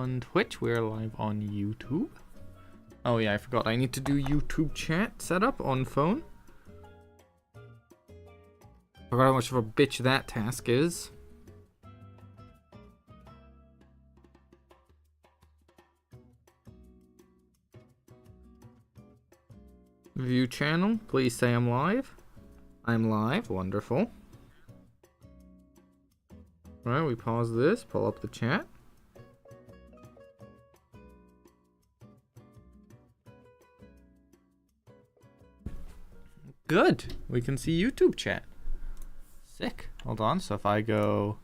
on Twitch. We're live on YouTube. Oh yeah, I forgot. I need to do YouTube chat setup on phone. Forgot how much of a bitch that task is. View channel. Please say I'm live. I'm live. Wonderful. Alright, we pause this. Pull up the chat. Good. We can see YouTube chat. Sick. Hold on. So if I go...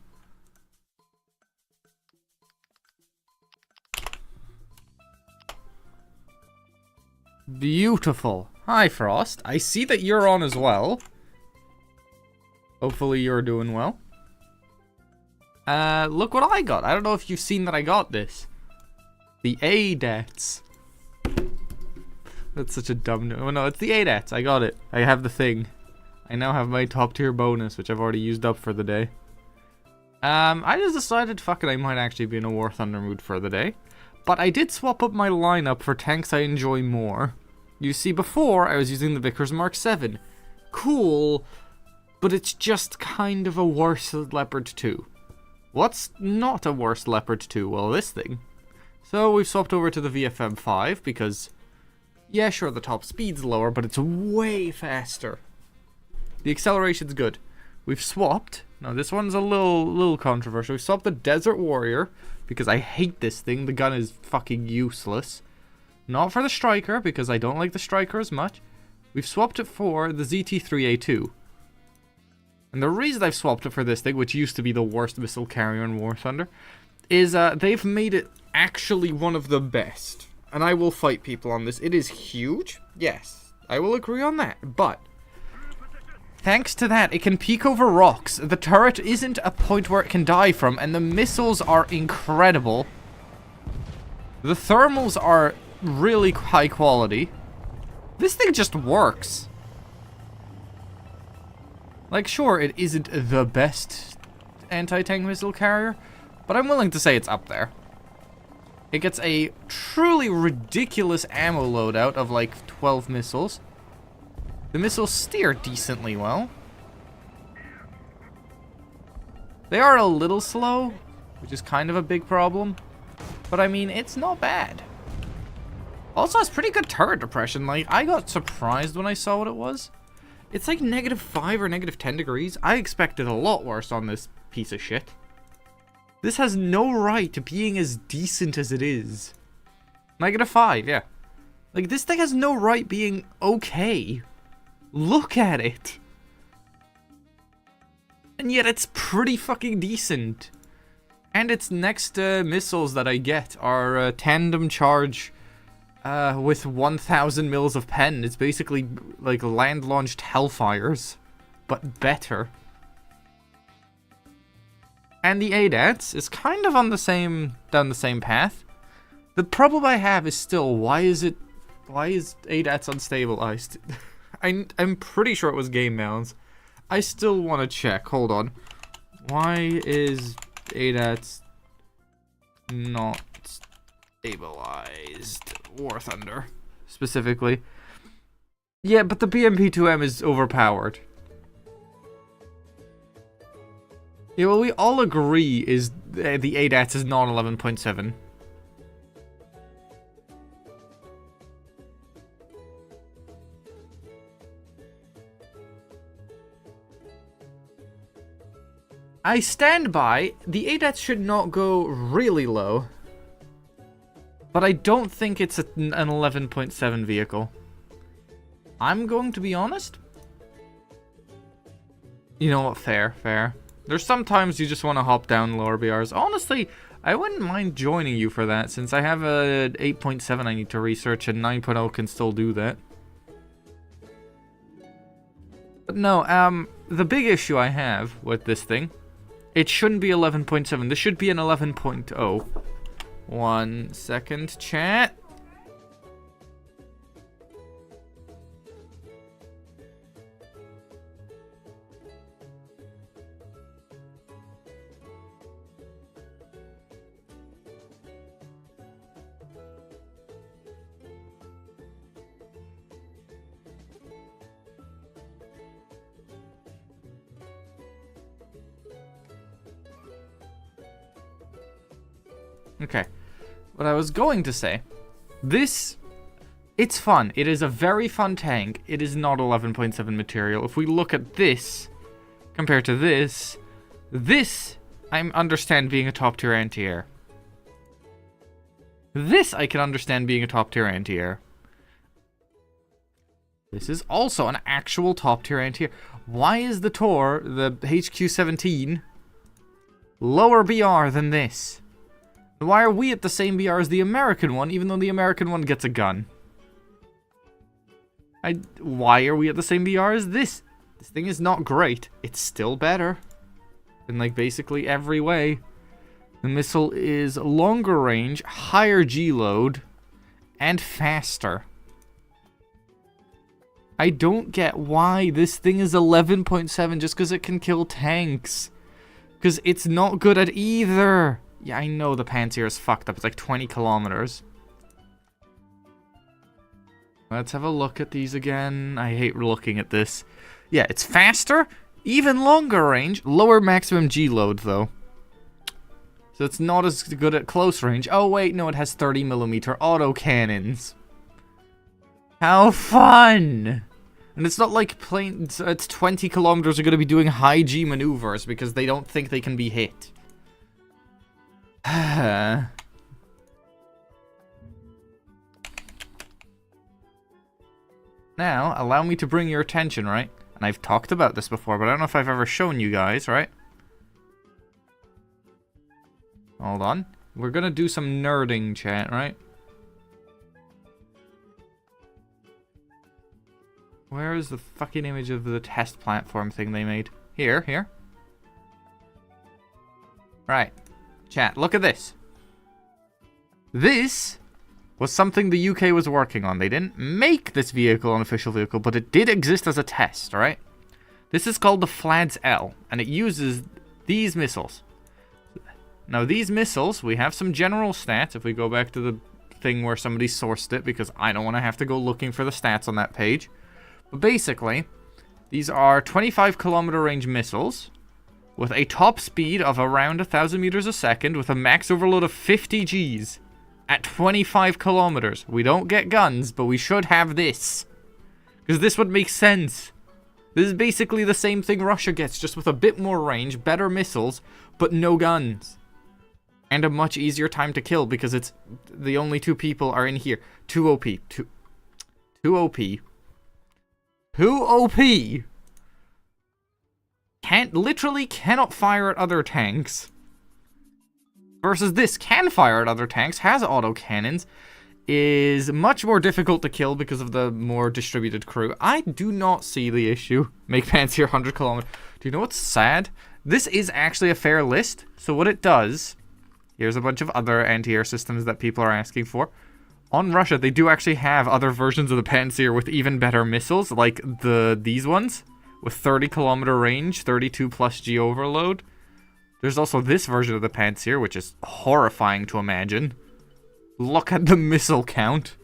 Beautiful. Hi, Frost. I see that you're on as well. Hopefully you're doing well. Look what I got. I don't know if you've seen that I got this. The Eyyy Dats. That's such a dumb name. Oh no, it's the Eyyy Dats. I got it. I have the thing. I now have my top tier bonus, which I've already used up for the day. I just decided, fuck it, I might actually be in a War Thunder mood for the day. But I did swap up my lineup for tanks I enjoy more. You see, before, I was using the Vickers Mark 7. Cool, but it's just kind of a worse Leopard 2. What's not a worse Leopard 2? Well, this thing. So we've swapped over to the VFM 5 because... yeah, sure, the top speed's lower, but it's way faster. The acceleration's good. We've swapped. Now, this one's a little controversial. We swapped the Desert Warrior, because I hate this thing. The gun is fucking useless. Not for the Striker, because I don't like the Striker as much. We've swapped it for the ZT-3A2. And the reason I've swapped it for this thing, which used to be the worst missile carrier in War Thunder, is they've made it actually one of the best. And I will fight people on this. It is huge. Yes, I will agree on that. But thanks to that, it can peek over rocks. The turret isn't a point where it can die from. And the missiles are incredible. The thermals are really high quality. This thing just works. Like, sure, it isn't the best anti-tank missile carrier. But I'm willing to say it's up there. It gets a truly ridiculous ammo loadout of like 12 missiles. The missiles steer decently well. They are a little slow, which is kind of a big problem. But I mean, it's not bad. Also has pretty good turret depression. Like, I got surprised when I saw what it was. It's like -5 or -10 degrees. I expected a lot worse on this piece of shit. This has no right to being as decent as it is. -5, yeah. Like, this thing has no right being okay. Look at it. And yet it's pretty fucking decent. And its next missiles that I get are tandem charge with 1000 mils of pen. It's basically like land-launched Hellfires, but better. And the Adats is kind of on the same, down the same path. The problem I have is still, why is Adats unstable? I'm pretty sure it was game mounts. I still want to check, hold on. Why is Adats not stabilized? War Thunder, specifically. Yeah, but the BMP-2M is overpowered. Yeah, well, we all agree is the Adats is not 11.7. I stand by, the Adats should not go really low. But I don't think it's an 11.7 vehicle. I'm going to be honest. You know what, fair. There's sometimes you just want to hop down lower BRs. Honestly, I wouldn't mind joining you for that, since I have a 8.7 I need to research, and 9.0 can still do that. But no, the big issue I have with this thing, it shouldn't be 11.7. This should be an 11.0. 1 second, chat. Okay. What I was going to say, this, it's fun. It is a very fun tank. It is not 11.7 material. If we look at this, compared to this, I understand being a top tier anti-air. This I can understand being a top tier anti-air. This is also an actual top tier anti-air. Why is the Tor, the HQ-17, lower BR than this? Why are we at the same BR as the American one, even though the American one gets a gun? Why are we at the same BR as this? This thing is not great. It's still better. In, like, basically every way. The missile is longer range, higher G-load, and faster. I don't get why this thing is 11.7 just because it can kill tanks. Because it's not good at either. Yeah, I know the Panzer is fucked up. It's like 20 kilometers. Let's have a look at these again. I hate looking at this. Yeah, it's faster, even longer range, lower maximum G-load though. So it's not as good at close range. Oh wait, no, it has 30mm autocannons. How fun! And it's not like planes at 20 kilometers are going to be doing high G maneuvers because they don't think they can be hit. Now, allow me to bring your attention, right? And I've talked about this before, but I don't know if I've ever shown you guys, right? Hold on. We're gonna do some nerding, chat, right? Where is the fucking image of the test platform thing they made? Here. Right. Chat, look at this. This was something the UK was working on. They didn't make this vehicle an official vehicle, but it did exist as a test, right? This is called the FLADS L, and it uses these missiles. Now, these missiles, we have some general stats. If we go back to the thing where somebody sourced it, because I don't want to have to go looking for the stats on that page. But basically, these are 25 kilometer range missiles with a top speed of around 1,000 meters a second with a max overload of 50 Gs at 25 kilometers. We don't get guns, but we should have this. Because this would make sense. This is basically the same thing Russia gets, just with a bit more range, better missiles, but no guns. And a much easier time to kill because it's the only two people are in here. 2 OP. 2 OP. 2 OP. Literally cannot fire at other tanks. Versus this can fire at other tanks, has autocannons, is much more difficult to kill because of the more distributed crew. I do not see the issue. Make Panzer 100 kilometers. Do you know what's sad? This is actually a fair list. So what it does, here's a bunch of other anti-air systems that people are asking for. On Russia, they do actually have other versions of the Panzer with even better missiles, like these ones, with 30 kilometer range, 32 plus G overload. There's also this version of the Panzer, which is horrifying to imagine. Look at the missile count.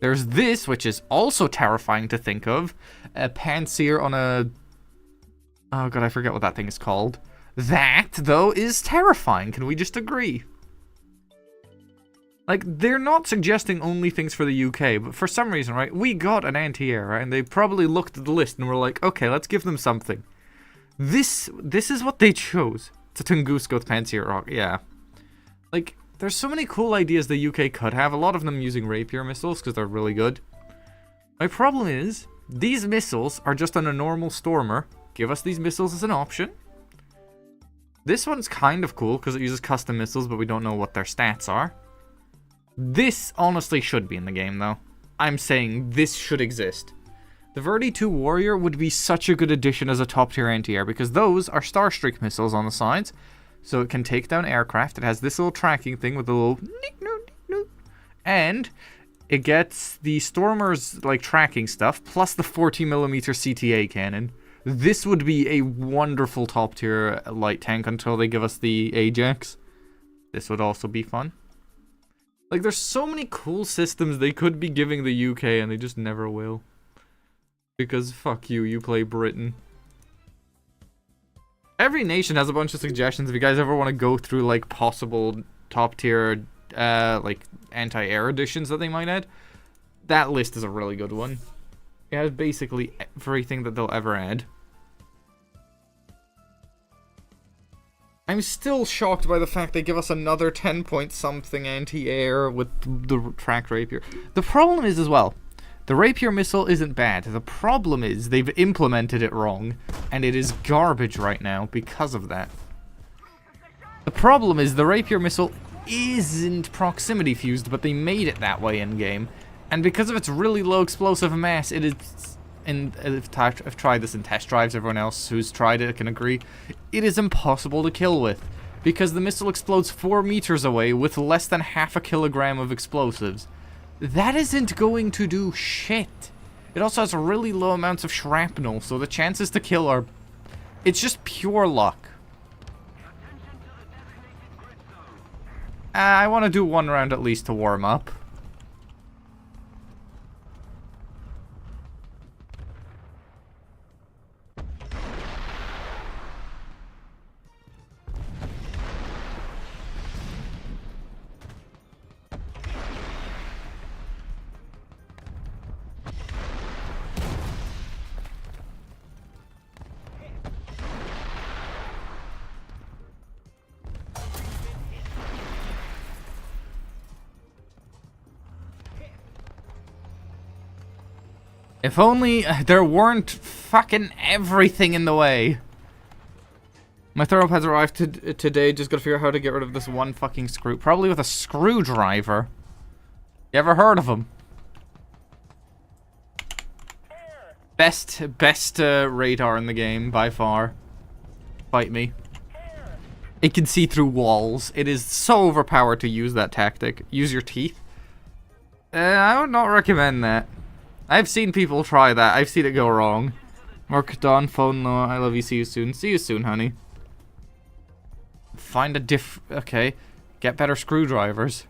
There's this, which is also terrifying to think of. A Panzer on a... Oh god, I forget what that thing is called. That, though, is terrifying. Can we just agree? Like, they're not suggesting only things for the UK, but for some reason, right, we got an anti-air, right, and they probably looked at the list and were like, okay, let's give them something. This is what they chose. It's a Tunguska with Panzer rocket, yeah. Like, there's so many cool ideas the UK could have, a lot of them using rapier missiles, because they're really good. My problem is, these missiles are just on a normal Stormer. Give us these missiles as an option. This one's kind of cool, because it uses custom missiles, but we don't know what their stats are. This honestly should be in the game, though. I'm saying this should exist. The Verdi 2 Warrior would be such a good addition as a top-tier anti-air, because those are Starstreak missiles on the sides, so it can take down aircraft. It has this little tracking thing with a little... And it gets the Stormer's, like, tracking stuff, plus the 40mm CTA cannon. This would be a wonderful top-tier light tank until they give us the Ajax. This would also be fun. Like, there's so many cool systems they could be giving the UK, and they just never will. Because, fuck you, you play Britain. Every nation has a bunch of suggestions. If you guys ever want to go through, like, possible top tier, like anti-air additions that they might add, that list is a really good one. It has basically everything that they'll ever add. I'm still shocked by the fact they give us another 10 point something anti-air with the tracked rapier. The problem is as well, the rapier missile isn't bad. The problem is they've implemented it wrong, and it is garbage right now because of that. The problem is the rapier missile isn't proximity fused, but they made it that way in game, and because of its really low explosive mass, it is. And I've tried this in test drives, everyone else who's tried it can agree, it is impossible to kill with, because the missile explodes 4 meters away with less than half a kilogram of explosives. That isn't going to do shit. It also has really low amounts of shrapnel, so the chances to kill are... It's just pure luck. I want to do 1 round at least to warm up. If only there weren't fucking everything in the way. My thermal pads arrived today, just gotta figure out how to get rid of this one fucking screw. Probably with a screwdriver. You ever heard of them? Best radar in the game, by far. Fight me. It can see through walls. It is so overpowered to use that tactic. Use your teeth. I would not recommend that. I've seen people try that. I've seen it go wrong. Mark Dawn, phone low. I love you. See you soon. See you soon, honey. Find a okay. Get better screwdrivers.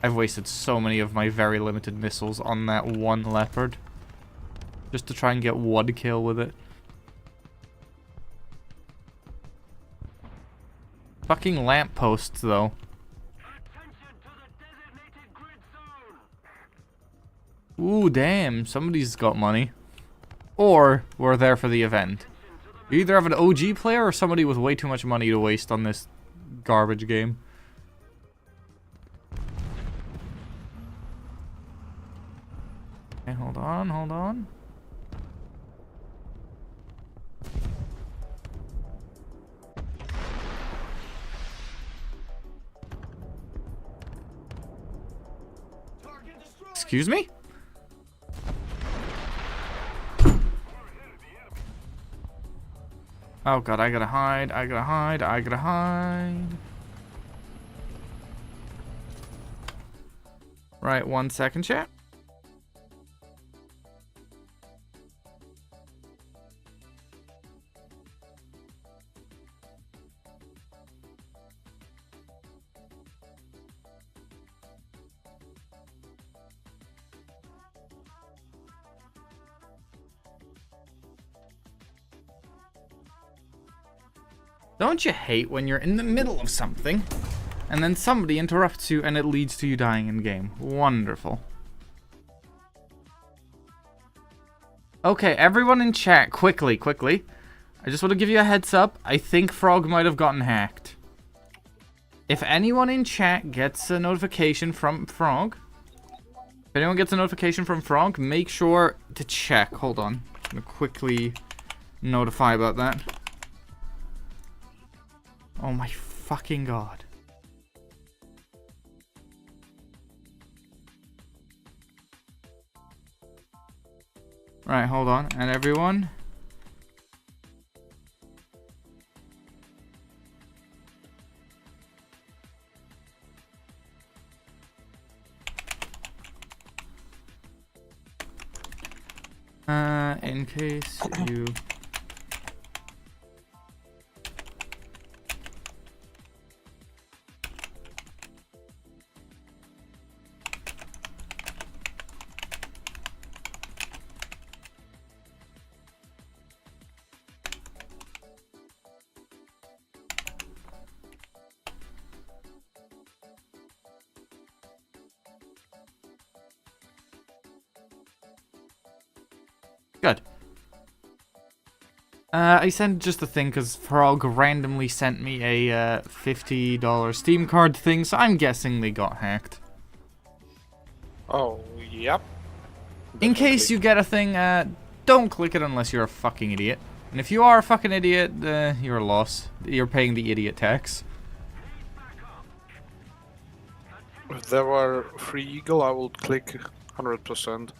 I've wasted so many of my very limited missiles on that one leopard. Just to try and get 1 kill with it. Fucking lampposts, though. Ooh, damn. Somebody's got money. Or we're there for the event. You either have an OG player or somebody with way too much money to waste on this garbage game. Okay, hold on, hold on. Excuse me? Oh god, I gotta hide, I gotta hide, I gotta hide. Right, 1 second, chat. Don't you hate when you're in the middle of something and then somebody interrupts you and it leads to you dying in game? Wonderful. Okay, everyone in chat, quickly. I just want to give you a heads up. I think Frog might have gotten hacked. If anyone in chat gets a notification from Frog, make sure to check. Hold on. I'm going to quickly notify about that. Oh my fucking god. Right, hold on. And everyone. In case you... I sent just a thing because Frog randomly sent me a $50 Steam card thing, so I'm guessing they got hacked. Oh, yep. In case you get a thing, don't click it unless you're a fucking idiot. And if you are a fucking idiot, you're a loss. You're paying the idiot tax. If there were free eagle, I would click 100%.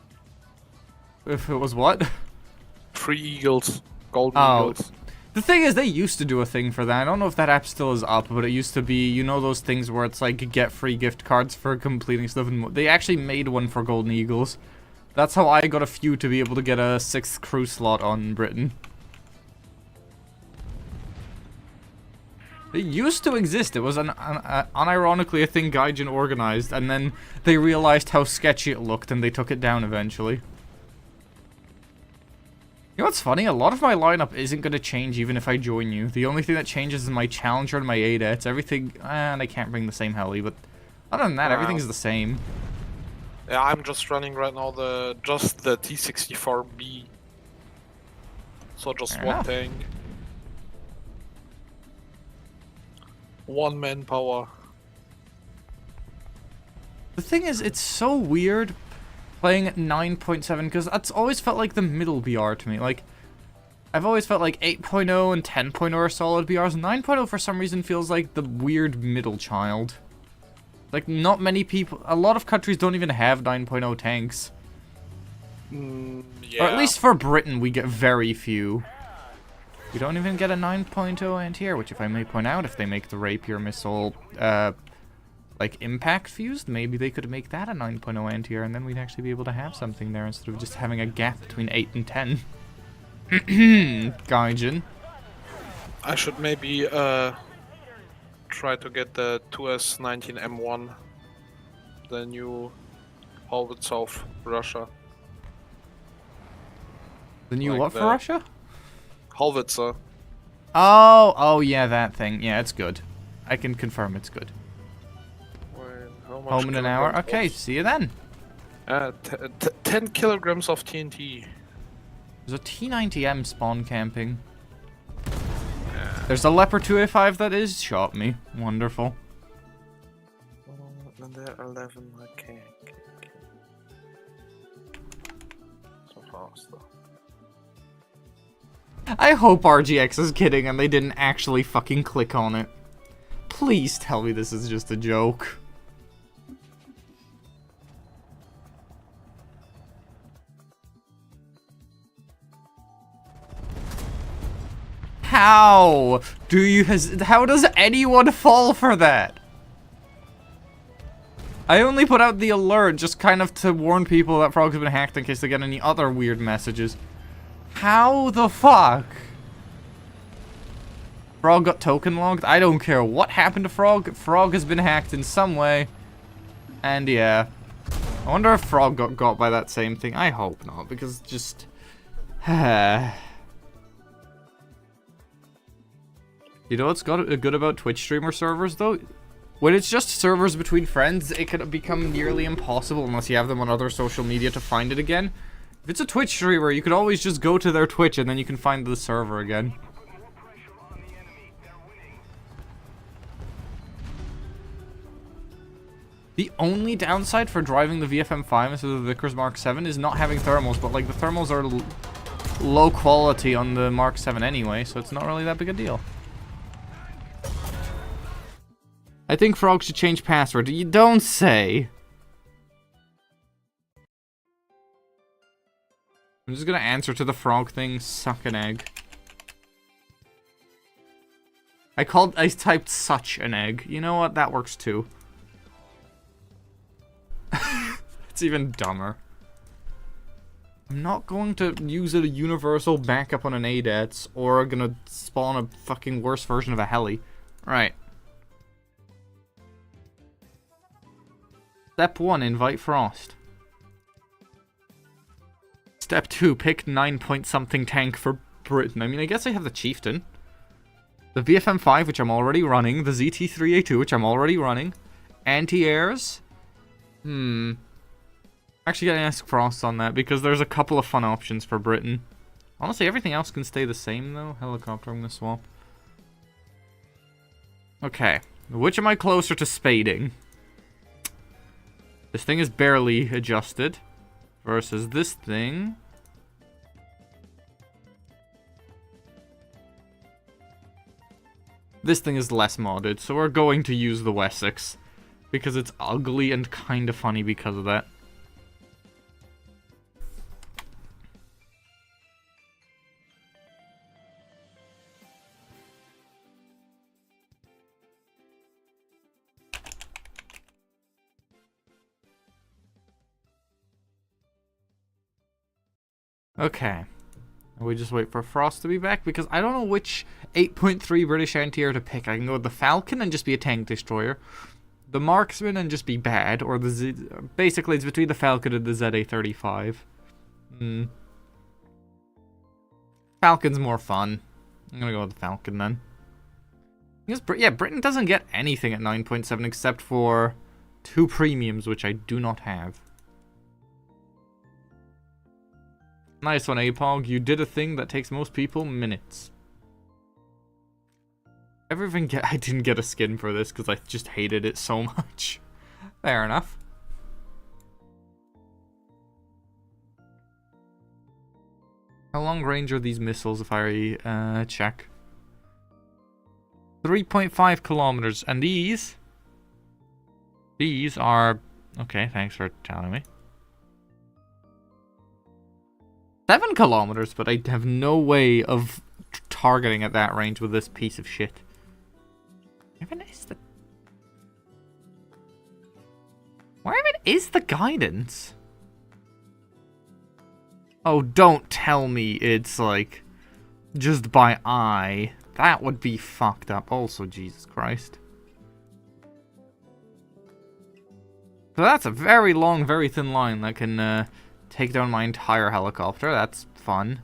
If it was what? Free eagles. Golden eagles. The thing is, they used to do a thing for that. I don't know if that app still is up, but it used to be, you know those things where it's like, get free gift cards for completing stuff. And they actually made one for Golden Eagles. That's how I got a phew to be able to get a 6th crew slot on Britain. It used to exist. It was unironically a thing Gaijin organized, and then they realized how sketchy it looked, and they took it down eventually. You know what's funny? A lot of my lineup isn't going to change even if I join you. The only thing that changes is my Challenger and my Adats. Everything, and I can't bring the same heli, but other than that, everything's the same. Yeah, I'm just running right now just the T64B. So just Fair one enough. tank. One manpower. The thing is, it's so weird playing at 9.7, because that's always felt like the middle BR to me. Like, I've always felt like 8.0 and 10.0 are solid BRs. 9.0 for some reason feels like the weird middle child. Like, not many people, a lot of countries don't even have 9.0 tanks. Yeah. Or at least for Britain, we get very few. We don't even get a 9.0 anti-air, which if I may point out, if they make the Rapier missile, like, impact fused, maybe they could make that a 9.0 anti-air, and then we'd actually be able to have something there instead of just having a gap between 8 and 10. Gaijin. I should maybe try to get the 2S19M1, the new howitzer of Russia. The new Like what for the- Russia? Howitzer. Oh yeah, that thing. Yeah, it's good. I can confirm it's good. How much Home in an hour? kilograms Okay, of- see you then. 10 kilograms of TNT. There's a T90M spawn camping. There's a Leopard 2A5 that is shot me. Wonderful. And there 11, okay. So fast though. I hope RGX is kidding and they didn't actually fucking click on it. Please tell me this is just a joke. How how does anyone fall for that? I only put out the alert just kind of to warn people that Frog's been hacked in case they get any other weird messages. How the fuck? Frog got token logged? I don't care what happened to Frog. Frog has been hacked in some way. And yeah. I wonder if Frog got by that same thing. I hope not, because just... You know what's good about Twitch streamer servers, though? When it's just servers between friends, it can become nearly impossible unless you have them on other social media to find it again. If it's a Twitch streamer, you can always just go to their Twitch and then you can find the server again. The only downside for driving the VFM5 instead of the Vickers Mark 7 is not having thermals, but like the thermals are low quality on the Mark 7 anyway, so it's not really that big a deal. I think Frog should change password. You don't say. I'm just gonna answer to the Frog thing. Suck an egg. I typed such an egg. You know what? That works too. It's even dumber. I'm not going to use a universal backup on an Adats or gonna spawn a fucking worse version of a heli. Right. Step 1, invite Frost. Step 2, pick 9-point-something tank for Britain. I mean, I guess I have the Chieftain. The VFM5, which I'm already running. The ZT3A2, which I'm already running. Anti-airs. I'm actually gonna ask Frost on that, because there's a couple of fun options for Britain. Honestly, everything else can stay the same, though. Helicopter, I'm going to swap. Okay. Which am I closer to spading? This thing is barely adjusted. Versus this thing. This thing is less modded, so we're going to use the Wessex. Because it's ugly and kind of funny because of that. Okay. We just wait for Frost to be back, because I don't know which 8.3 British anti-air to pick. I can go with the Falcon and just be a tank destroyer. The Marksman and just be bad, or the basically it's between the Falcon and the ZA-35. Falcon's more fun. I'm gonna go with the Falcon then. Because, yeah, Britain doesn't get anything at 9.7 except for 2 premiums, which I do not have. Nice one, Apog. You did a thing that takes most people minutes. I didn't get a skin for this because I just hated it so much. Fair enough. How long range are these missiles if I check? 3.5 kilometers. And these are... Okay, thanks for telling me. 7 kilometers, but I have no way of targeting at that range with this piece of shit. Where even is the guidance? Oh, don't tell me it's like just by eye. That would be fucked up. Also, Jesus Christ. So that's a very long, very thin line that can take down my entire helicopter. That's fun.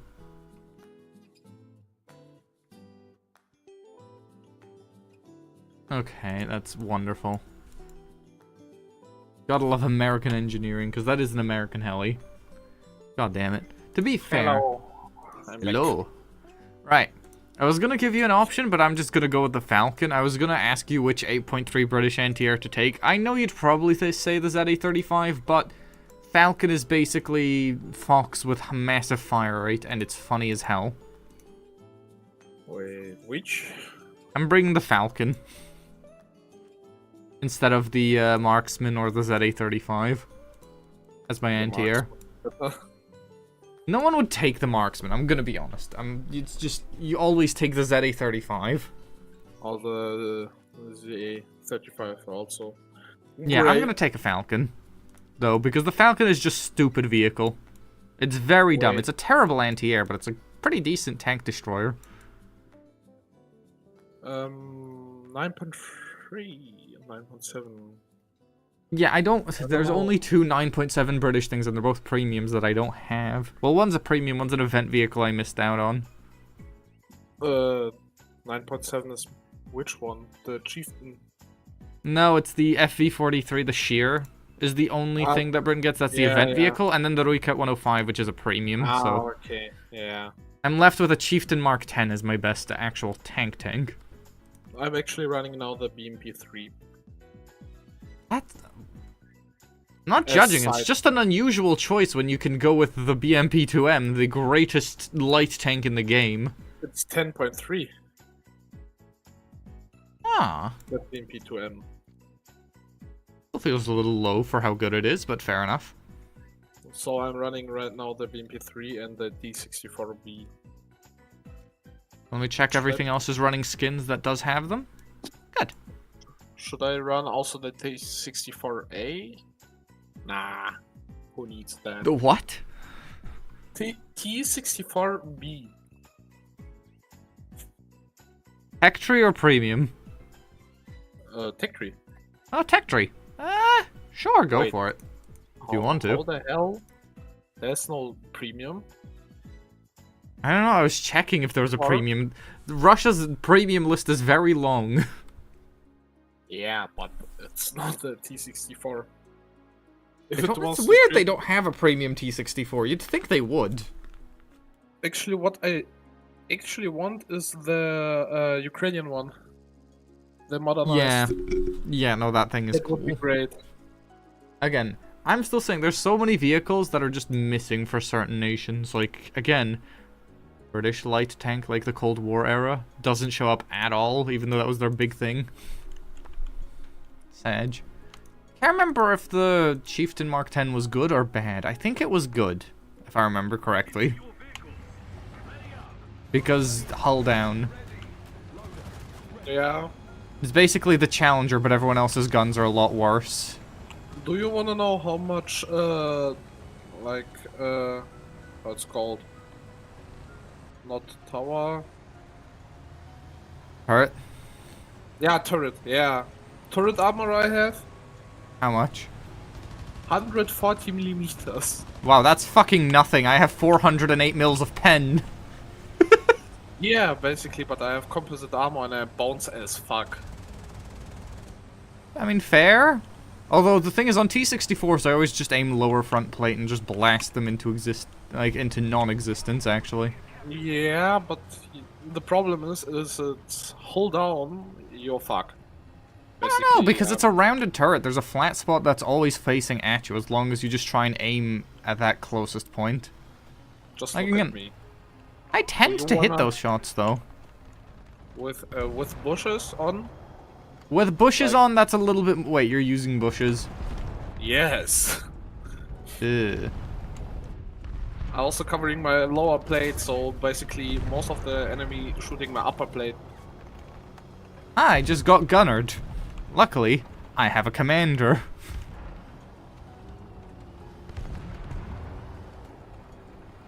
Okay, that's wonderful. Gotta love American engineering, because that is an American heli. God damn it. To be fair... Hello. Hello. Right. I was gonna give you an option, but I'm just gonna go with the Falcon. I was gonna ask you which 8.3 British anti-air to take. I know you'd probably say the ZA-35, but... Falcon is basically Fox with massive fire rate, and it's funny as hell. Wait, which? I'm bringing the Falcon. Instead of the Marksman or the ZA-35. As my anti-air. No one would take the Marksman, I'm gonna be honest. It's just, you always take the ZA-35. Or the ZA-35 also. Yeah, I'm gonna take a Falcon. Though, because the Falcon is just stupid vehicle. It's very dumb. It's a terrible anti-air, but it's a pretty decent tank destroyer. 9.3, 9.7. Yeah, there's only 2 9.7 British things, and they're both premiums that I don't have. Well, one's a premium, one's an event vehicle I missed out on. 9.7 is which one? The Chieftain? No, it's the FV-43, the Sheer. Is the only thing that Britain gets. That's the event vehicle, and then the Ruikat 105, which is a premium. So okay, yeah. I'm left with a Chieftain Mark 10 as my best actual tank. I'm actually running now the BMP-3. That's not judging. It's just an unusual choice when you can go with the BMP-2M, the greatest light tank in the game. It's 10.3. Ah. The BMP-2M. Feels a little low for how good it is, but fair enough. So I'm running right now the BMP-3 and the D64B. Let me check everything else is running skins that does have them. Good. Should I run also the T64A? Nah. Who needs that? The what? T64B. Tech tree or premium? Tech tree. Oh, tech tree. Sure, go for it. If you want to. How the hell? There's no premium. I don't know, I was checking if there was a premium. Russia's premium list is very long. Yeah, but it's not the T64. It's weird they don't have a premium T64. You'd think they would. Actually, what I actually want is the Ukrainian one. The Yeah. modernized. Yeah, no, that thing is It would be cool. great. Again, I'm still saying there's so many vehicles that are just missing for certain nations. Like, again, British light tank, like the Cold War era, doesn't show up at all, even though that was their big thing. Sag. Can't remember if the Chieftain Mark 10 was good or bad. I think it was good, if I remember correctly. Because hull down. Yeah. It's basically the Challenger, but everyone else's guns are a lot worse. Do you want to know how much, like, how it's called? Not tower. Hurt? Yeah, turret. Yeah, turret armor I have. How much? 140 millimeters. Wow, that's fucking nothing. I have 408 mils of pen. Yeah, basically, but I have composite armor and I bounce as fuck. I mean, fair. Although the thing is, on T-64s, I always just aim lower front plate and just blast them into into non-existence. Actually. Yeah, but the problem is it's hold down, you're fuck. I don't know, because it's a rounded turret. There's a flat spot that's always facing at you, as long as you just try and aim at that closest point. Just Like, look again, at me. I tend to hit those shots, though. With bushes on? With bushes on, that's a little bit... Wait, you're using bushes? Yes. Ugh. I'm also covering my lower plate, so basically most of the enemy shooting my upper plate. I just got gunnered. Luckily, I have a commander.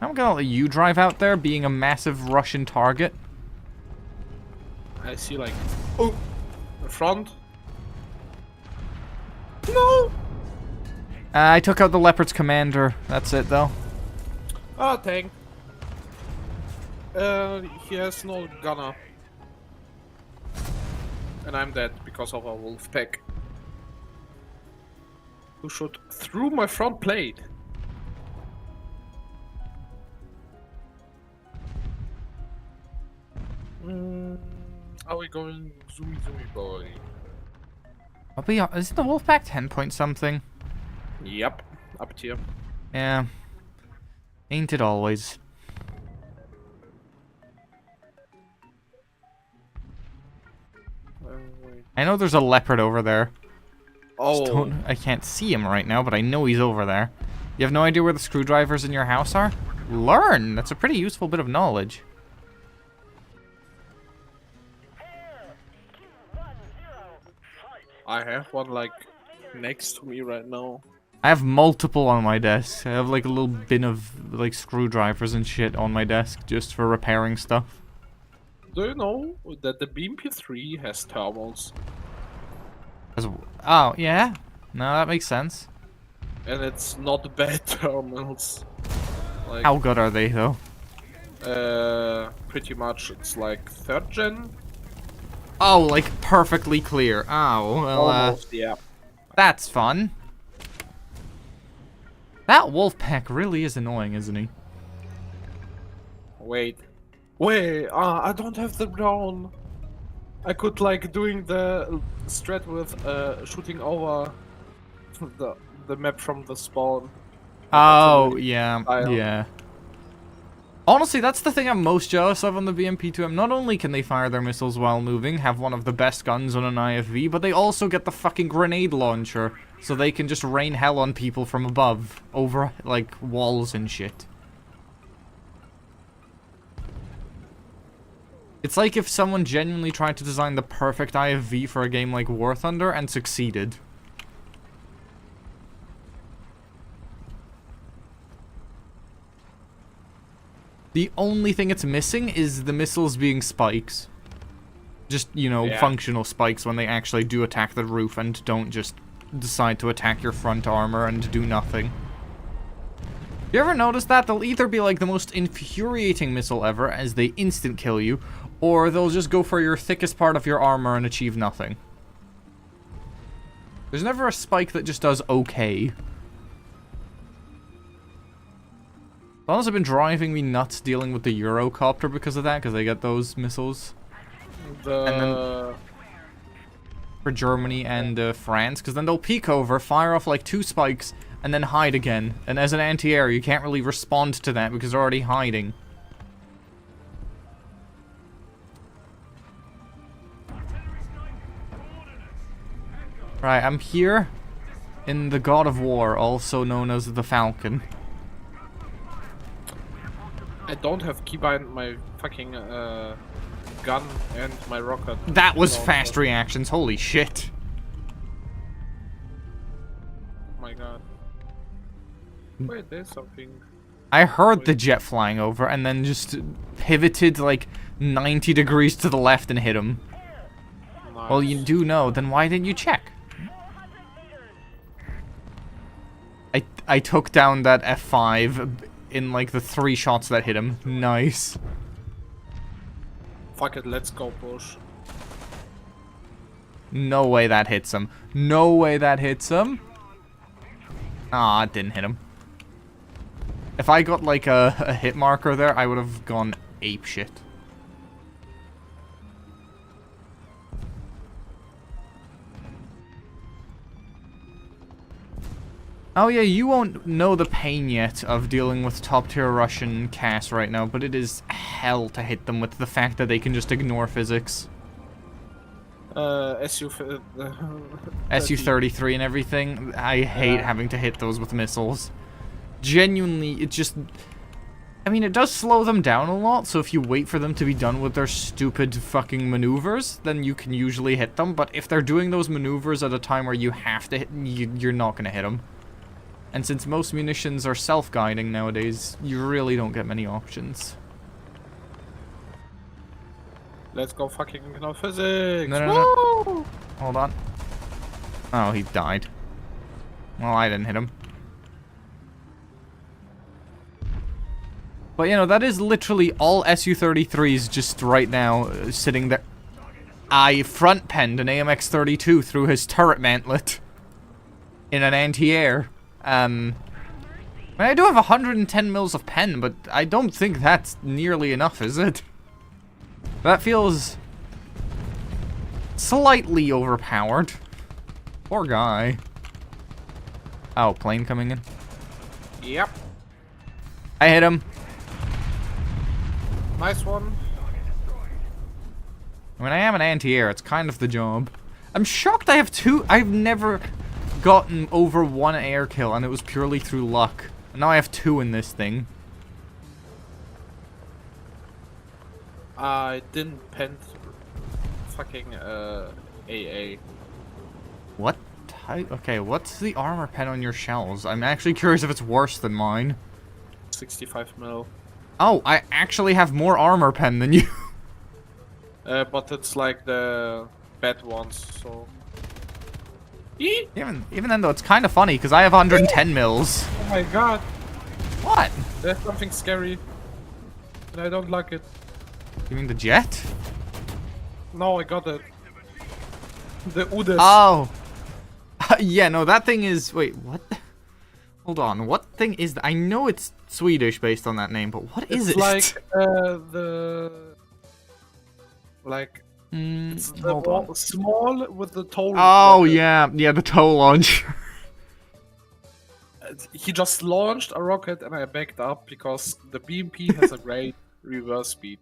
I'm gonna let you drive out there, being a massive Russian target. I see like, oh, the front. No. I took out the Leopard's commander. That's it, though. Ah, tank. He has no gunner. And I'm dead because of a wolf pack. Who shot through my front plate. Are we going zoomy boy? I'll be honest, isn't the Wolfpack 10 point something? Yep, up tier. Yeah. Ain't it always? Wait. I know there's a leopard over there. Oh. I can't see him right now, but I know he's over there. You have no idea where the screwdrivers in your house are? Learn! That's a pretty useful bit of knowledge. I have one like next to me right now. I have multiple on my desk. I have like a little bin of like screwdrivers and shit on my desk just for repairing stuff. Do you know that the BMP3 has thermals? Oh, yeah? No, that makes sense. And it's not bad thermals. Like, How good are they, though? pretty much it's like 3rd gen. Oh, like perfectly clear. Oh, well, Almost, yeah. that's fun. That Wolfpack really is annoying, isn't he? Wait, I don't have the drone. I could like doing the strat with shooting over the map from the spawn. Oh, yeah, style. yeah. Honestly, that's the thing I'm most jealous of on the BMP2M. Not only can they fire their missiles while moving, have one of the best guns on an IFV, but they also get the fucking grenade launcher, so they can just rain hell on people from above, over, like, walls and shit. It's like if someone genuinely tried to design the perfect IFV for a game like War Thunder and succeeded. The only thing it's missing is the missiles being spikes. Just, you know, Yeah. functional spikes when they actually do attack the roof and don't just decide to attack your front armor and do nothing. You ever notice that? They'll either be like the most infuriating missile ever as they instant kill you, or they'll just go for your thickest part of your armor and achieve nothing. There's never a spike that just does okay. honestly been driving me nuts dealing with the Eurocopter because of that, because they get those missiles. And then for Germany and France, because then they'll peek over, fire off like 2 spikes, and then hide again. And as an anti-air, you can't really respond to that because they're already hiding. Right, I'm here in the God of War, also known as the Falcon. I don't have key behind my fucking gun and my rocket. That was fast reactions, holy shit. Oh my god. Wait, there's something. I heard the jet flying over and then just pivoted like 90 degrees to the left and hit him. Nice. Well, you do know, then why didn't you check? I took down that F5 in like the 3 shots that hit him. Nice. Fuck it, let's go push. No way that hits him. No way that hits him. Ah, it didn't hit him. If I got like a hit marker there, I would have gone apeshit. Oh yeah, you won't know the pain yet of dealing with top-tier Russian CAS right now, but it is hell to hit them with the fact that they can just ignore physics. Su-33 and everything, I hate having to hit those with missiles. Genuinely, it just... I mean, it does slow them down a lot, so if you wait for them to be done with their stupid fucking maneuvers, then you can usually hit them, but if they're doing those maneuvers at a time where you have to hit, you're not gonna hit them. And since most munitions are self-guiding nowadays, you really don't get many options. Let's go fucking ignore physics! No. Hold on. Oh, he died. Well, I didn't hit him. But, you know, that is literally all Su-33s just right now sitting there. I front-penned an AMX-32 through his turret mantlet in an anti-air. I mean, I do have 110 mils of pen, but I don't think that's nearly enough, is it? That feels slightly overpowered. Poor guy. Oh, plane coming in. Yep. I hit him. Nice one. I mean, I am an anti-air. It's kind of the job. I'm shocked I have 2. I've never gotten over 1 air kill, and it was purely through luck. And now I have 2 in this thing. I didn't pen fucking AA. What type? Okay, what's the armor pen on your shells? I'm actually curious if it's worse than mine. 65 mil. Oh, I actually have more armor pen than you. But it's like the bad ones, so... Even then, though, it's kind of funny, because I have 110 mils. Oh my god. What? There's something scary. And I don't like it. You mean the jet? No, I got it. The Udes. Oh. Yeah, no, that thing is... Wait, what? Hold on, what thing is that? I know it's Swedish based on that name, but what is it? It's like, Like... it's the small with the toe. Oh, yeah, the toe launcher. He just launched a rocket and I backed up because the BMP has a great reverse speed.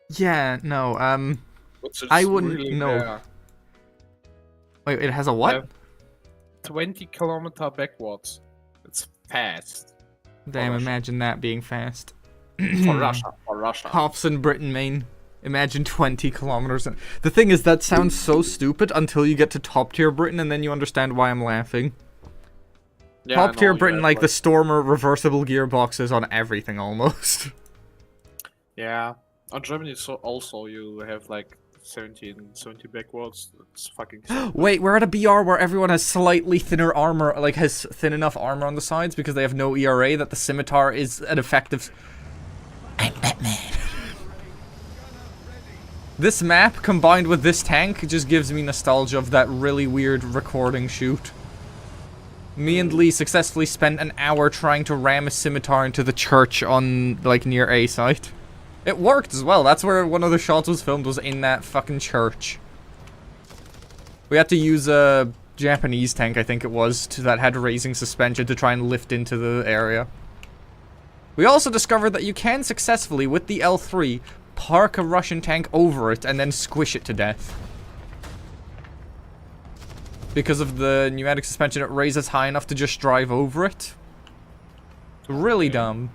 Yeah, no, Which is I wouldn't really know. rare. Wait, it has a what? 20 kilometer backwards. It's fast. Damn, imagine that being fast. For Russia. Cops in Britain, Maine. Imagine 20 kilometers. The thing is, that sounds so stupid until you get to top tier Britain, and then you understand why I'm laughing. Yeah, top tier Britain, like the Stormer reversible gearboxes on everything almost. Yeah. On Germany, so also you have like 70 backwards. It's fucking. Wait, we're at a BR where everyone has slightly thinner armor, like has thin enough armor on the sides because they have no ERA that the scimitar is an effective. I'm Batman. This map combined with this tank just gives me nostalgia of that really weird recording shoot. Me and Lee successfully spent an hour trying to ram a scimitar into the church on, like, near A site. It worked as well. That's where one of the shots was filmed, was in that fucking church. We had to use a Japanese tank, I think it was, that had raising suspension to try and lift into the area. We also discovered that you can successfully, with the L3, park a Russian tank over it and then squish it to death. Because of the pneumatic suspension, it raises high enough to just drive over it. Really dumb.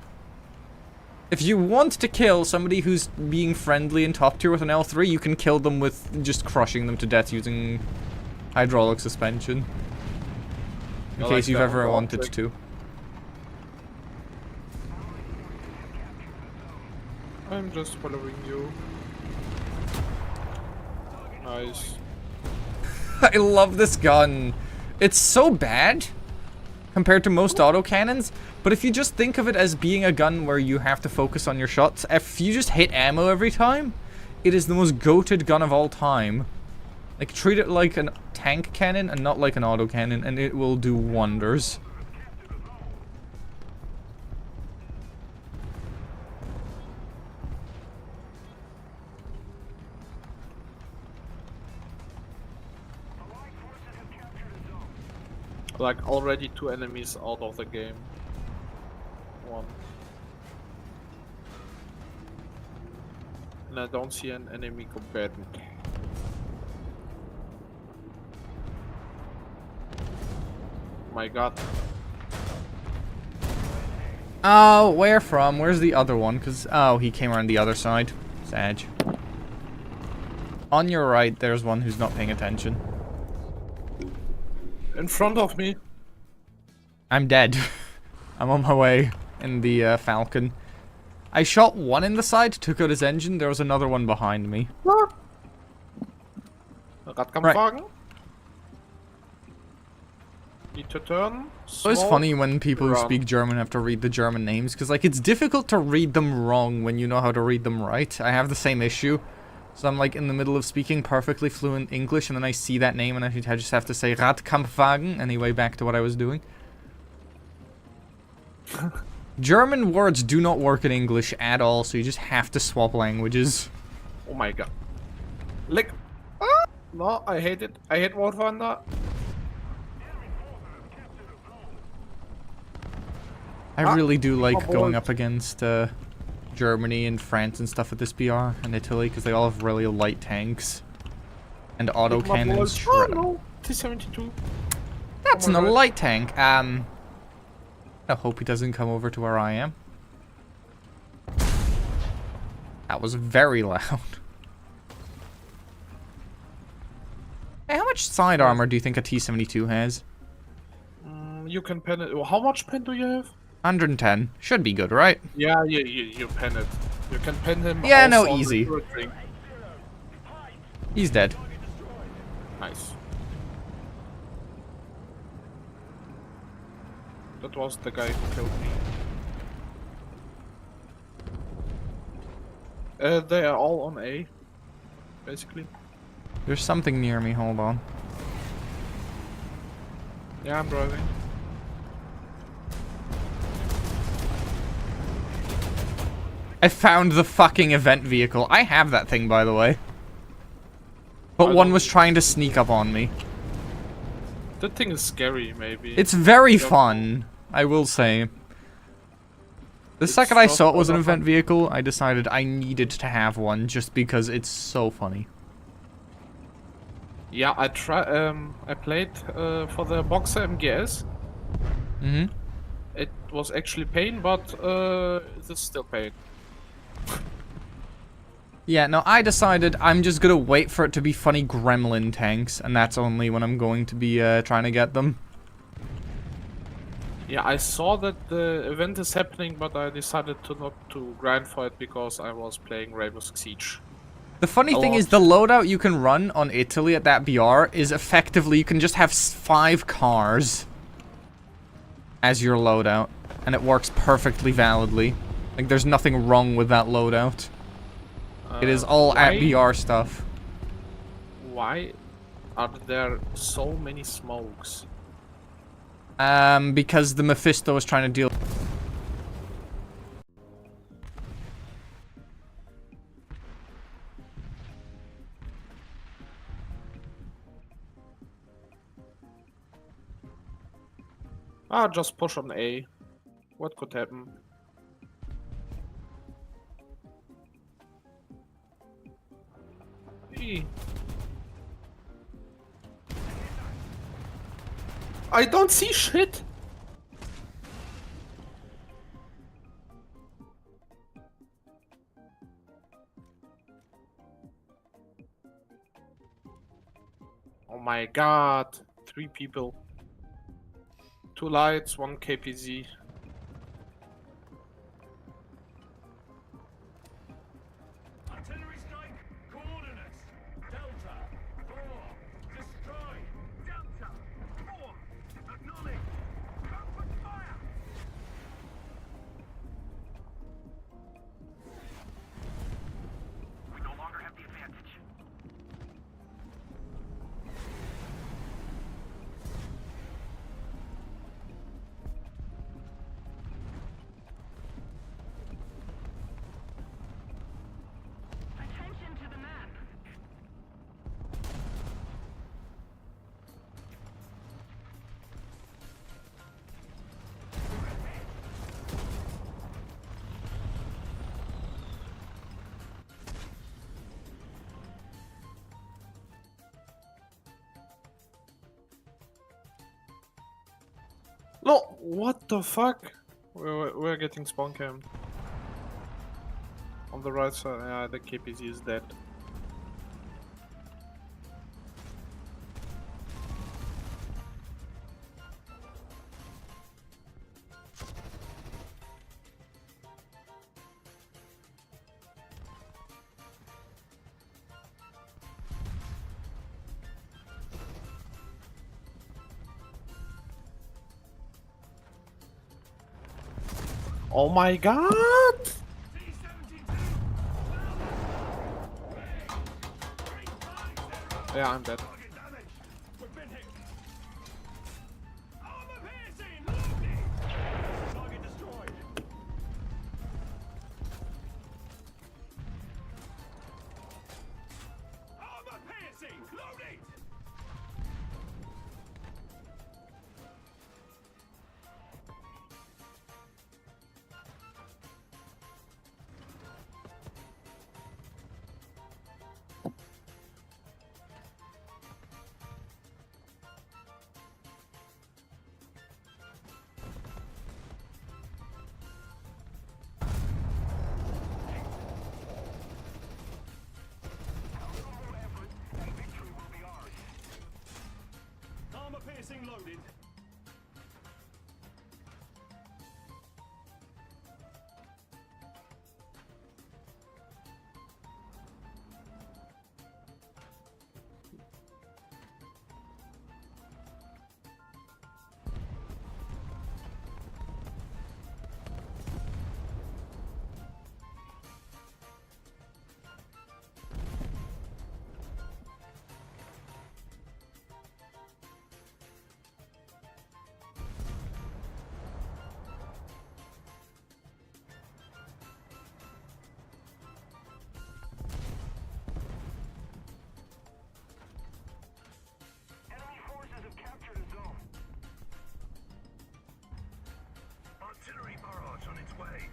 If you want to kill somebody who's being friendly in top tier with an L3, you can kill them with just crushing them to death using hydraulic suspension. In case you've ever wanted to. I'm just following you. Nice. I love this gun. It's so bad compared to most autocannons, but if you just think of it as being a gun where you have to focus on your shots, if you just hit ammo every time, it is the most goated gun of all time. Like, treat it like a tank cannon and not like an autocannon, and it will do wonders. Like, already 2 enemies out of the game. 1. And I don't see an enemy combatant. My god. Oh, where from? Where's the other one? Because, oh, he came around the other side. Sag. On your right, there's one who's not paying attention. In front of me. I'm dead. I'm on my way in the Falcon. I shot one in the side, took out his engine. There was another one behind me. Radkampfwagen. Need to turn. It's always funny when people who speak German have to read the German names, because, like, it's difficult to read them wrong when you know how to read them right. I have the same issue. So I'm, like, in the middle of speaking perfectly fluent English, and then I see that name, and I just have to say Radkampfwagen. Anyway, back to what I was doing. German words do not work in English at all, so you just have to swap languages. Oh my god. Lick. Ah! No, I hate it. I hate War Thunder. I really do like going up against Germany and France and stuff at this BR and Italy, because they all have really light tanks and autocannons. Oh no, T-72. That's not a light tank. I hope he doesn't come over to where I am. That was very loud. Hey, how much side armor do you think a T-72 has? You can pen it. How much pen do you have? 110. Should be good, right? Yeah, you pen it. You can pen him. Yeah, no, easy. He's dead. Nice. That was the guy who killed me. They are all on A, basically. There's something near me, hold on. Yeah, I'm driving. I found the fucking event vehicle. I have that thing, by the way. But one was trying to sneak up on me. That thing is scary, maybe. It's very fun, I will say. The second I saw it was an event vehicle, I decided I needed to have one just because it's so funny. Yeah, I played for the Boxer MGS. Mm-hmm. It was actually pain, but it's still pain. Yeah, no, I decided I'm just gonna wait for it to be funny gremlin tanks, and that's only when I'm going to be trying to get them. Yeah, I saw that the event is happening, but I decided to not to grind for it because I was playing Rainbow Six Siege. The funny thing is, the loadout you can run on Italy at that BR is effectively, you can just have 5 cars as your loadout, and it works perfectly validly. Like, there's nothing wrong with that loadout. It is all at BR stuff. Why are there so many smokes? Because the Mephisto was trying to deal. Ah, just push on A. What could happen? E. I don't see shit! Oh my god. 3 people. 2 lights, 1 KPZ. Artillery strike, coordinates. Delta, 4, destroy. Delta, 4, acknowledge. Open fire. We no longer have the advantage. Attention to the map. No, what the fuck? We're getting spawn camped. On the right side, yeah, the KPZ is dead. Oh my god! Yeah, I'm dead. Target damage. We've been hit. Armor piercing, loading. Target destroyed. Armor piercing, loading. Armor piercing loaded. Enemy forces have captured a zone. Artillery barrage on its way.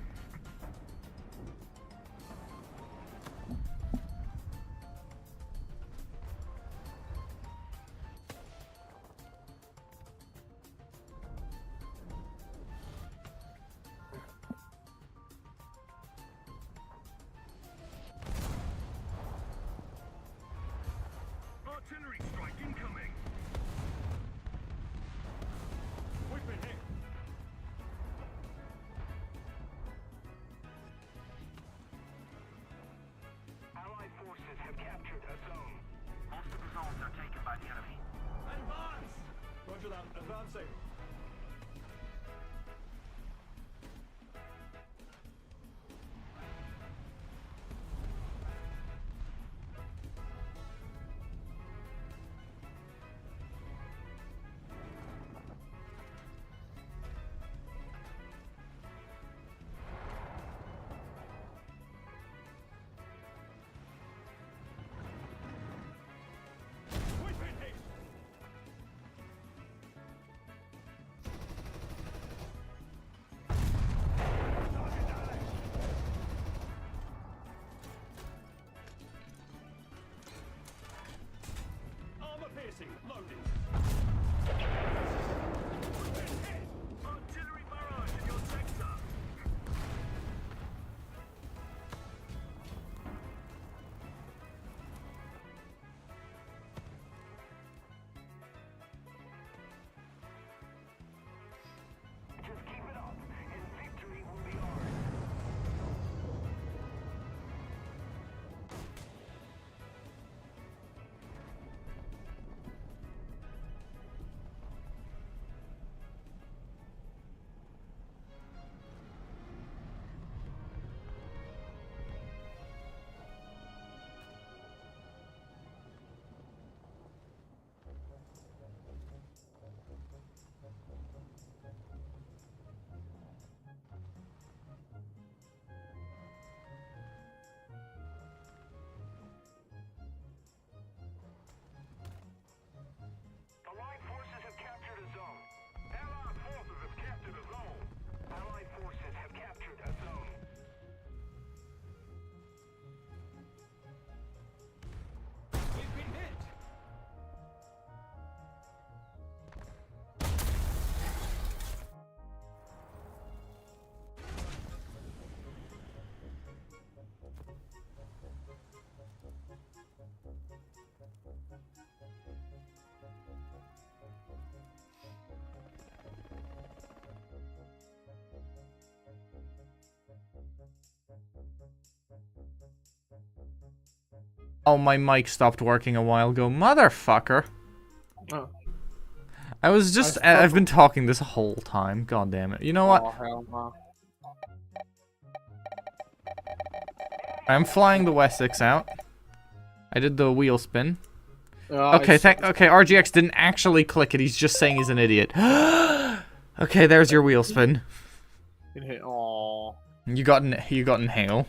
Artillery strike incoming. We've been hit. Allied forces have captured a zone. Most of the zones are taken by the enemy. Advance! Roger that. Advancing. Artillery barrage in your sector. Just keep it up, and victory will be ours. Allied forces have captured a zone. Allied forces have captured a zone. Allied forces have captured a zone. We've been hit. Oh, my mic stopped working a while ago. Motherfucker. Oh, I was just... I've been talking this whole time. God damn it. You know what? oh hell no. I'm flying the Wessex out. I did the wheel spin. I Okay, okay, RGX didn't actually click it. He's just saying he's an idiot. Okay, there's your wheel spin. Oh. You got an hail.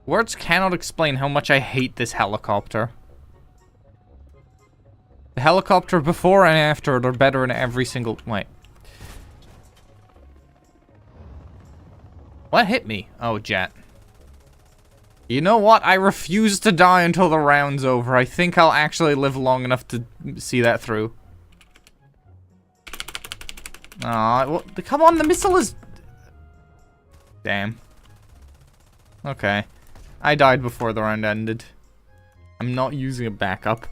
Words cannot explain how much I hate this helicopter. The helicopter before and after it are better in every single... Wait. What hit me? Oh, jet. You know what? I refuse to die until the round's over. I think I'll actually live long enough to see that through. Aw, well, come on, the missile is... Damn. Okay. I died before the round ended. I'm not using a backup.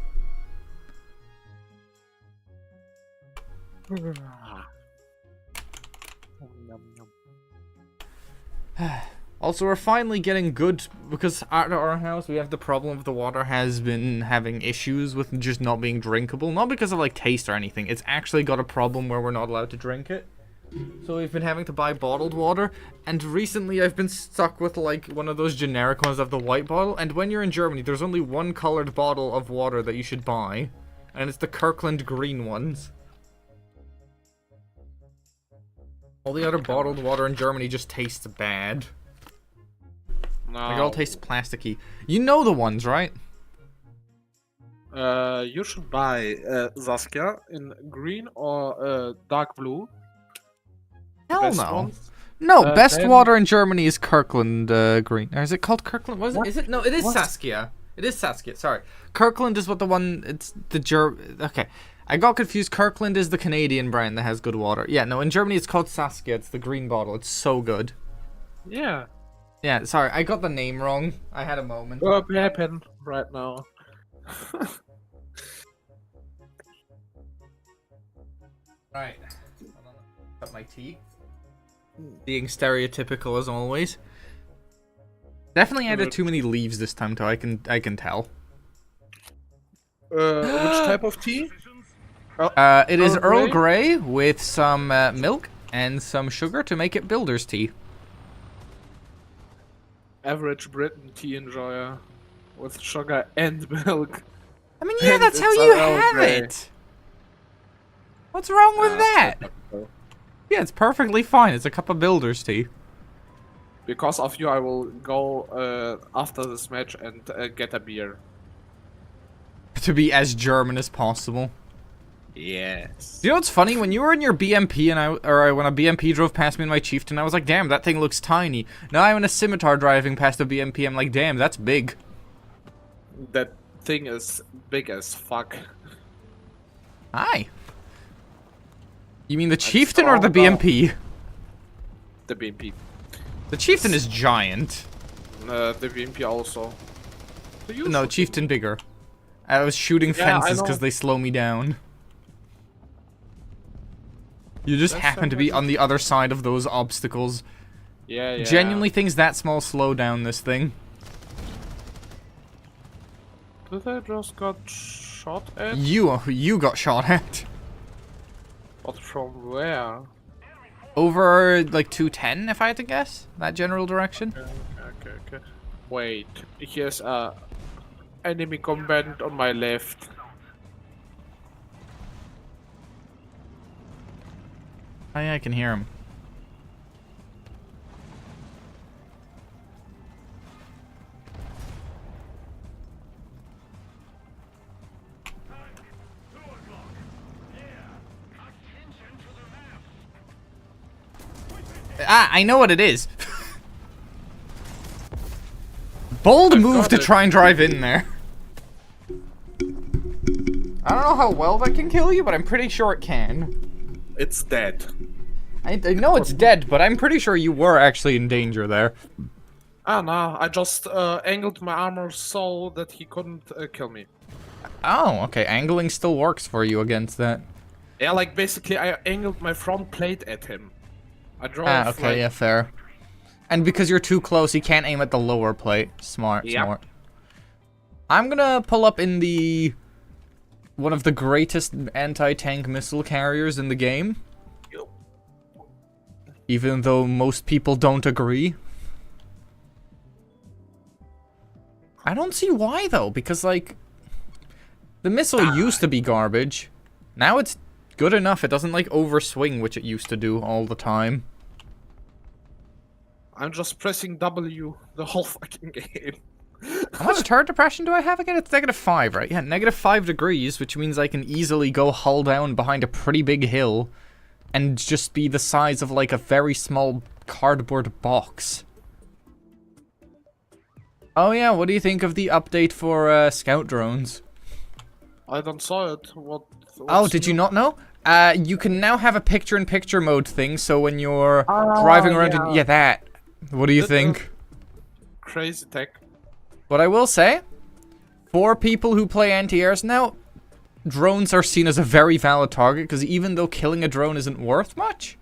Also, we're finally getting good, because at our house we have the problem of the water has been having issues with just not being drinkable. Not because of like taste or anything, it's actually got a problem where we're not allowed to drink it. So we've been having to buy bottled water, and recently I've been stuck with like one of those generic ones of the white bottle, and when you're in Germany there's only one colored bottle of water that you should buy, and it's the Kirkland green ones. All the other bottled water in Germany just tastes bad. No. Like, it all tastes plasticky. You know the ones, right? You should buy Saskia in green or dark blue. Hell Best no. ones. No, best then- water in Germany is Kirkland green. Or is it called Kirkland? What is What? it? Is it? No, it is What? Saskia. It is Saskia, sorry. Kirkland is what the one, it's the okay. I got confused. Kirkland is the Canadian brand that has good water. Yeah, no, in Germany it's called Saskia. It's the green bottle. It's so good. Yeah. Yeah, sorry, I got the name wrong. I had a moment. What happened right now? Right. Got my tea. Being stereotypical as always. Definitely added too many leaves this time too. I can tell. Which type of tea? It is Earl Earl Grey with some milk and some sugar to make it builder's tea. Average Britain tea enjoyer with sugar and milk. I mean, yeah, And that's how it's you an Earl have Grey. it. What's wrong with that? Yeah, it's perfectly fine. It's a cup of builder's tea. Because of you, I will go after this match and get a beer. To be as German as possible. Yes. You know what's funny? When you were in your BMP and when a BMP drove past me in my Chieftain, I was like, damn, that thing looks tiny. Now I'm in a Scimitar driving past a BMP, I'm like, damn, that's big. That thing is big as fuck. Hi. You mean the chieftain or the strong, BMP? The BMP. The chieftain is giant. The BMP also. So you No, shoot- chieftain bigger. I was shooting Yeah, I fences know. because they slow me down. You just That's happen to be amazing. on the other side of those obstacles. Yeah, yeah. Genuinely, things that small slow down this thing. Did I just got shot at? You got shot at. But from where? Over, like, 210, if I had to guess? That general direction? Okay. Wait, here's a enemy combatant on my left. Oh, yeah, I can hear him. Ah, I know what it is. Bold move to try and drive in there. I don't know how well that can kill you, but I'm pretty sure it can. It's dead. I know it's dead, but I'm pretty sure you were actually in danger there. Ah, no, I just angled my armor so that he couldn't kill me. Oh, okay. Angling still works for you against that. Yeah, like basically I angled my front plate at him. I drove Ah, okay, like, yeah, fair. And because you're too close, he can't aim at the lower plate. Smart, Yep. smart. I'm gonna pull up in the... one of the greatest anti-tank missile carriers in the game. Yep. Even though most people don't agree. I don't see why, though, because, like... the missile used to be garbage. Now it's good enough. It doesn't, like, overswing, which it used to do all the time. I'm just pressing W the whole fucking game. How much turret depression do I have again? It's -5, right? Yeah, -5 degrees, which means I can easily go hull down behind a pretty big hill and just be the size of, like, a very small cardboard box. Oh yeah, what do you think of the update for scout drones? I don't saw it. What? Oh, did you not know? You can now have a picture-in-picture mode thing, so when you're driving around... yeah. yeah, that. What do you That, think? Crazy tech. What I will say, for people who play anti-airs now, drones are seen as a very valid target, because even though killing a drone isn't worth much,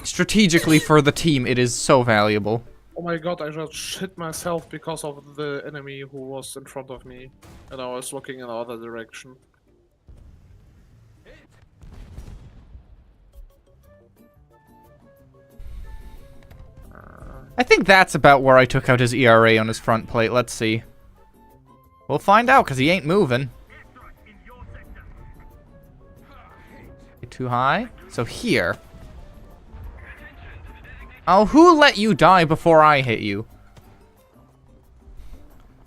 strategically for the team, it is so valuable. Oh my god, I just shit myself because of the enemy who was in front of me. And I was looking in the other direction. I think that's about where I took out his ERA on his front plate. Let's see. We'll find out, because he ain't moving. Too high? So here. Oh, who let you die before I hit you?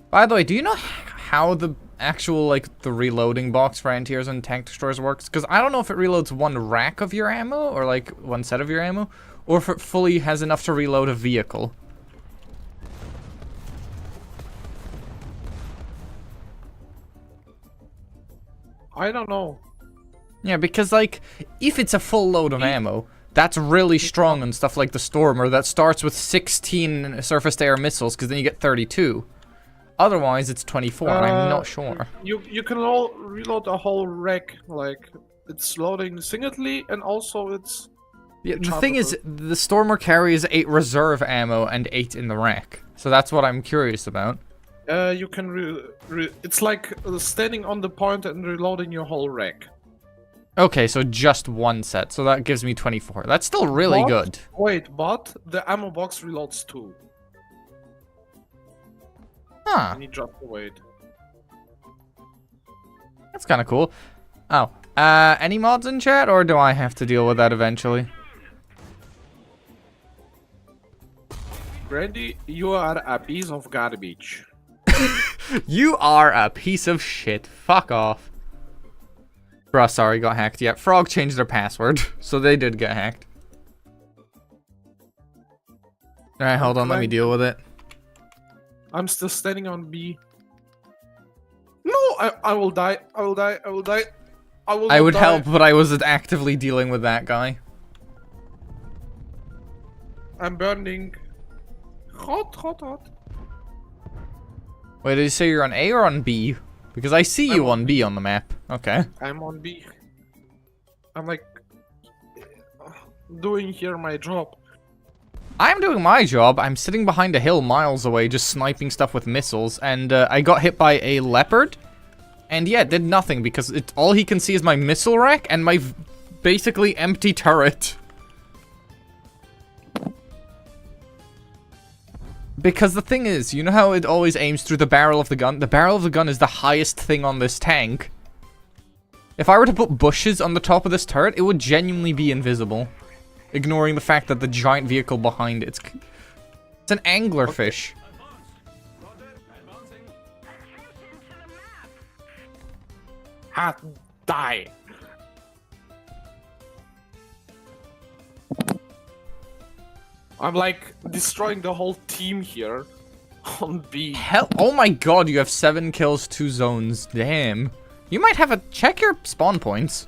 By the way, do you know how the actual, like, the reloading box for anti-airs and tank destroyers works? Because I don't know if it reloads one rack of your ammo, or, like, one set of your ammo, or if it fully has enough to reload a vehicle. I don't know. Yeah, because, like, if it's a full load of ammo, that's really strong on stuff like the Stormer that starts with 16 surface-to-air missiles, because then you get 32. Otherwise, it's 24, and I'm not sure. You can all reload a whole rack, like it's loading singly and also it's Yeah, the thing is, the Stormer carries 8 reserve ammo and 8 in the rack. So that's what I'm curious about. you can it's like standing on the point and reloading your whole rack. Okay, so just one set, so that gives me 24. That's still really good. Wait, but the ammo box reloads too. Huh, I need just to wait. that's kind of cool. Oh, any mods in chat, or do I have to deal with that eventually? Brandy, you are a piece of garbage. You are a piece of shit. Fuck off. Bruh, sorry, got hacked. Yeah, Frog changed their password, so they did get hacked. Alright, hold on, let me deal with it. I'm still standing on B. I will die. I will die. I will die. I would die. help, but I was actively dealing with that guy. I'm burning. Hot, hot, hot. Wait, did you say you're on A or on B? Because I see you on B on the map. Okay. I'm on B. I'm like doing here my job. I'm doing my job. I'm sitting behind a hill miles away just sniping stuff with missiles, and I got hit by a leopard. And yeah, it did nothing because all he can see is my missile rack and my basically empty turret. Because the thing is, you know how it always aims through the barrel of the gun? The barrel of the gun is the highest thing on this tank. If I were to put bushes on the top of this turret, it would genuinely be invisible. Ignoring the fact that the giant vehicle behind it's an anglerfish. Ah, die. I'm like destroying the whole team here on B. Hell, oh my god, you have 7 kills, 2 zones. Damn. You might have a check your spawn points.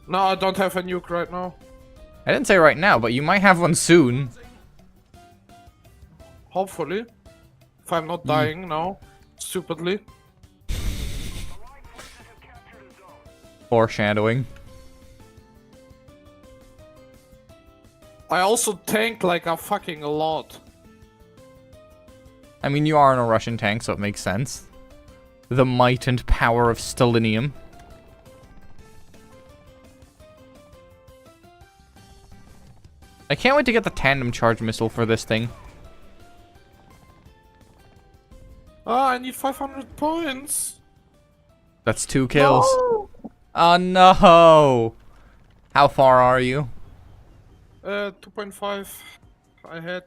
No, I don't have a nuke right now. I didn't say right now, but you might have one soon. Hopefully. If I'm not dying now, stupidly. Foreshadowing. I also tank like a fucking lot. I mean, you are in a Russian tank, so it makes sense. The might and power of Stalinium. I can't wait to get the tandem charge missile for this thing. Ah, I need 500 points. That's 2 kills. No! Oh no! How far are you? 2.5. I had.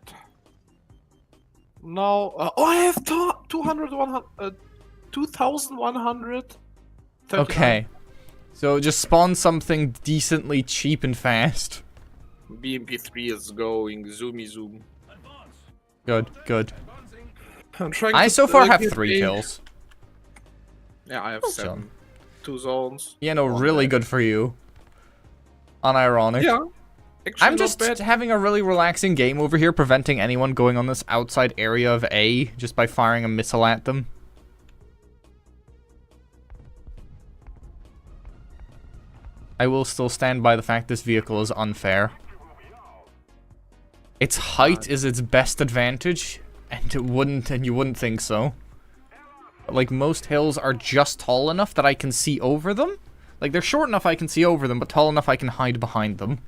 Now. Oh, I have 2,100. Okay. So just spawn something decently cheap and fast. BMP3 is going. Zoomy zoom. Good, good. I'm trying I to, so far have get 3 a- kills. Yeah, I have Well 7. done. 2 zones. Yeah, no, One really dead. good for you. Unironic. Yeah. Actually, I'm not just bad. having a really relaxing game over here, preventing anyone going on this outside area of A just by firing a missile at them. I will still stand by the fact this vehicle is unfair. Its height is its best advantage, and you wouldn't think so. But, like, most hills are just tall enough that I can see over them. Like, they're short enough I can see over them, but tall enough I can hide behind them.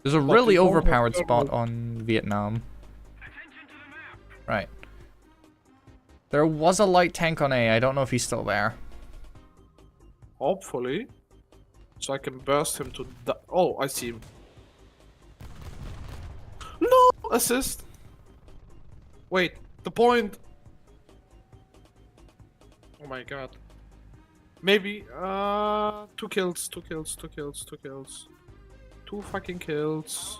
There's a really you don't have overpowered thermal. spot on Vietnam. Right. There was a light tank on A. I don't know if he's still there. Hopefully. So I can burst him to oh, I see him. No! Assist! Wait, the point! Oh my god. Maybe, 2 kills, 2 kills, 2 kills, 2 kills. 2 fucking kills.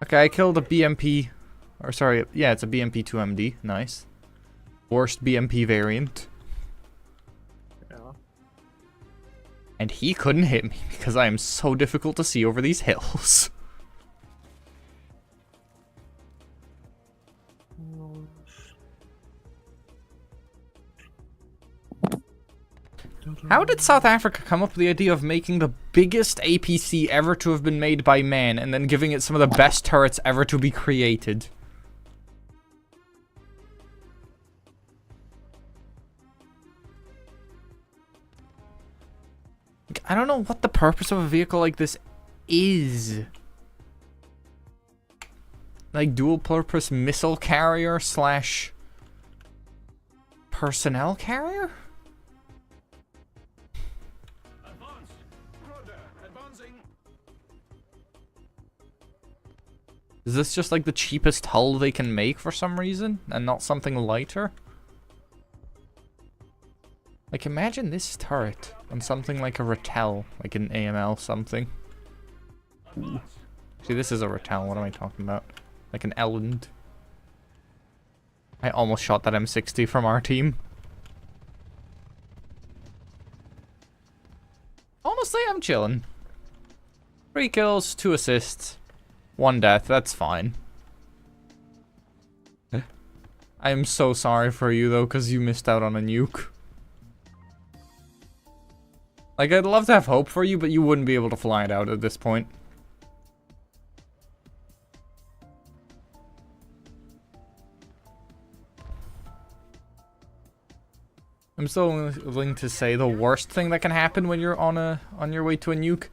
Okay, I killed a BMP. Or sorry, yeah, it's a BMP 2MD. Nice. Worst BMP variant. Yeah. And he couldn't hit me because I am so difficult to see over these hills. How did South Africa come up with the idea of making the biggest APC ever to have been made by man and then giving it some of the best turrets ever to be created? Like, I don't know what the purpose of a vehicle like this is. Like dual purpose missile carrier slash personnel carrier? Is this just like the cheapest hull they can make for some reason and not something lighter? Like imagine this turret on something like a Rattel, like an AML something. Ooh. See, this is a Rattel, what am I talking about? Like an Elland. I almost shot that M60 from our team. Honestly, I'm chilling. 3 kills, 2 assists, 1 death. That's fine. I am so sorry for you, though, because you missed out on a nuke. Like, I'd love to have hope for you, but you wouldn't be able to fly it out at this point. I'm so willing to say the worst thing that can happen when you're on your way to a nuke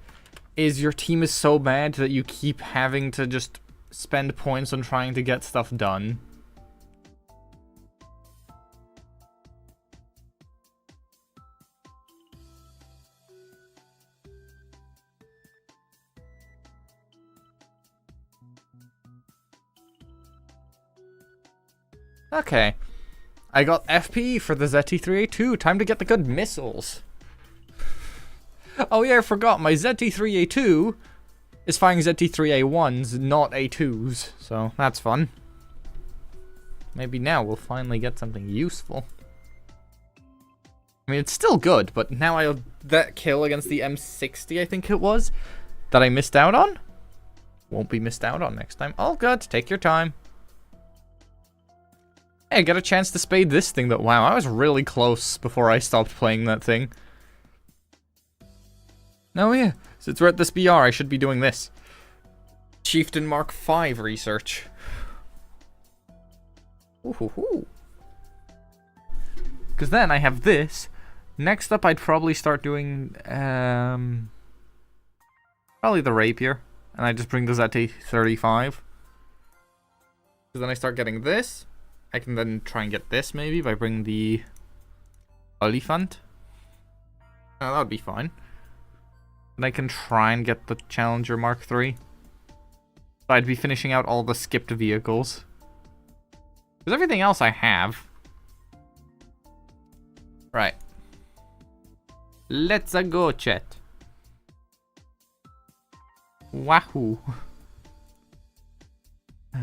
is your team is so bad that you keep having to just spend points on trying to get stuff done. Okay. I got FP for the ZT-3A2. Time to get the good missiles. Oh yeah, I forgot. My ZT-3A2 is firing ZT-3A1s, not A2s. So, that's fun. Maybe now we'll finally get something useful. I mean, it's still good, but now that kill against the M60, I think it was, that I missed out on, won't be missed out on next time. All good. Take your time. Hey, I got a chance to spade this thing, but wow, I was really close before I stopped playing that thing. Oh yeah, since we're at this BR, I should be doing this. Chieftain Mark V research. Ooh. Because then I have this. Next up, I'd probably start doing, probably the Rapier. And I just bring the ZT-35. Because then I start getting this. I can then try and get this maybe by bringing the Elephant. Oh, that would be fine. And I can try and get the Challenger Mark III. So I'd be finishing out all the skipped vehicles. Because everything else I have. Right. Let's go, chat. Wahoo. You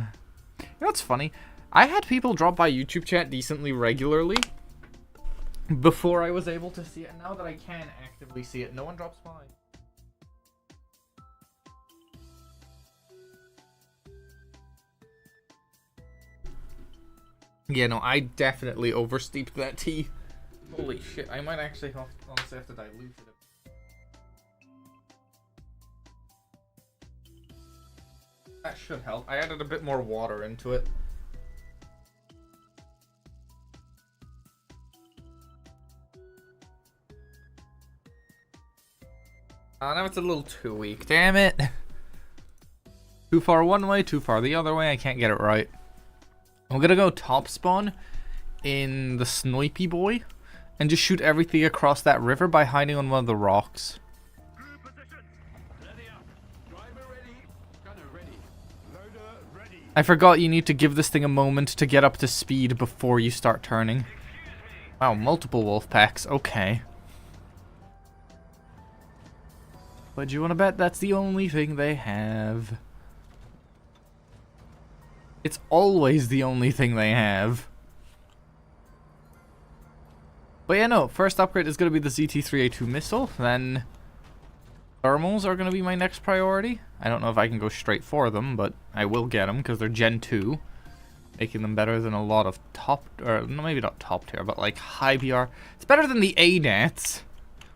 know what's funny? I had people drop by YouTube chat decently regularly before I was able to see it. Now that I can actively see it, no one drops by. Yeah, no, I definitely oversteeped that tea. Holy shit, I might actually honestly have to dilute it. That should help. I added a bit more water into it. Oh, now it's a little too weak. Damn it. Too far one way, too far the other way. I can't get it right. I'm gonna go top spawn in the Snipey Boy and just shoot everything across that river by hiding on one of the rocks. I forgot you need to give this thing a moment to get up to speed before you start turning. Wow, multiple wolf packs. Okay. But you want to bet that's the only thing they have? It's always the only thing they have. But yeah, no. First upgrade is going to be the ZT-3A2 missile. Then thermals are going to be my next priority. I don't know if I can go straight for them, but I will get them because they're Gen 2. Making them better than a lot of top... or maybe not top tier, but like high BR. It's better than the Adats.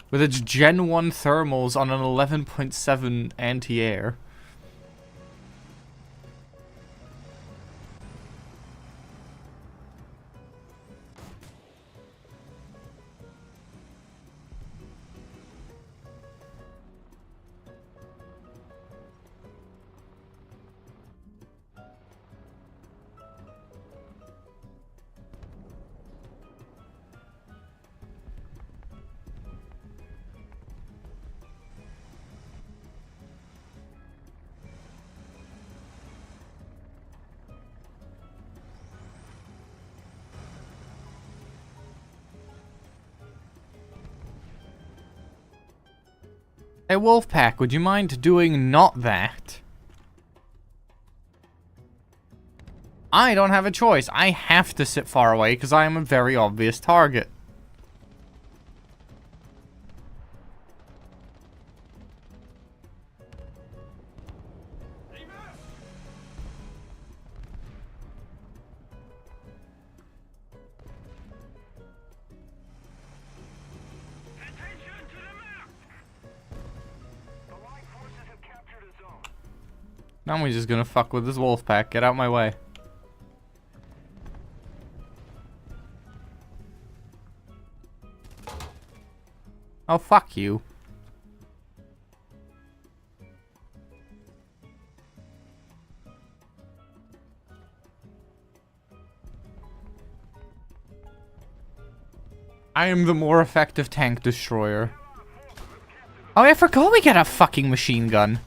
With its Gen 1 thermals on an 11.7 anti-air. Hey Wolfpack, would you mind doing not that? I don't have a choice. I have to sit far away because I am a very obvious target. Attention to the map! The Allied forces have captured a zone. Now we're just gonna fuck with this wolf pack. Get out my way. Oh, fuck you. I am the more effective tank destroyer. Oh, I forgot we get a fucking machine gun.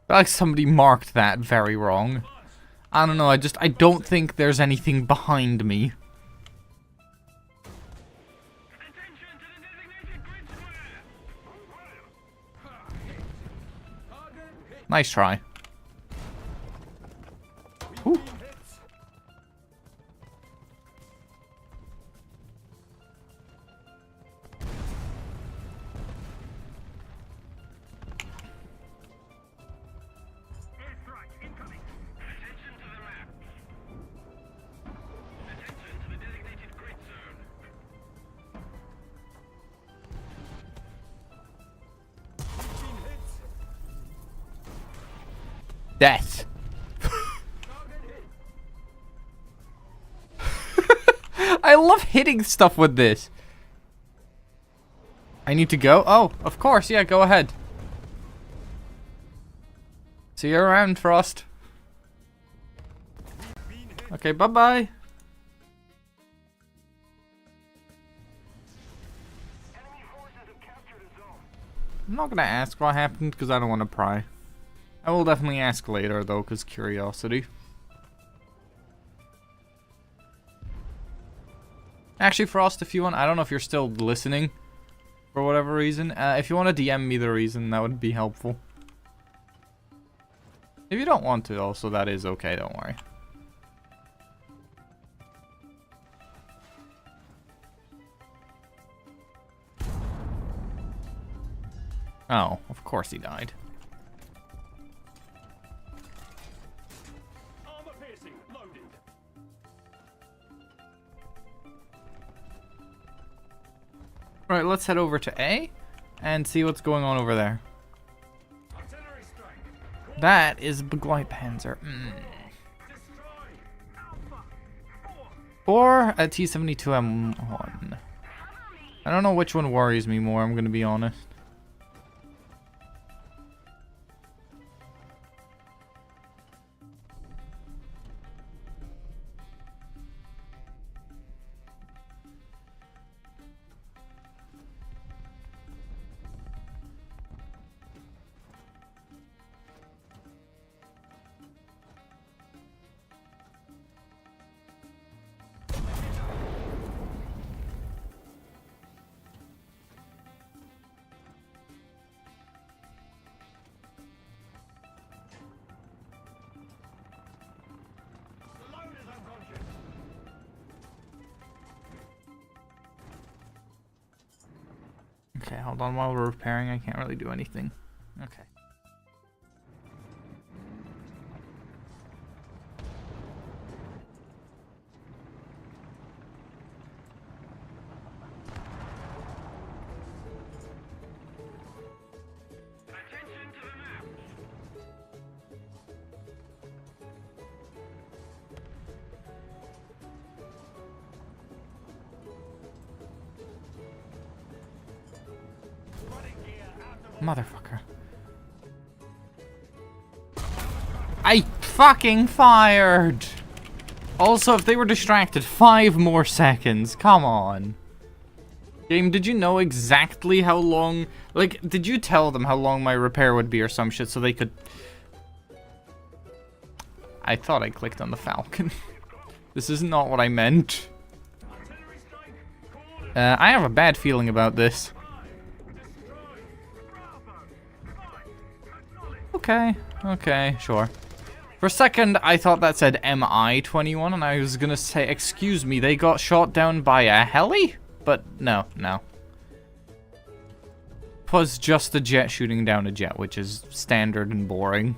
I feel like somebody marked that very wrong. I don't know, I don't think there's anything behind me. Attention to the designated grid square! Nice try. Ooh. Airstrike incoming! Attention to the map! Attention to the designated grid zone! Death. I love hitting stuff with this. I need to go? Oh, of course, yeah, go ahead. See you around, Frost. Okay, bye-bye. Enemy forces have captured a zone. I'm not gonna ask what happened because I don't want to pry. I will definitely ask later though, because curiosity. Actually, Frost, if you want, I don't know if you're still listening for whatever reason. If you want to DM me the reason, that would be helpful. If you don't want to, also, that is okay, don't worry. Oh, of course he died. Armor piercing loaded. Right, let's head over to A and see what's going on over there. Artillery strike. That is Begleitpanzer. Panzer. Destroy. Alpha 4. Or a T-72M1. I don't know which one worries me more, I'm gonna be honest. The load is unconscious. Okay, hold on while we're repairing. I can't really do anything. Okay. Attention to the map. Running gear out of Motherfucker. I fucking fired! Also, if they were distracted, 5 more seconds. Come on. Game, did you know exactly how long... Like, did you tell them how long my repair would be or some shit so they could... I thought I clicked on the Falcon. This is not what I meant. I have a bad feeling about this. Okay, okay, sure. For a second, I thought that said MI-21, and I was gonna say, excuse me, they got shot down by a heli? But no, no. It was just a jet shooting down a jet, which is standard and boring.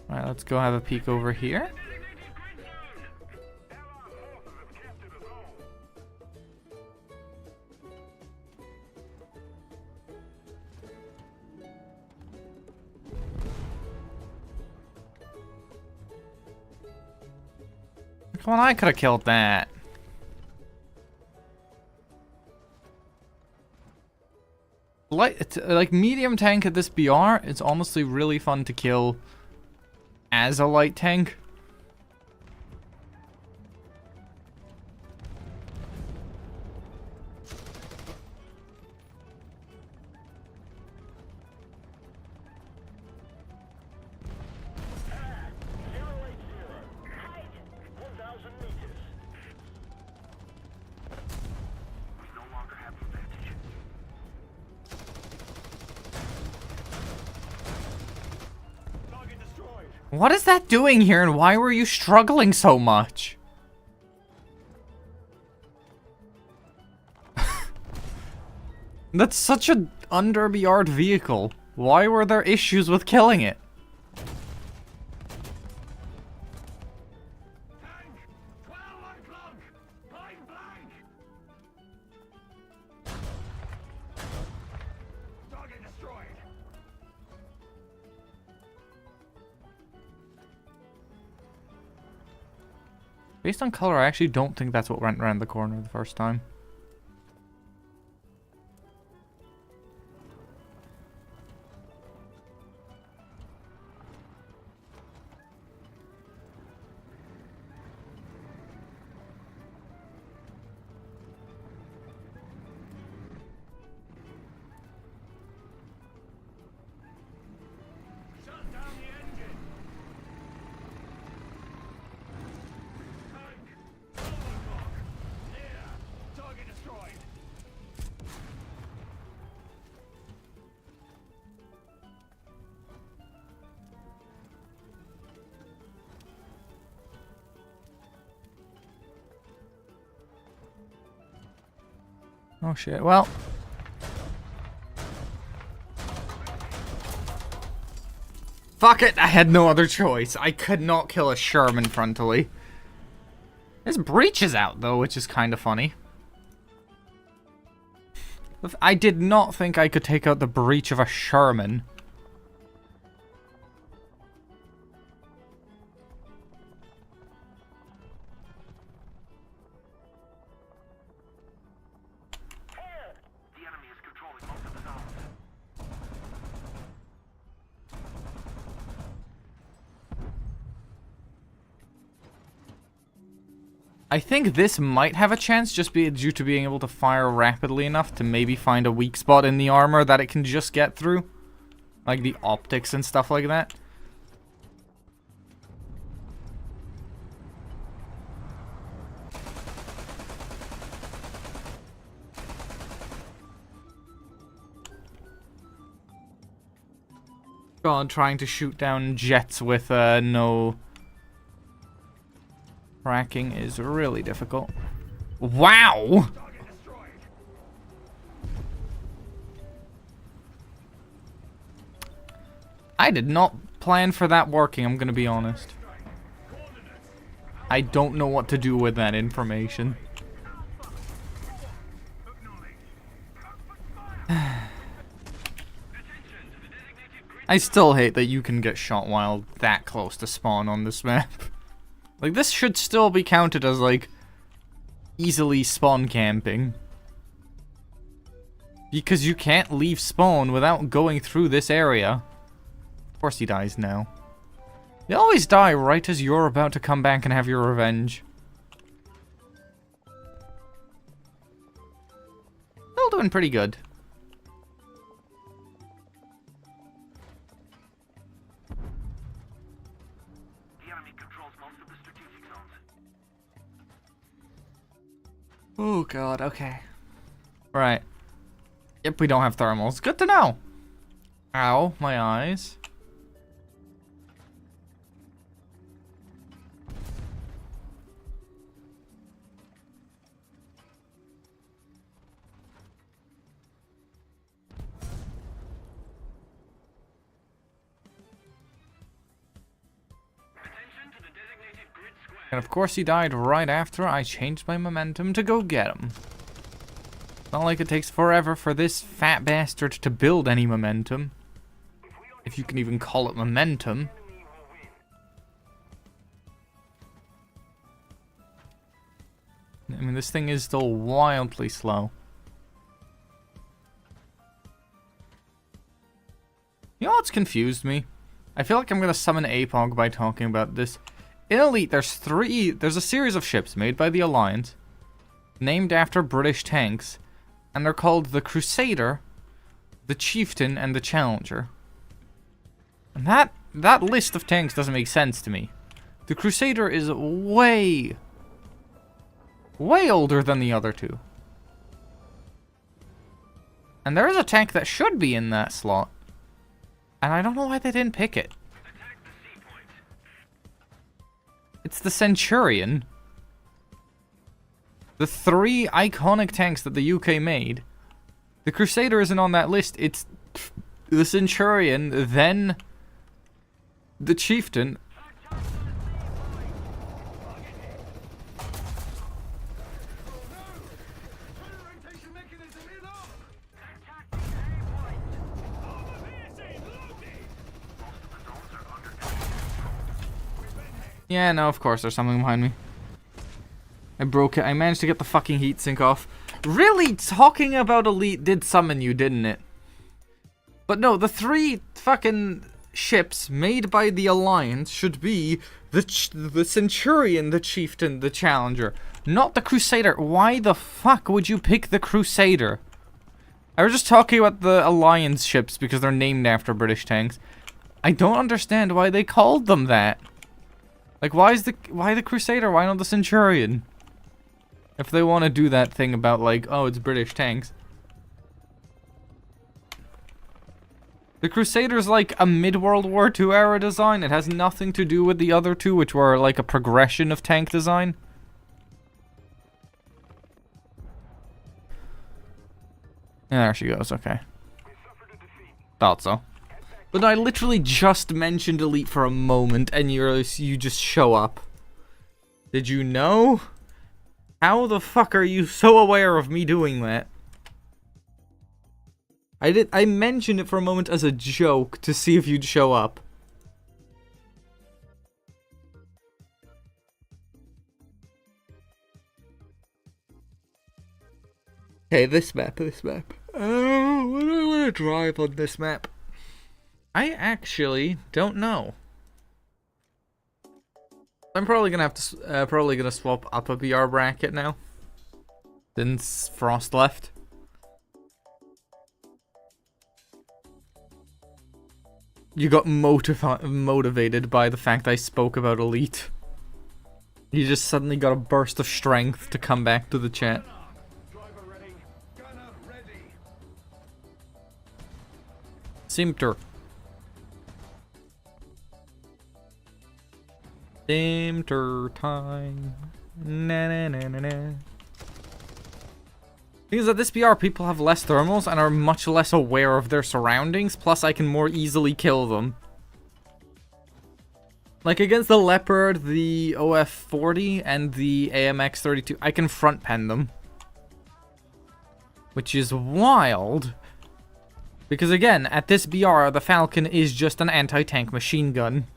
Alright, let's go have a peek over here. Come on, I could have killed that. Like medium tank at this BR, it's honestly really fun to kill as a light tank. What is that doing here, and why were you struggling so much? That's such a under-BR'd vehicle. Why were there issues with killing it? Based on color, I actually don't think that's what went around the corner the first time. Oh shit, well. Fuck it, I had no other choice. I could not kill a Sherman frontally. His breach is out though, which is kind of funny. I did not think I could take out the breach of a Sherman. I think this might have a chance just due to being able to fire rapidly enough to maybe find a weak spot in the armor that it can just get through. Like the optics and stuff like that. God, trying to shoot down jets with no... tracking is really difficult. Wow! I did not plan for that working, I'm gonna be honest. I don't know what to do with that information. I still hate that you can get shot while that close to spawn on this map. Like, this should still be counted as, like, easily spawn camping. Because you can't leave spawn without going through this area. Of course he dies now. You always die right as you're about to come back and have your revenge. Still doing pretty good. The enemy controls most of the strategic zones. Oh god, okay. Right. Yep, we don't have thermals. Good to know. Ow, my eyes. Attention to the designated grid square. And of course he died right after I changed my momentum to go get him. Not like it takes forever for this fat bastard to build any momentum. If you can even call it momentum. I mean, this thing is still wildly slow. You know what's confused me? I feel like I'm gonna summon APOG by talking about this. In Elite, there's a series of ships made by the Alliance, named after British tanks, and they're called the Crusader, the Chieftain, and the Challenger. And that list of tanks doesn't make sense to me. The Crusader is way older than the other two. And there is a tank that should be in that slot. And I don't know why they didn't pick it. Attack the sea point. It's the Centurion. The 3 iconic tanks that the UK made. The Crusader isn't on that list. It's the Centurion, then the Chieftain. Yeah, no, of course, there's something behind me. I broke it. I managed to get the fucking heatsink off. Really, talking about Elite did summon you, didn't it? But no, the 3 fucking ships made by the Alliance should be the Centurion, the Chieftain, the Challenger, not the Crusader. Why the fuck would you pick the Crusader? I was just talking about the Alliance ships because they're named after British tanks. I don't understand why they called them that. Like, why the Crusader? Why not the Centurion? If they want to do that thing about, like, oh, it's British tanks. The Crusader's like a mid-World War II era design. It has nothing to do with the other two, which were like a progression of tank design. And there she goes, okay. Thought so. But I literally just mentioned Elite for a moment, and you just show up. Did you know? How the fuck are you so aware of me doing that? I mentioned it for a moment as a joke to see if you'd show up. Okay, this map. Oh, what do I want to drive on this map? I actually don't know. I'm probably gonna have to swap up a BR bracket now, since Frost left. You got motivated by the fact I spoke about Elite. You just suddenly got a burst of strength to come back to the chat. Simter. Simter time. Na na na na na. Because at this BR, people have less thermals and are much less aware of their surroundings, plus I can more easily kill them. Like against the Leopard, the OF-40, and the AMX-32, I can front pen them. Which is wild. Because again, at this BR, the Falcon is just an anti-tank machine gun.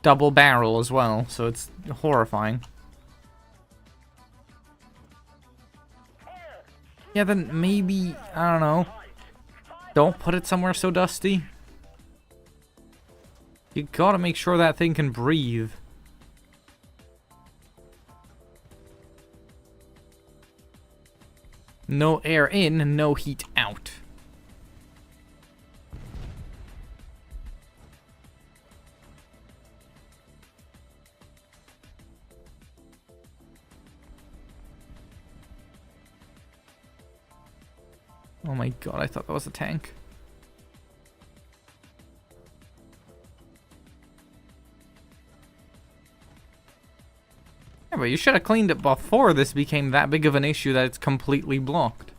double barrel as well, so it's horrifying. Yeah, then maybe, I don't know, don't put it somewhere so dusty. You gotta make sure that thing can breathe. No air in, no heat out. Oh my god, I thought that was a tank. Yeah, but you should have cleaned it before this became that big of an issue that it's completely blocked.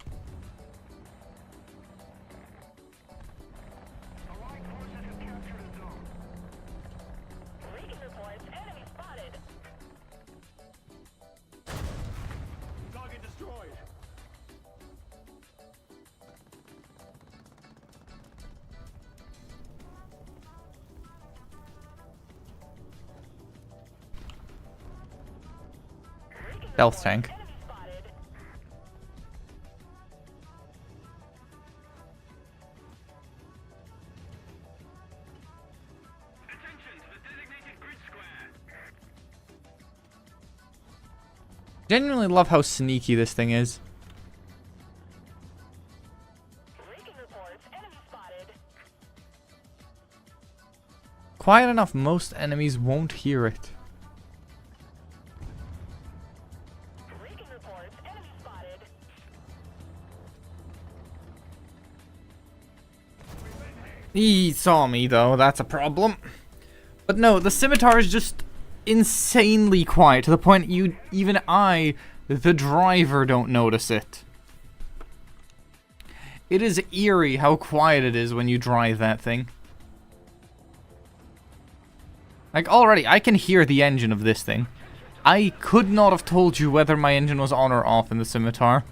Allied forces have captured a zone. Leaking reports, enemy spotted. Target destroyed. Stealth tank. Enemy spotted. Attention to the designated grid square. Genuinely love how sneaky this thing is. Leaking reports, enemy spotted. Quiet enough, most enemies won't hear it. Leaking reports, enemy spotted. He saw me though, that's a problem. But no, the scimitar is just insanely quiet to the point even I, the driver, don't notice it. It is eerie how quiet it is when you drive that thing. Like already, I can hear the engine of this thing. I could not have told you whether my engine was on or off in the scimitar.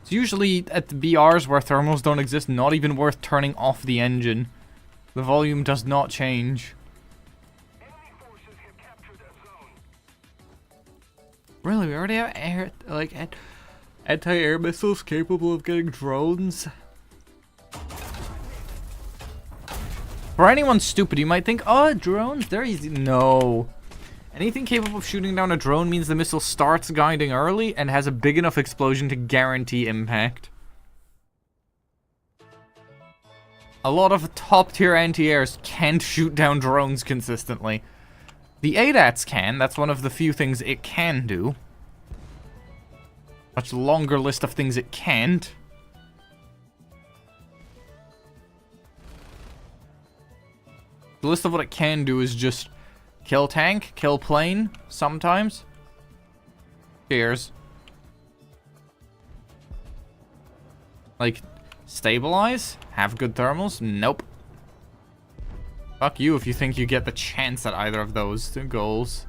It's usually at the BRs where thermals don't exist, not even worth turning off the engine. The volume does not change. Enemy forces have captured a zone. Really, we already have anti-air missiles capable of getting drones? For anyone stupid, you might think, oh, drones, they're easy. No. Anything capable of shooting down a drone means the missile starts guiding early and has a big enough explosion to guarantee impact. A lot of top-tier anti-airs can't shoot down drones consistently. The Adats can, that's one of the few things it can do. Much longer list of things it can't. The list of what it can do is just kill tank, kill plane, sometimes. Cheers. Like, stabilize? Have good thermals? Nope. Fuck you if you think you get the chance at either of those two goals.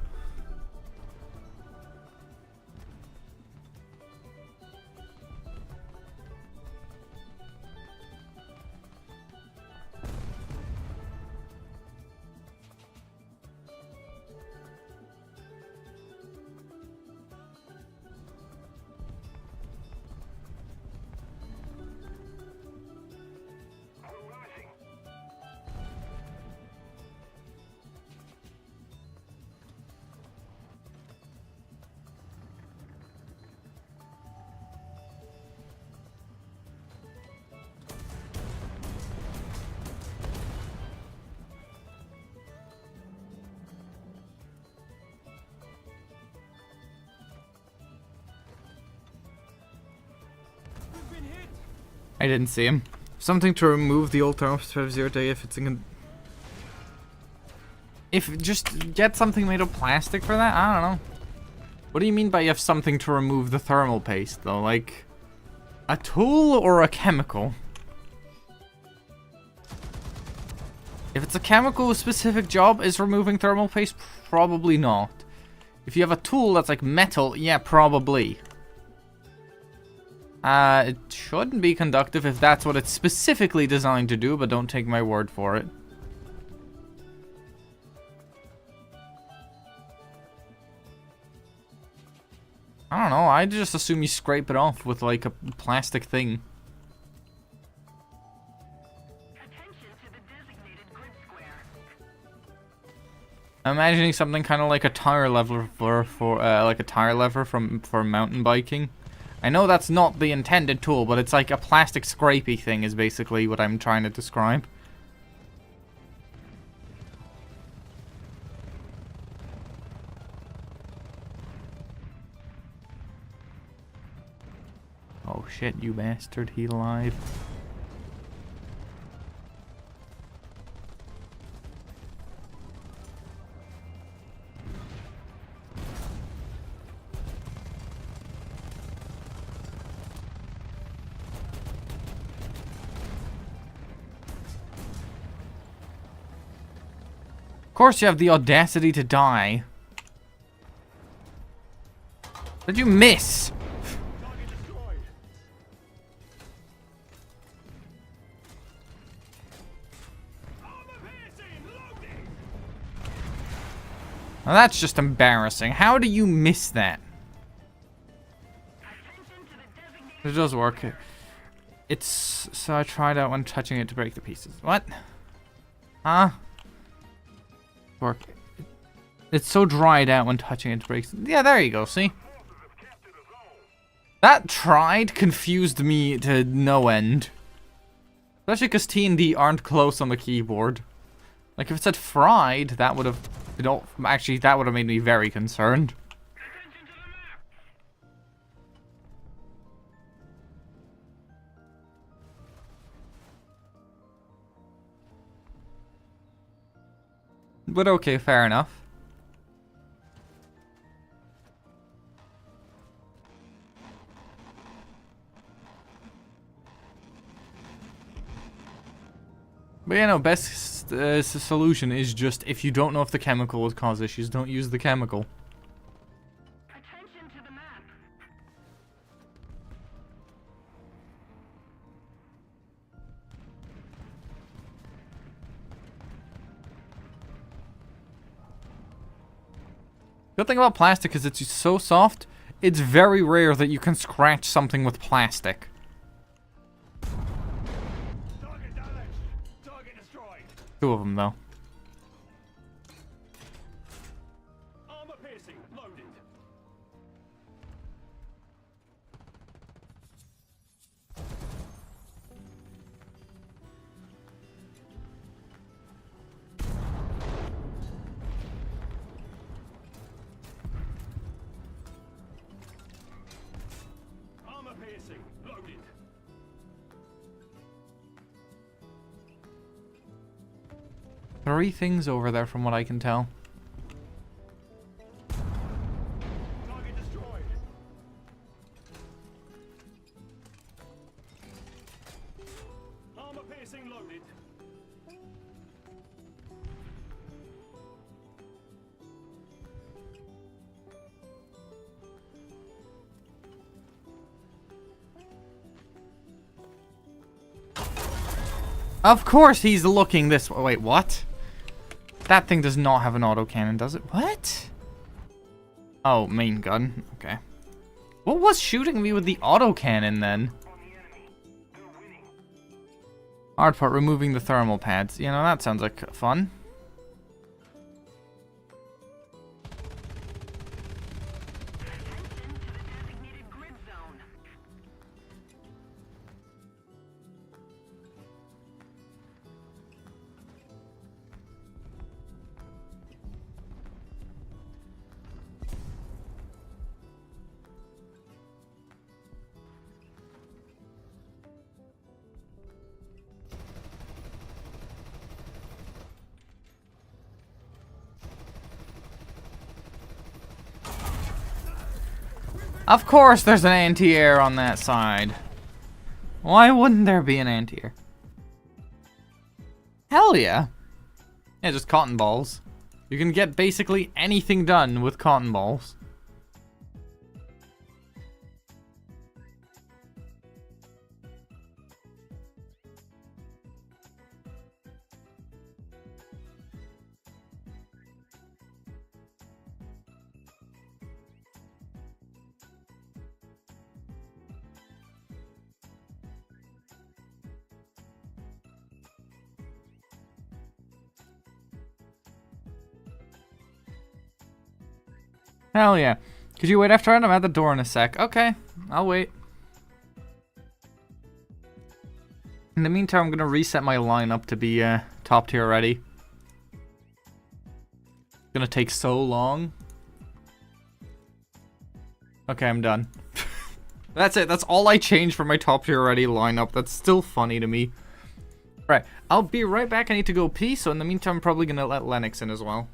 I didn't see him. Something to remove the old thermal perspective 0 day if it's in. If just get something made of plastic for that? I don't know. What do you mean by you have something to remove the thermal paste though? Like a tool or a chemical? If it's a chemical specific job is removing thermal paste, probably not. If you have a tool that's like metal, yeah, probably. It shouldn't be conductive if that's what it's specifically designed to do, but don't take my word for it. I don't know, I just assume you scrape it off with like a plastic thing. Attention to the designated grid square. I'm imagining something kind of like a tire leveler like a tire lever for mountain biking. I know that's not the intended tool, but it's like a plastic scrapey thing is basically what I'm trying to describe. Oh shit, you bastard, he alive. Of course you have the audacity to die. Did you miss? Target destroyed. Armor piercing, loading. Now that's just embarrassing. How do you miss that? Attention to the designated. It does work. It's... So I tried out when touching it to break the pieces. What? Huh? Work. It's so dried out when touching it to break... Yeah, there you go, see? That tried confused me to no end. Especially because T and D aren't close on the keyboard. Like, if it said fried, that would have... You know, actually, that would have made me very concerned. Attention to the map. But okay, fair enough. But yeah, no, best solution is just if you don't know if the chemical will cause issues, don't use the chemical. Attention to the map. Good thing about plastic is it's so soft, it's very rare that you can scratch something with plastic. Target damaged. Target destroyed. Two of them, though. Armor piercing, loaded. Armor piercing, loaded. Three things over there from what I can tell. Target destroyed. Armor piercing loaded. Of course he's looking this way. Wait, what? That thing does not have an autocannon, does it? What? Oh, main gun. Okay. What was shooting me with the autocannon then? Hard part, removing the thermal pads. You know, that sounds like fun. Attention to the designated grid zone. Of course there's an anti-air on that side. Why wouldn't there be an anti-air? Hell yeah. Yeah, just cotton balls. You can get basically anything done with cotton balls. Hell yeah. Could you wait after I'm at the door in a sec? Okay, I'll wait. In the meantime, I'm going to reset my lineup to be top tier ready. It's going to take so long. Okay, I'm done. That's it. That's all I changed for my top tier ready lineup. That's still funny to me. Right, I'll be right back. I need to go pee, so in the meantime, I'm probably going to let Lennox in as well.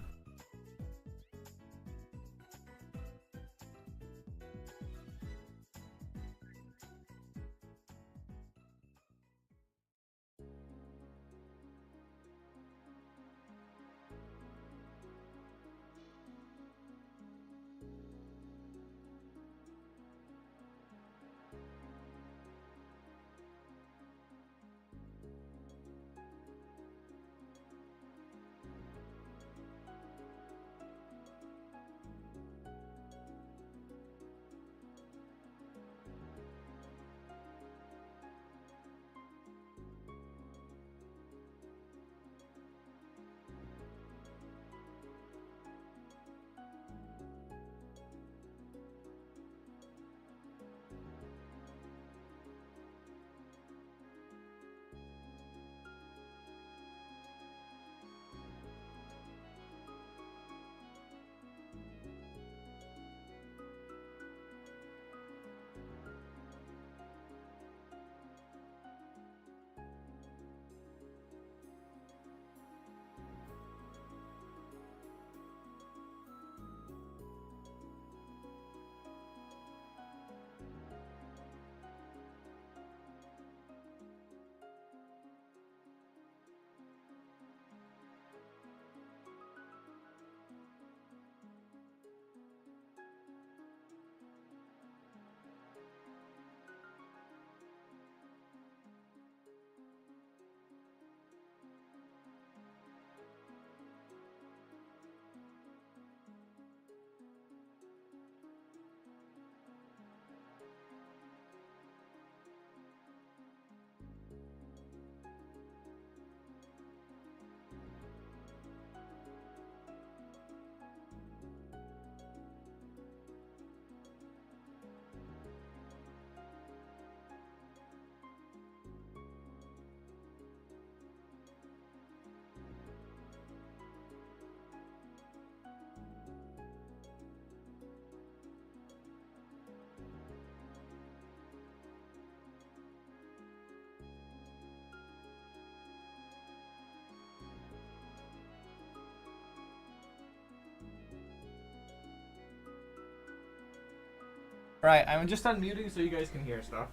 Right, I'm just unmuting so you guys can hear stuff.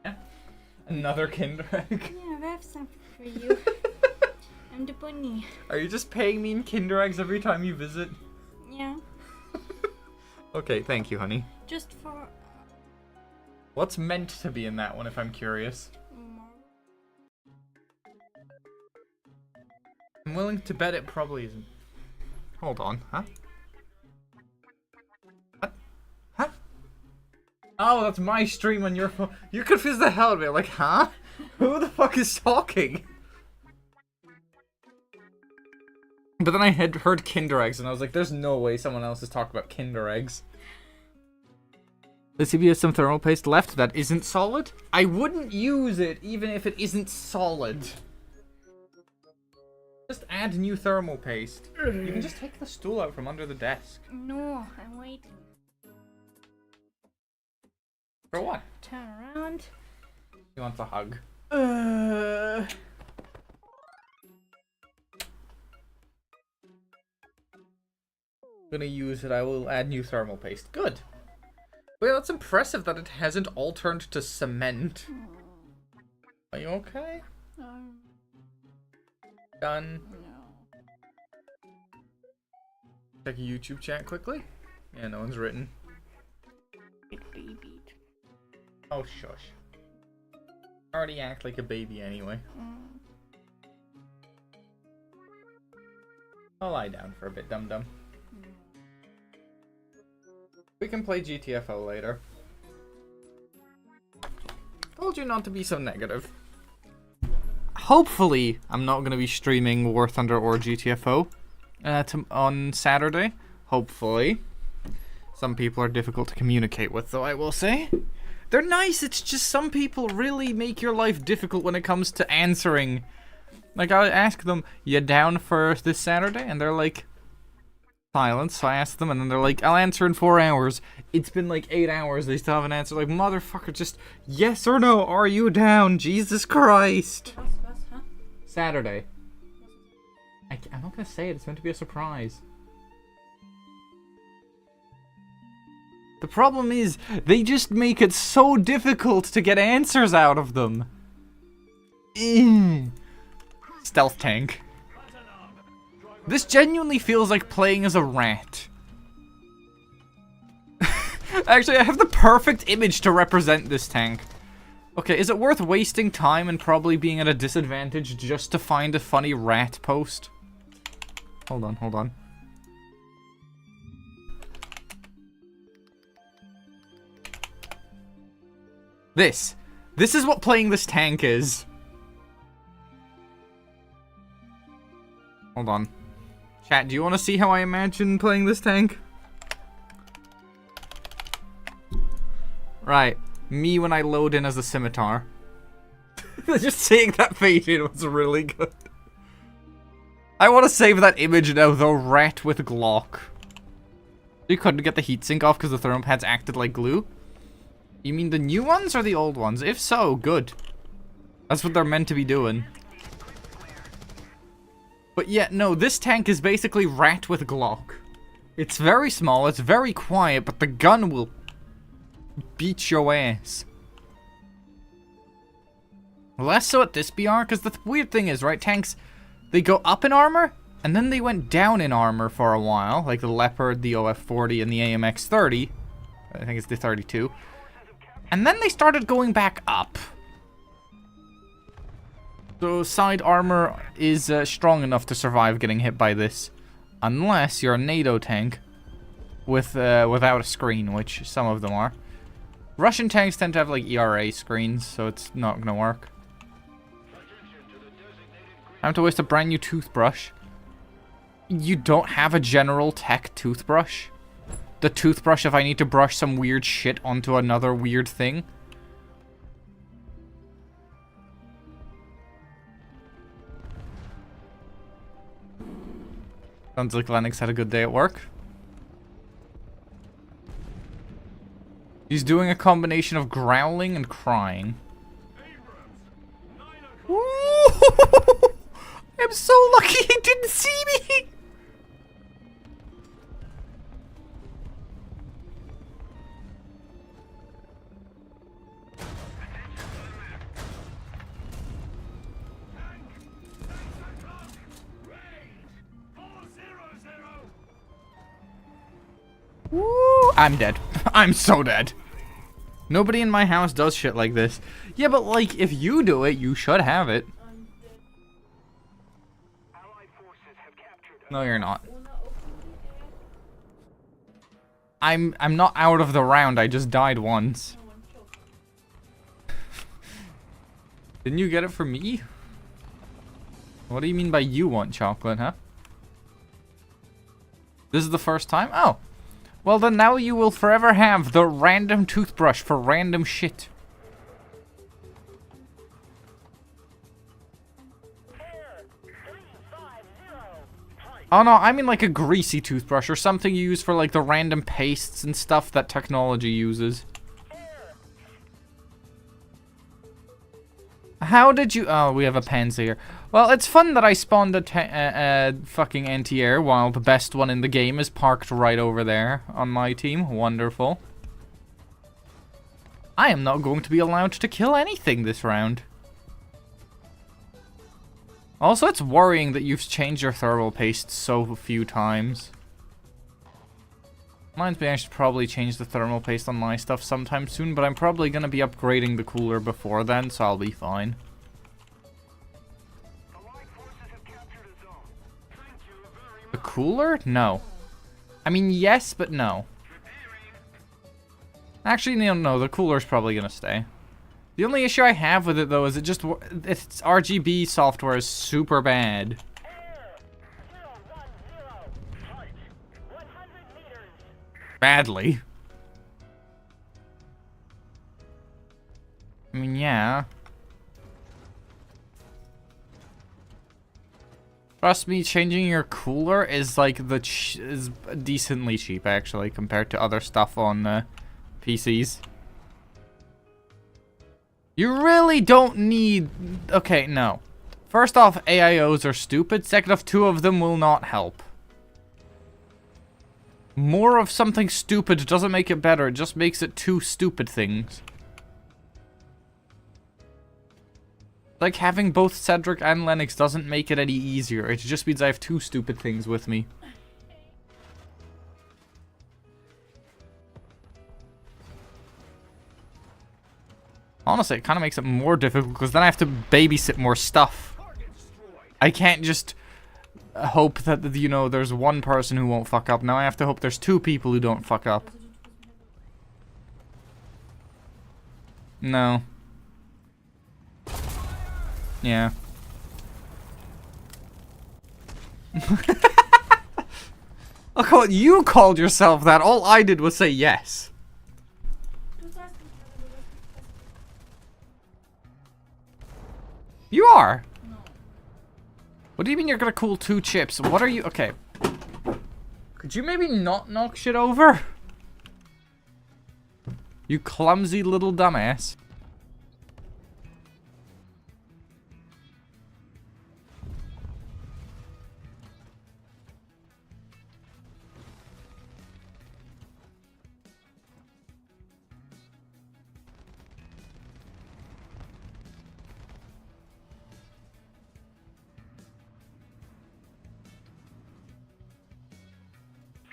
Yeah? Another Kinder Egg. Yeah, I have something for you. I'm the bunny. Are you just paying me in Kinder Eggs every time you visit? Yeah. Okay, thank you, honey. Just for... What's meant to be in that one, if I'm curious? more. I'm willing to bet it probably isn't. Hold on, huh? What? Huh? Oh, that's my stream on your phone. You confused the hell out of me. Like, huh? Who the fuck is talking? But then I had heard Kinder Eggs, and I was like, there's no way someone else is talking about Kinder Eggs. Does he have some thermal paste left that isn't solid? I wouldn't use it, even if it isn't solid. Just add new thermal paste. You can just take the stool out from under the desk. No, I'm waiting. For what? Turn around. He wants a hug. Gonna use it. I will add new thermal paste. Good. Well, that's impressive that it hasn't all turned to cement. Are you okay? Done. No. Check a YouTube chat quickly. Yeah, no one's written. It babied. Oh, shush. Already act like a baby anyway. I'll lie down for a bit, dum-dum. We can play GTFO later. Told you not to be so negative. Hopefully, I'm not going to be streaming War Thunder or GTFO on Saturday. Hopefully. Some people are difficult to communicate with, though, I will say. They're nice, it's just some people really make your life difficult when it comes to answering. Like, I ask them, you down for this Saturday? And they're like, silence. So I ask them, and then they're like, I'll answer in 4 hours. It's been like 8 hours, they still haven't answered. Like, motherfucker, just yes or no, are you down? Jesus Christ. Huh? Saturday. I'm not gonna say it, it's meant to be a surprise. The problem is, they just make it so difficult to get answers out of them. Stealth tank. This genuinely feels like playing as a rat. Actually, I have the perfect image to represent this tank. Okay, is it worth wasting time and probably being at a disadvantage just to find a funny rat post? Hold on, hold on. This is what playing this tank is. Hold on. Chat, do you want to see how I imagine playing this tank? Right. Me when I load in as a scimitar. Just seeing that faded was really good. I want to save that image now, though. Rat with Glock. You couldn't get the heatsink off because the thermal pads acted like glue? You mean the new ones or the old ones? If so, good. That's what they're meant to be doing. But yeah, no, this tank is basically rat with Glock. It's very small, it's very quiet, but the gun will beat your ass. Less so at this BR, because the weird thing is, right, tanks, they go up in armor, and then they went down in armor for a while, like the Leopard, the OF-40, and the AMX-30. I think it's the 32. And then they started going back up. So side armor is strong enough to survive getting hit by this. Unless you're a NATO tank with without a screen, which some of them are. Russian tanks tend to have like ERA screens, so it's not gonna work. I have to waste a brand new toothbrush. You don't have a general tech toothbrush? The toothbrush if I need to brush some weird shit onto another weird thing? Sounds like Lennox had a good day at work. He's doing a combination of growling and crying. I'm so lucky he didn't see me! Woo! I'm dead. I'm so dead. Nobody in my house does shit like this. Yeah, but like, if you do it, you should have it. No, you're not. I'm not out of the round. I just died once. Didn't you get it for me? What do you mean by you want chocolate, huh? This is the first time? Oh. Well, then now you will forever have the random toothbrush for random shit. Oh no, I mean like a greasy toothbrush or something you use for like the random pastes and stuff that technology uses. How did you... Oh, we have a pansy here. Well, it's fun that I spawned a fucking anti-air while the best one in the game is parked right over there on my team. Wonderful. I am not going to be allowed to kill anything this round. Also, it's worrying that you've changed your thermal paste so few times. Reminds me I should probably change the thermal paste on my stuff sometime soon, but I'm probably going to be upgrading the cooler before then, so I'll be fine. The cooler? No. I mean, yes, but no. Actually, no, the cooler's probably going to stay. The only issue I have with it, though, is its RGB software is super bad. badly. I mean, yeah. Trust me, changing your cooler is like is decently cheap actually compared to other stuff on PCs. You really don't need... Okay, no. First off, AIOs are stupid. Second off, 2 of them will not help. More of something stupid doesn't make it better. It just makes it 2 stupid things. Like having both Cedric and Lennox doesn't make it any easier. It just means I have 2 stupid things with me. Honestly, it kind of makes it more difficult because then I have to babysit more stuff. I can't just hope that, you know, there's one person who won't fuck up. Now I have to hope there's 2 people who don't fuck up. No. Yeah. Oh, come on, you called yourself that. All I did was say yes. You are. What do you mean you're gonna cool 2 chips? What are you? Okay. Could you maybe not knock shit over? You clumsy little dumbass.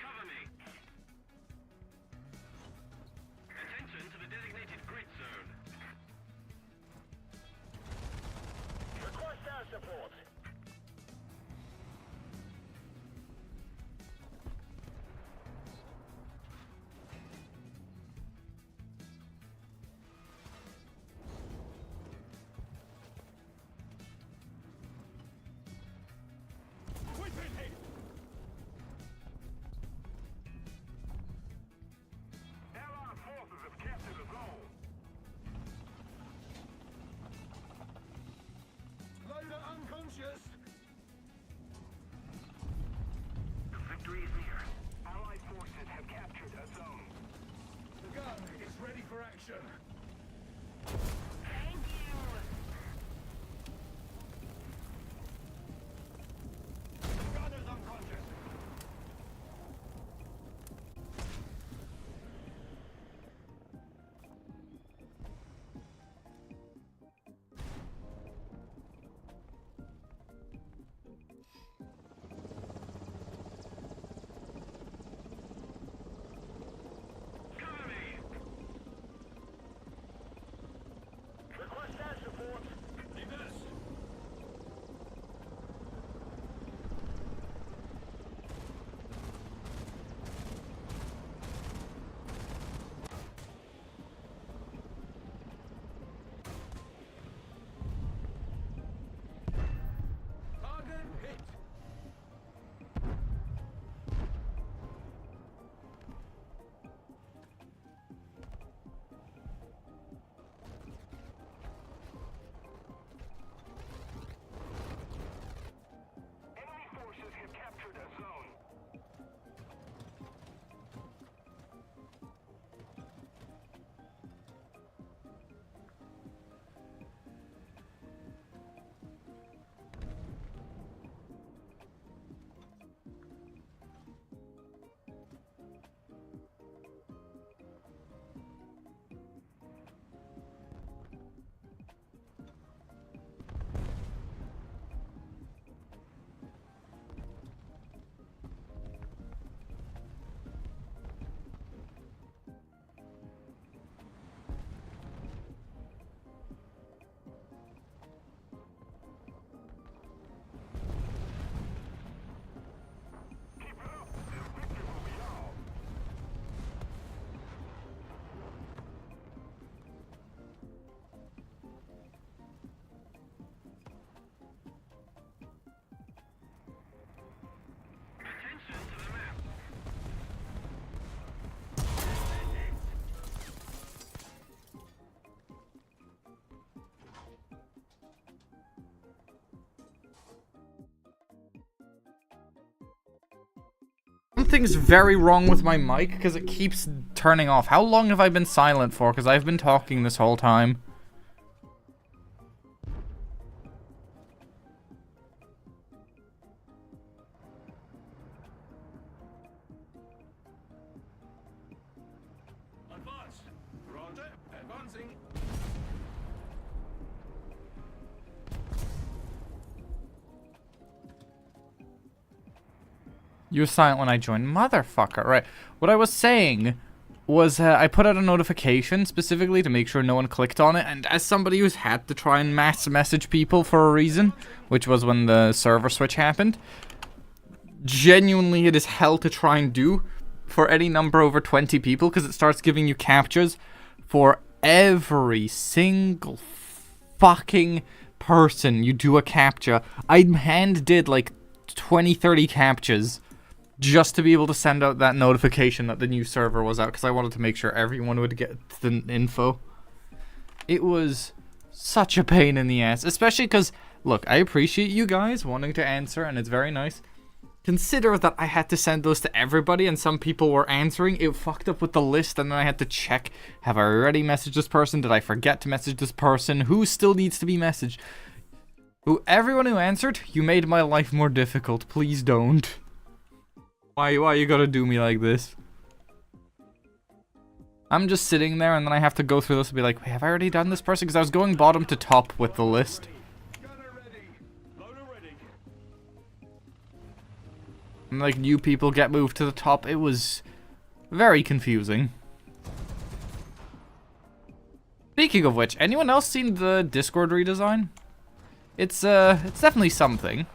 Cover me. Attention to the designated grid zone. Request air support. Allied forces have captured a zone. Loader unconscious. The victory is near. Allied forces have captured a zone. The gun is ready for action. Thank you. The gun is unconscious. Cover me. Something's very wrong with my mic because it keeps turning off. How long have I been silent for? Because I've been talking this whole time. Advance. Roger. Advancing. You were silent when I joined. Motherfucker. Right. What I was saying was I put out a notification specifically to make sure no one clicked on it. And as somebody who's had to try and mass message people for a reason, which was when the server switch happened, genuinely it is hell to try and do for any number over 20 people because it starts giving you captures for every single fucking person you do a capture. I hand did like 20-30 captures just to be able to send out that notification that the new server was out because I wanted to make sure everyone would get the info. It was such a pain in the ass, especially because, look, I appreciate you guys wanting to answer and it's very nice. Consider that I had to send those to everybody and some people were answering. It fucked up with the list and then I had to check, have I already messaged this person? Did I forget to message this person? Who still needs to be messaged? Everyone who answered, you made my life more difficult. Please don't. Why you gotta do me like this? I'm just sitting there and then I have to go through this and be like, wait, have I already done this person? Because I was going bottom to top with the list. And like new people get moved to the top. It was very confusing. Speaking of which, anyone else seen the Discord redesign? It's definitely something.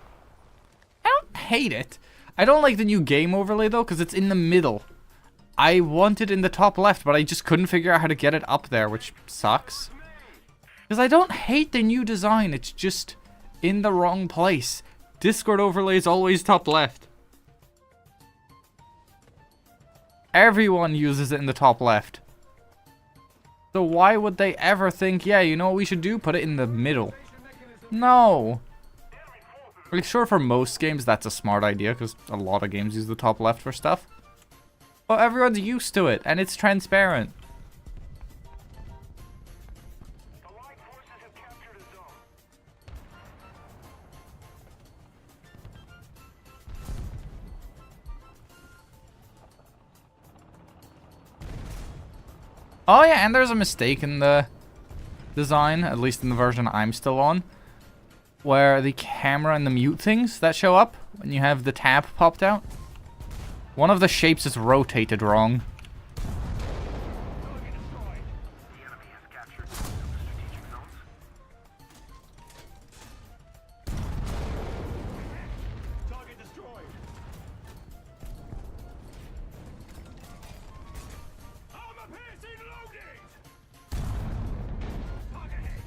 I don't hate it. I don't like the new game overlay though, because it's in the middle. I want it in the top left, but I just couldn't figure out how to get it up there, which sucks. Because I don't hate the new design, it's just in the wrong place. Discord overlay is always top left. Everyone uses it in the top left. So why would they ever think, yeah, you know what we should do? Put it in the middle. No. Like, sure, for most games that's a smart idea because a lot of games use the top left for stuff. But everyone's used to it and it's transparent. Allied forces have captured a zone. Oh yeah, and there's a mistake in the design, at least in the version I'm still on, where the camera and the mute things that show up when you have the tab popped out, one of the shapes is rotated wrong. Target destroyed. The enemy has captured some of the strategic zones. Target destroyed. Armor piercing loaded. Target hit.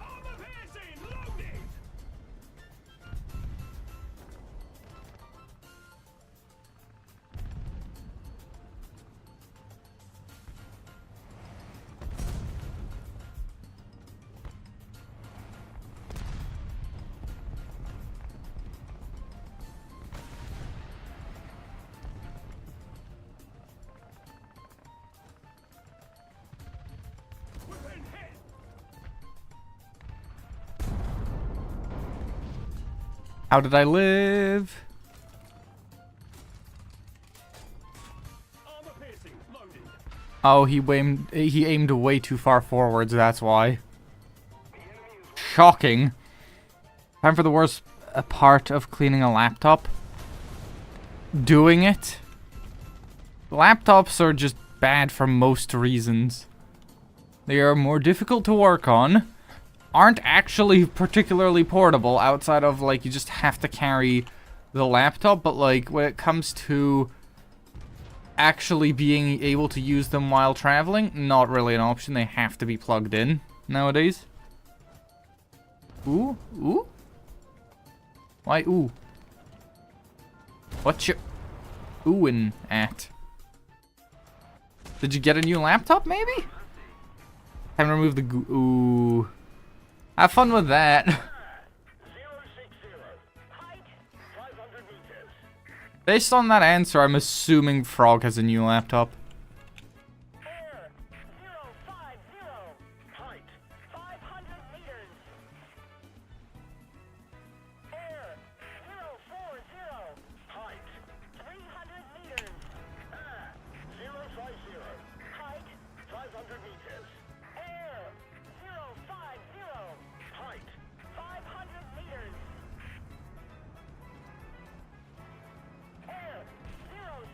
Armor piercing loaded. We've been hit. How did I live? Armor piercing loaded. Oh, he aimed way too far forwards, that's why. Shocking. Time for the worst part of cleaning a laptop. Doing it. Laptops are just bad for most reasons. They are more difficult to work on. Aren't actually particularly portable outside of like you just have to carry the laptop, but like when it comes to actually being able to use them while traveling, not really an option. They have to be plugged in nowadays. Ooh, ooh. Why ooh? What you oohing at? Did you get a new laptop maybe? Time to remove the goo. Ooh. Have fun with that. meters. Based on that answer, I'm assuming Frog has a new laptop. Air 050. Height 500 meters. Air 040. Height 300 meters. Air 050. Height 500 meters. Air 050. Height 500 meters. Air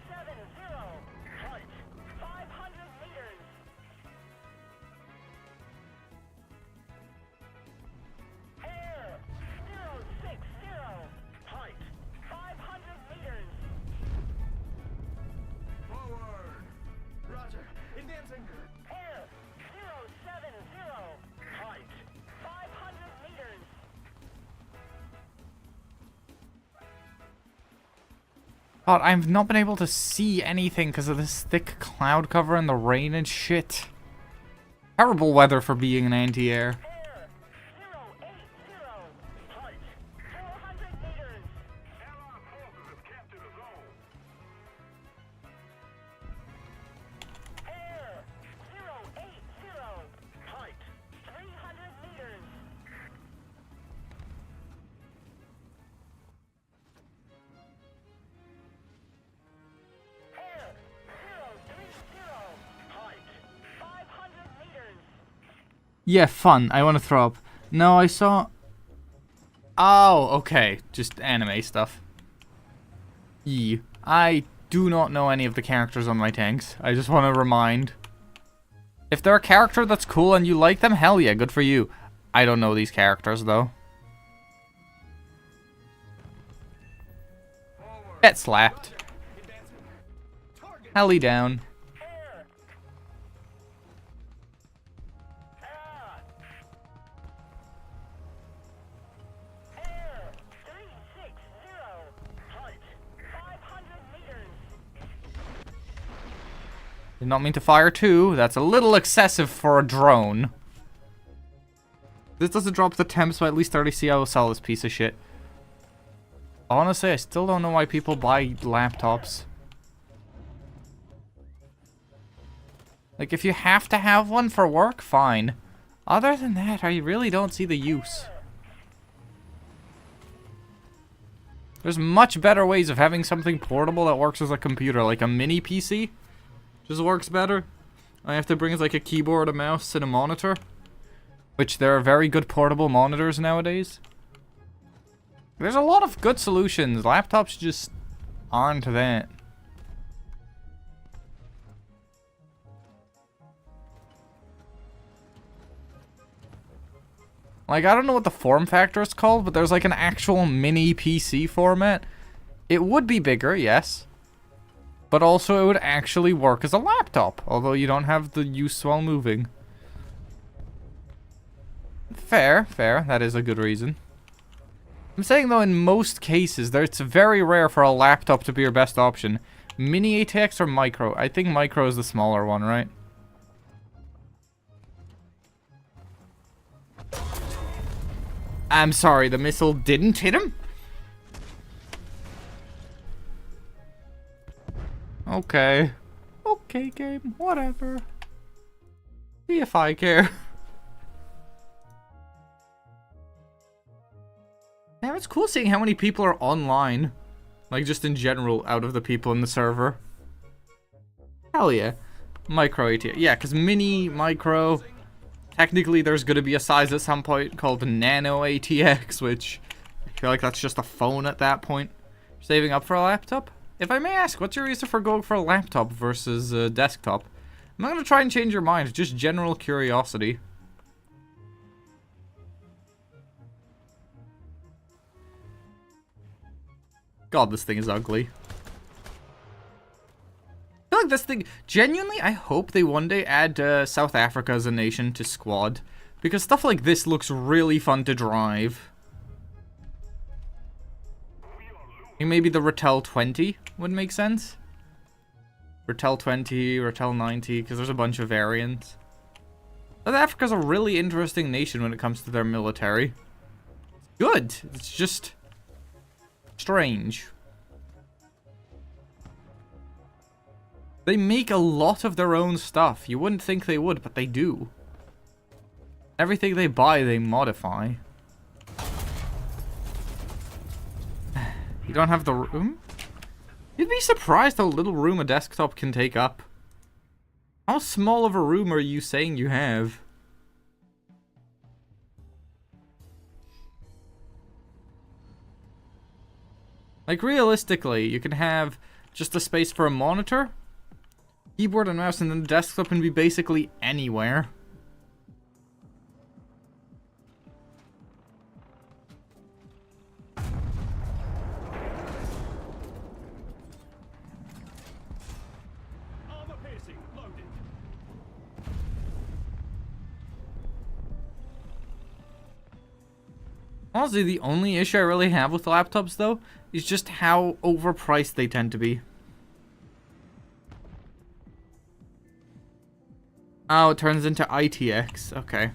070. Height 500 meters. Air 060. Height 500 meters. Forward! Roger. Advancing. Air 070. Height 500 meters. God, I've not been able to see anything because of this thick cloud cover and the rain and shit. Terrible weather for being an anti-air. Air 080. Height 400 meters. Allied forces have captured a zone. Air 080. Height 300 meters. Air 030. Height 500 meters. Yeah, fun. I want to throw up. No, I saw... Oh, okay. Just anime stuff. Eyyy. I do not know any of the characters on my tanks. I just want to remind. If they're a character that's cool and you like them, hell yeah, good for you. I don't know these characters, though. Get slapped. Helly down. Air. Air 360. Height 500 meters. Did not mean to fire two. That's a little excessive for a drone. This doesn't drop the temps by at least 30C. I will sell this piece of shit. Honestly, I still don't know why people buy laptops. Like, if you have to have one for work, fine. Other than that, I really don't see the use. There's much better ways of having something portable that works as a computer, like a mini PC. Just works better. All I have to bring is like a keyboard, a mouse, and a monitor. Which there are very good portable monitors nowadays. There's a lot of good solutions. Laptops just aren't that. Like, I don't know what the form factor is called, but there's like an actual mini PC format. It would be bigger, yes. But also it would actually work as a laptop, although you don't have the use while moving. Fair, fair. That is a good reason. I'm saying, though, in most cases, it's very rare for a laptop to be your best option. Mini ATX or micro? I think micro is the smaller one, right? I'm sorry, the missile didn't hit him? Okay. Okay, game. Whatever. See if I care. Damn, it's cool seeing how many people are online. Like, just in general, out of the people in the server. Hell yeah. Micro ATX. Yeah, because mini, micro... Technically, there's going to be a size at some point called Nano ATX, which I feel like that's just a phone at that point. Saving up for a laptop? If I may ask, what's your reason for going for a laptop versus a desktop? I'm not going to try and change your mind, just general curiosity. God, this thing is ugly. I feel like this thing, genuinely, I hope they one day add South Africa as a nation to Squad. Because stuff like this looks really fun to drive. I think maybe the Ratel 20 would make sense. Ratel 20, Ratel 90, because there's a bunch of variants. South Africa's a really interesting nation when it comes to their military. Good. It's just... Strange. They make a lot of their own stuff. You wouldn't think they would, but they do. Everything they buy, they modify. You don't have the room? You'd be surprised how little room a desktop can take up. How small of a room are you saying you have? Like, realistically, you can have just a space for a monitor, keyboard and mouse, and then the desktop can be basically anywhere. Armor piercing loaded. Honestly, the only issue I really have with laptops, though, is just how overpriced they tend to be. Oh, it turns into ITX. Okay.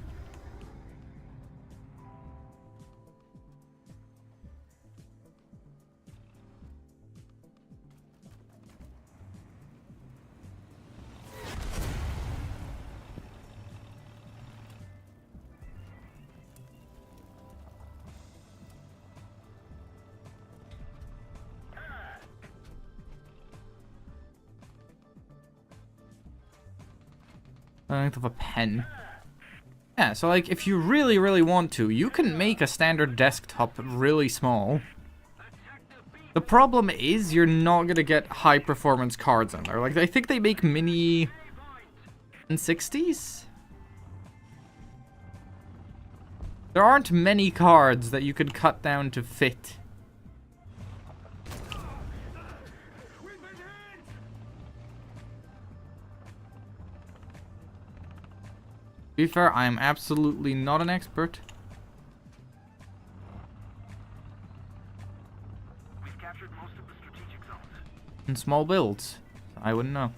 The length of a pen. Yeah, so like, if you really, really want to, you can make a standard desktop really small. The problem is, you're not gonna get high-performance cards in there. Like, I think they make mini... in 60s? There aren't many cards that you could cut down to fit. We've been hit. To be fair, I am absolutely not an expert. We've captured most of the strategic zones. In small builds. I wouldn't know.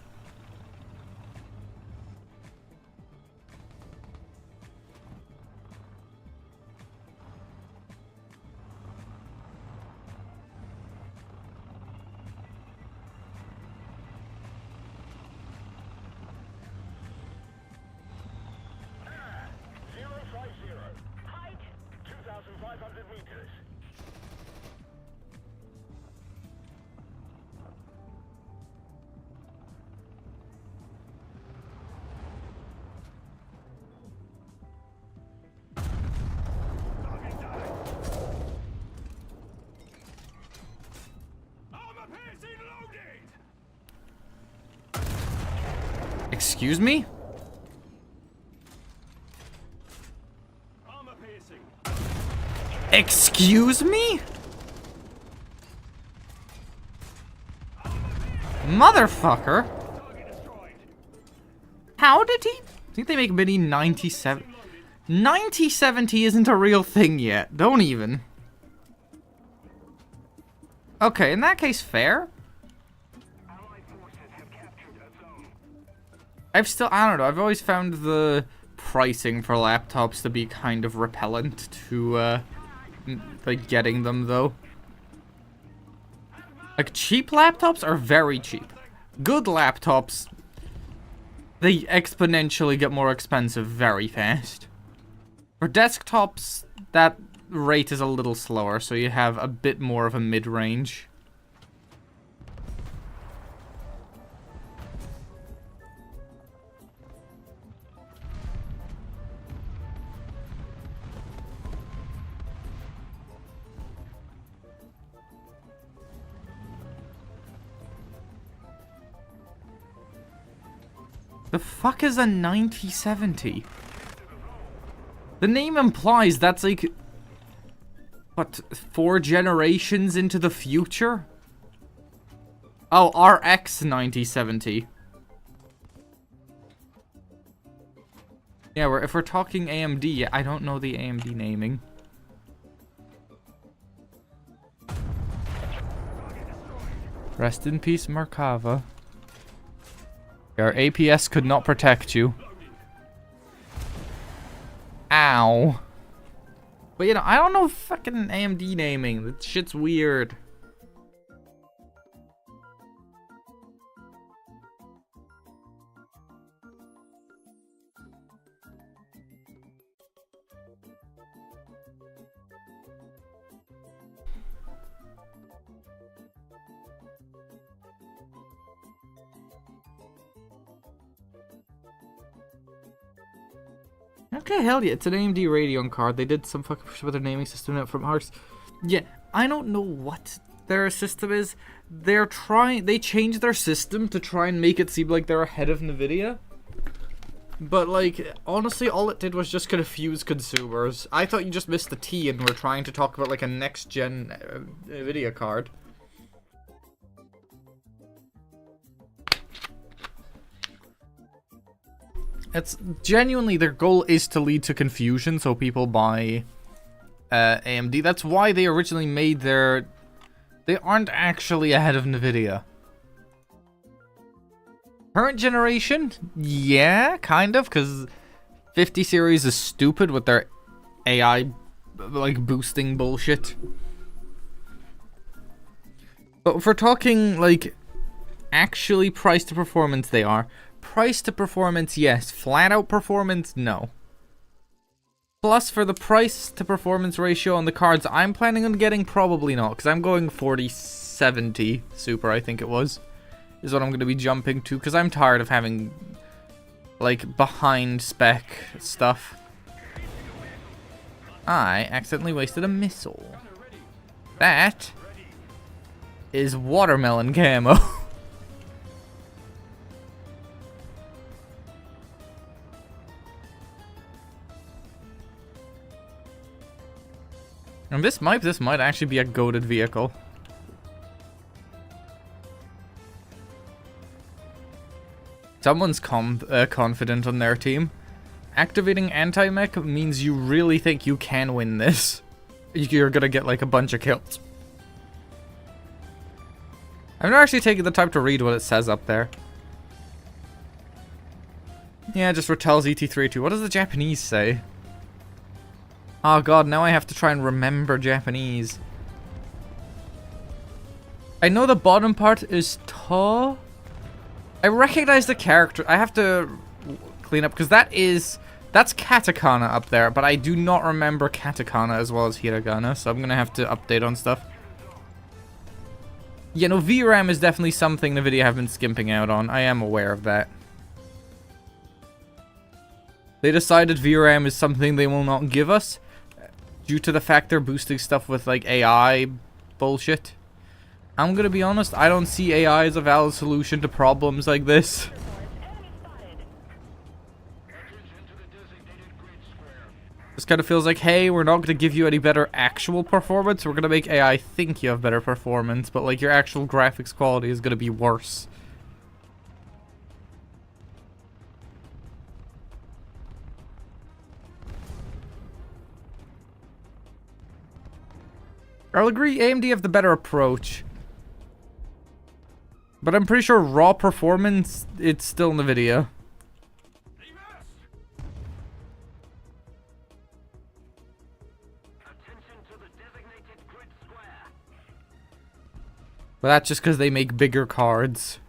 Height 2,500 meters. Target down. Armor piercing loaded. Excuse me? Armor piercing. Excuse me? Motherfucker. Target destroyed. How did he? I think they make mini 97. 9070 isn't a real thing yet. Don't even. Okay, in that case, fair. Allied forces have captured a zone. I don't know, I've always found the pricing for laptops to be kind of repellent to, like, getting them, though. Like, cheap laptops are very cheap. Good laptops, they exponentially get more expensive very fast. For desktops, that rate is a little slower, so you have a bit more of a mid-range. The fuck is a 9070? The name implies that's like... what, 4 generations into the future? Oh, RX 9070. Yeah, if we're talking AMD, I don't know the AMD naming. Rest in peace, Merkava. Your APS could not protect you. Ow. But you know, I don't know fucking AMD naming. That shit's weird. Okay, hell yeah, it's an AMD Radeon card. They did some fucking shit with their naming system now from Hearts. Yeah, I don't know what their system is. They changed their system to try and make it seem like they're ahead of Nvidia. But, like, honestly, all it did was just confuse consumers. I thought you just missed the T and were trying to talk about, like, a next-gen Nvidia card. It's genuinely, their goal is to lead to confusion, so people buy AMD. That's why they originally made their... They aren't actually ahead of Nvidia. Current generation? Yeah, kind of, because 50 series is stupid with their AI, like, boosting bullshit. But if we're talking, like, actually price to performance, they are. Price to performance, yes. Flat out performance, no. Plus, for the price to performance ratio on the cards I'm planning on getting, probably not, because I'm going 4070 Super, I think it was. Is what I'm going to be jumping to, because I'm tired of having, like, behind spec stuff. I accidentally wasted a missile. That is watermelon camo. And this might actually be a goated vehicle. Someone's confident on their team. Activating anti-mech means you really think you can win this. You're gonna get like a bunch of kills. I've never actually taken the time to read what it says up there. Yeah, it just retells ET32. What does the Japanese say? Oh god, now I have to try and remember Japanese. I know the bottom part is to. I recognize the character. I have to clean up because that's katakana up there, but I do not remember katakana as well as hiragana, so I'm gonna have to update on stuff. You know, VRAM is definitely something NVIDIA have been skimping out on. I am aware of that. They decided VRAM is something they will not give us due to the fact they're boosting stuff with like AI bullshit. I'm gonna be honest, I don't see AI as a valid solution to problems like this. This kind of feels like, hey, we're not gonna give you any better actual performance, we're gonna make AI think you have better performance, but like your actual graphics quality is gonna be worse. I'll agree, AMD have the better approach. But I'm pretty sure raw performance, it's still NVIDIA. But that's just because they make bigger cards.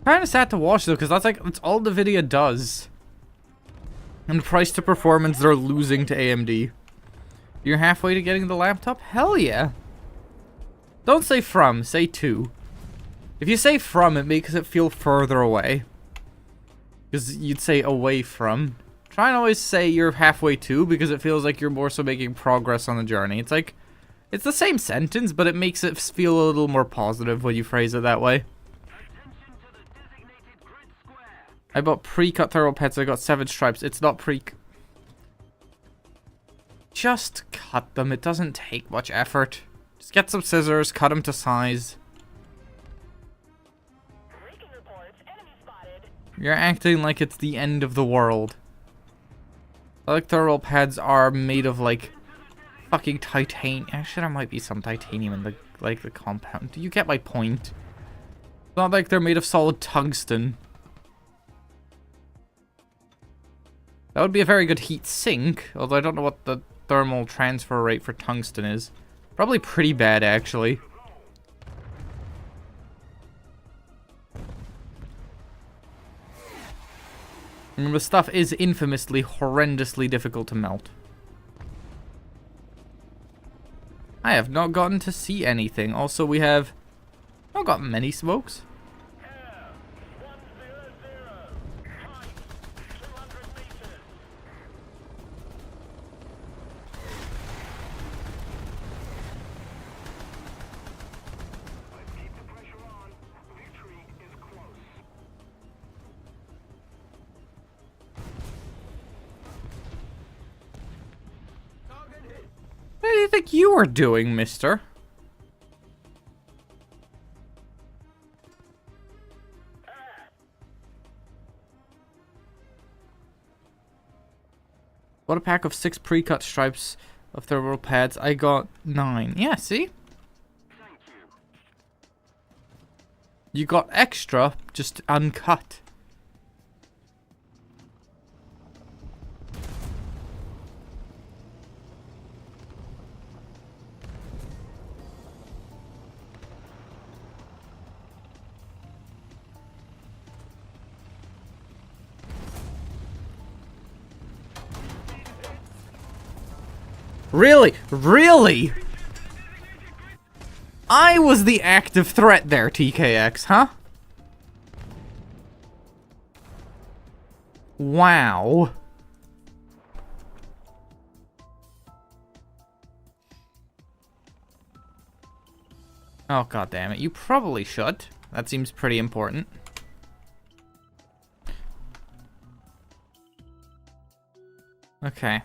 Kind of sad to watch though, because that's all NVIDIA does. And price to performance, they're losing to AMD. You're halfway to getting the laptop? Hell yeah. Don't say from, say to. If you say from, it makes it feel further away. Because you'd say away from. Try and always say you're halfway to, because it feels like you're more so making progress on the journey. It's like, it's the same sentence, but it makes it feel a little more positive when you phrase it that way. I bought pre-cut thermal pets, I got 7 stripes. It's not pre... Just cut them, it doesn't take much effort. Just get some scissors, cut them to size. You're acting like it's the end of the world. Thermal pads are made of like fucking titanium. Actually, there might be some titanium in the compound. Do you get my point? It's not like they're made of solid tungsten. That would be a very good heat sink, although I don't know what the thermal transfer rate for tungsten is. Probably pretty bad, actually. And the stuff is infamously, horrendously difficult to melt. I have not gotten to see anything. Also, we have not got many smokes. think you were doing, mister? What a pack of 6 pre-cut stripes of thermal pads. I got 9. Yeah, see? Thank you. You got extra, just uncut. Really? Really? I was the active threat there, TKX, huh? Wow. Oh, god damn it. You probably should. That seems pretty important. Okay.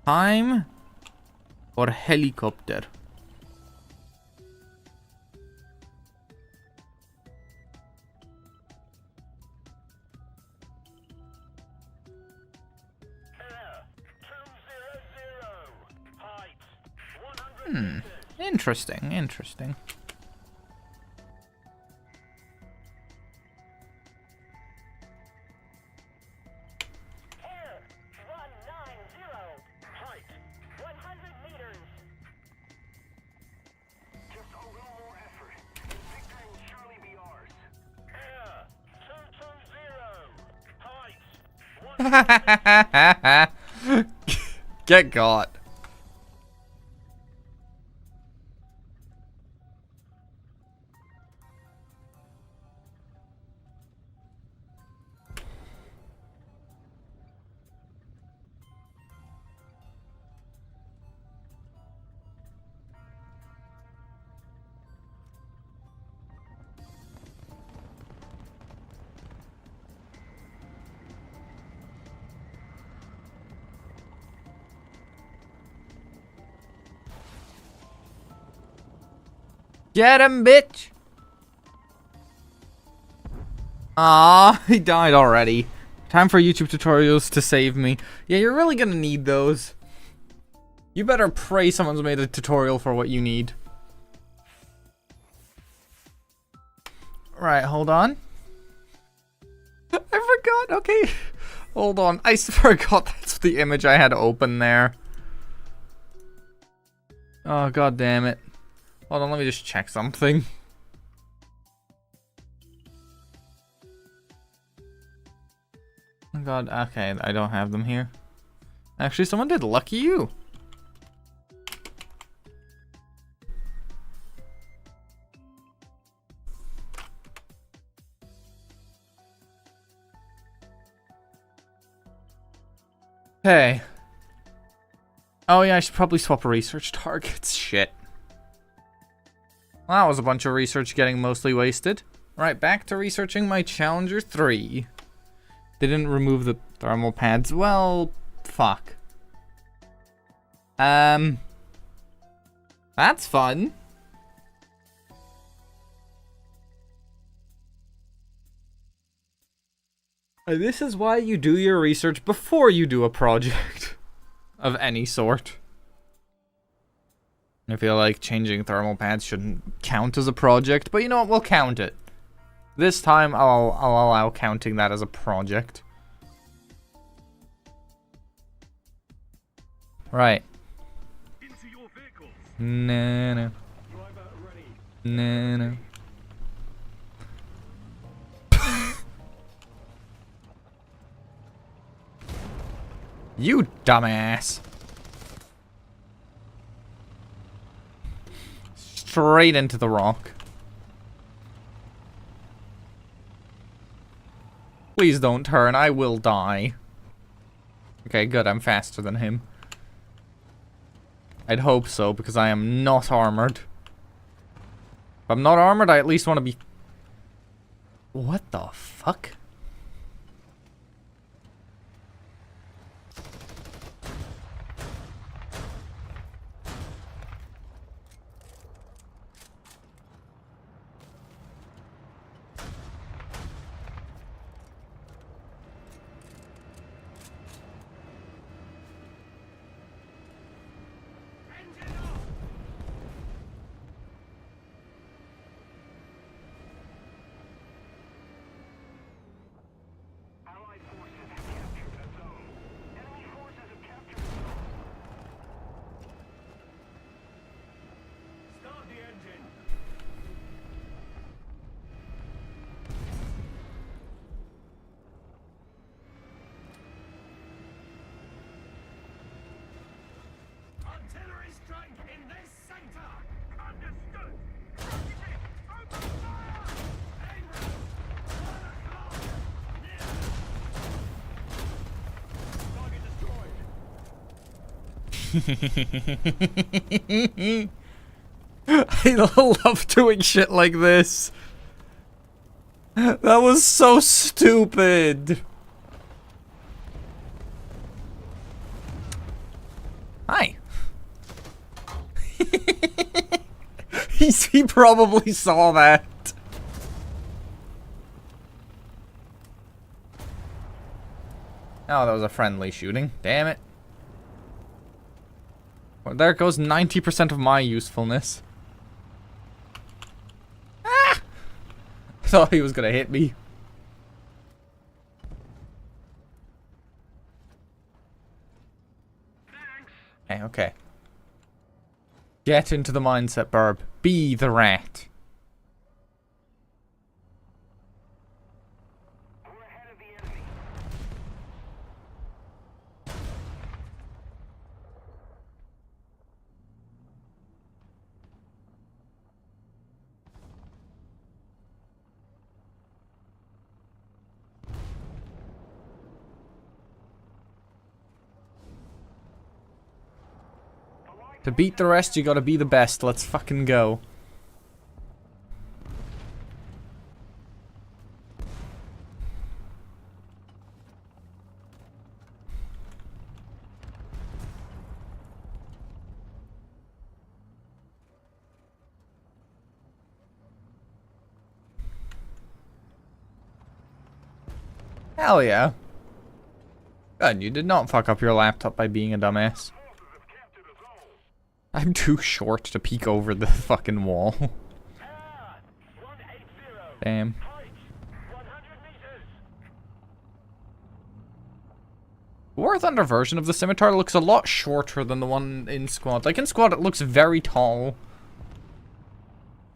Time for helicopter. Interesting, interesting. Air 190. Height 100 meters. Just a little more effort. Victor and Charlie be ours. Air 220. Height 100. Get got. Get him, bitch! Ah, he died already. Time for YouTube tutorials to save me. Yeah, you're really gonna need those. You better pray someone's made a tutorial for what you need. Right, hold on. I forgot, okay. Hold on, I forgot that's the image I had open there. Oh, god damn it. Hold on, let me just check something. Oh god, okay, I don't have them here. Actually, someone did. Lucky you. Hey. Oh yeah, I should probably swap research targets. Shit. Well, that was a bunch of research getting mostly wasted. Right, back to researching my Challenger 3. They didn't remove the thermal pads. Well, fuck. That's fun. This is why you do your research before you do a project of any sort. I feel like changing thermal pads shouldn't count as a project, but you know what? We'll count it. This time, I'll allow counting that as a project. Right. Into your vehicles. No. Driver ready. No. You dumbass. Straight into the rock. Please don't turn, I will die. Okay, good, I'm faster than him. I'd hope so, because I am not armored. If I'm not armored, I at least want to be... What the fuck? I love doing shit like this. That was so stupid. Hi. He probably saw that. Oh, that was a friendly shooting. Damn it. Well, there goes 90% of my usefulness. Ah! Thought he was gonna hit me. Thanks. Okay. Get into the mindset, Burb. Be the rat. We're ahead of the enemy. To beat the rest, you gotta be the best. Let's fucking go. Hell yeah. Good, you did not fuck up your laptop by being a dumbass. Forces have captured a zone. I'm too short to peek over the fucking wall. Ah, 180. Damn. Height, 100 meters. War Thunder version of the scimitar looks a lot shorter than the one in Squad. Like in Squad, it looks very tall.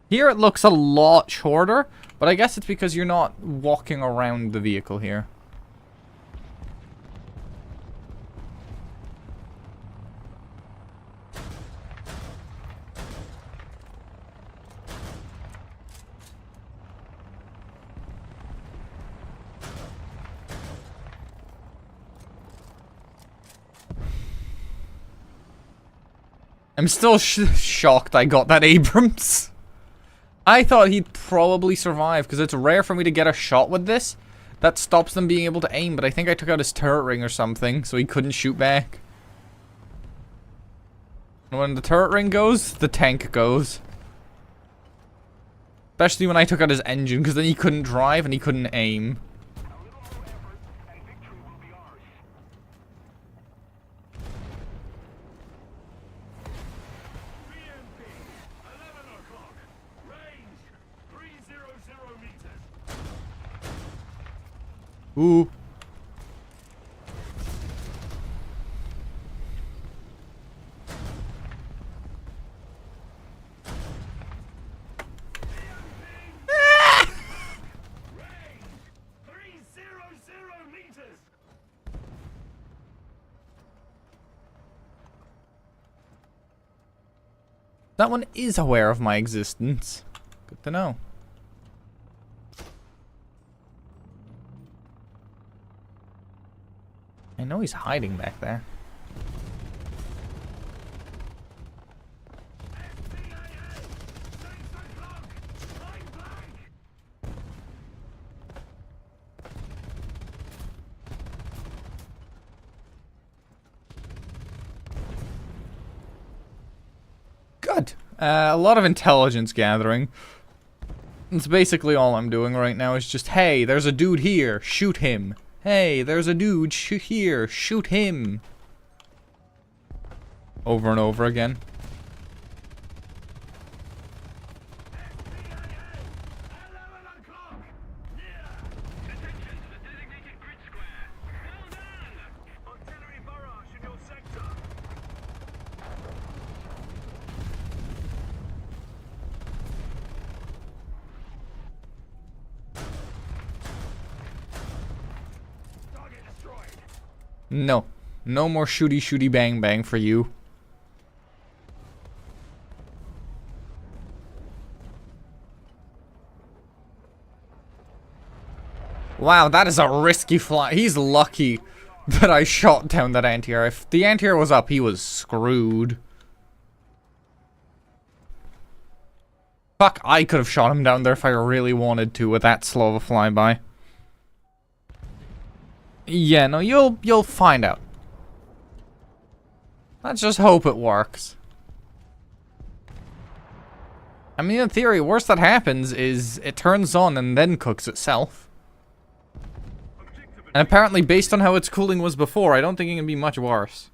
Here it looks a lot shorter, but I guess it's because you're not walking around the vehicle here. I'm still shocked I got that Abrams. I thought he'd probably survive, because it's rare for me to get a shot with this. That stops them being able to aim, but I think I took out his turret ring or something, so he couldn't shoot back. And when the turret ring goes, the tank goes. Especially when I took out his engine, because then he couldn't drive and he couldn't aim. A little more effort, and victory will be ours. BMP, 11 o'clock. Range, 300 meters. Ooh. Range, 300 meters. That one is aware of my existence. Good to know. I know he's hiding back there. FTAA, 6 o'clock. Point blank. Good. A lot of intelligence gathering. That's basically all I'm doing right now is just, hey, there's a dude here, shoot him. Hey, there's a dude here, shoot him. Over and over again. FTAA, 11 o'clock. Attention to the designated grid square. Well done! Artillery barrage in your sector. Target destroyed. No. No more shooty shooty bang bang for you. Wow, that is a risky fly. He's lucky. that I shot down that anti-air. If the anti-air was up, he was screwed. Fuck, I could have shot him down there if I really wanted to with that slow of a flyby. Yeah, no, you'll find out. Let's just hope it works. I mean, in theory, worst that happens is it turns on and then cooks itself. And apparently, based on how its cooling was before, I don't think it can be much worse.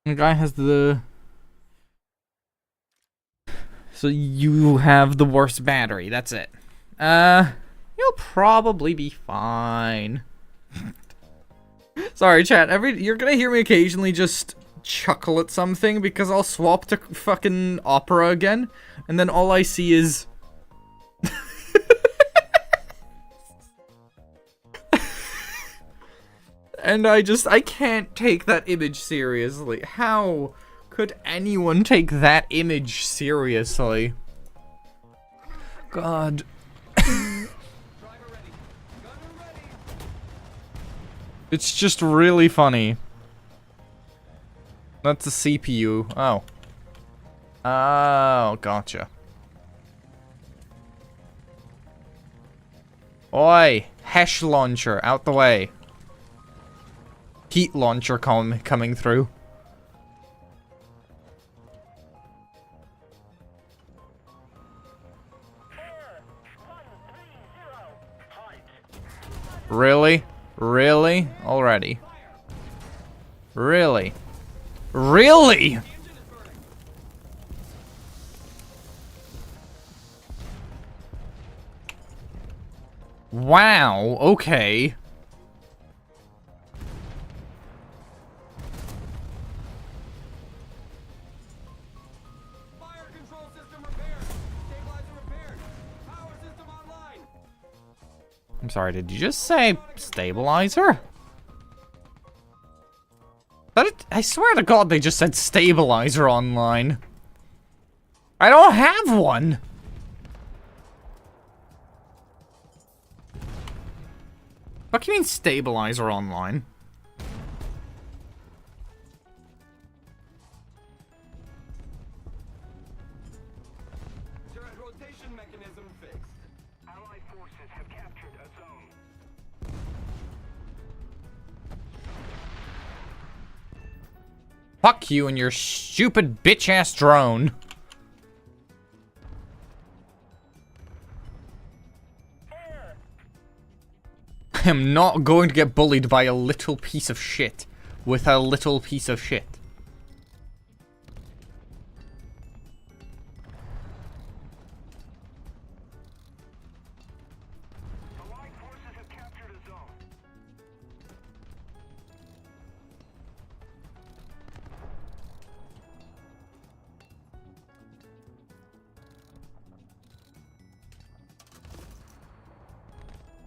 The guy has the... So you have the worst battery, that's it. You'll probably be fine. Sorry, chat. You're gonna hear me occasionally just chuckle at something because I'll swap to fucking Opera again, and then all I see is... and I can't take that image seriously. How could anyone take that image seriously? God. It's just really funny. That's a CPU. Oh. Oh, gotcha. Oi! Hesh launcher, out the way. Heat launcher coming through. Really? Really? Already? Really? Really? Wow, okay. Fire control system repaired. Stabilizer repaired. Power system online. I'm sorry, did you just say stabilizer? I swear to God they just said stabilizer online. I don't have one. What do you mean stabilizer online? Turret rotation mechanism fixed. Allied forces have captured a zone. Fuck you and your stupid bitch-ass drone. I am not going to get bullied by a little piece of shit. With a little piece of shit. Allied forces have captured a zone.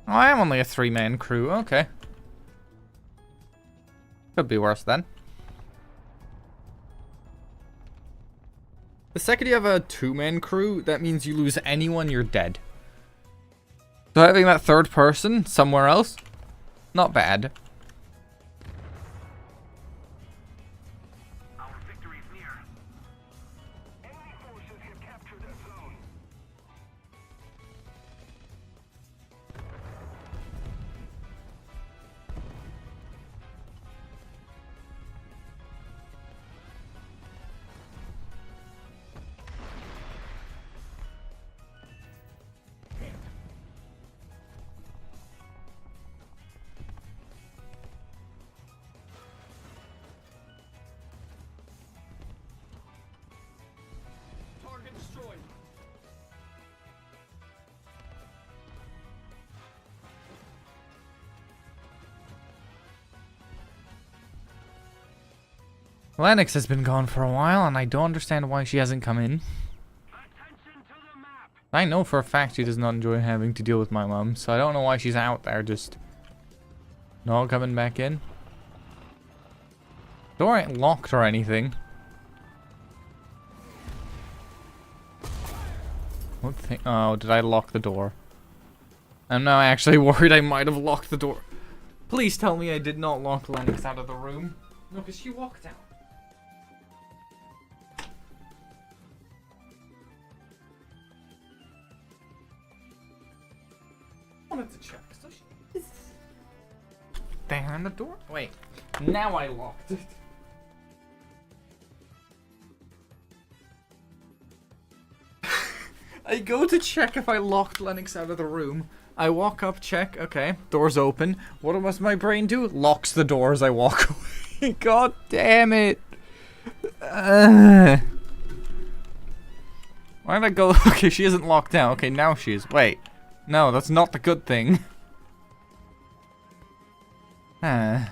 Oh, I am only a 3-man crew. Okay. Could be worse then. The second you have a 2-man crew, that means you lose anyone, you're dead. So having that third person somewhere else, not bad. Our victory is near. Enemy forces have captured a zone. Target destroyed. Lennox has been gone for a while, and I don't understand why she hasn't come in. Attention to the map. I know for a fact she does not enjoy having to deal with my mum, so I don't know why she's out there just not coming back in. Door ain't locked or anything. What thing? Oh, did I lock the door? I'm now actually worried I might have locked the door. Please tell me I did not lock Lennox out of the room. No, because she walked out. I wanted to check. So she... Behind the door? Wait. Now I locked it. I go to check if I locked Lennox out of the room. I walk up, check, okay, door's open. What must my brain do? Locks the door as I walk away. God damn it. Why did I go? Okay, she isn't locked down. Okay, now she is. Wait. No, that's not the good thing. I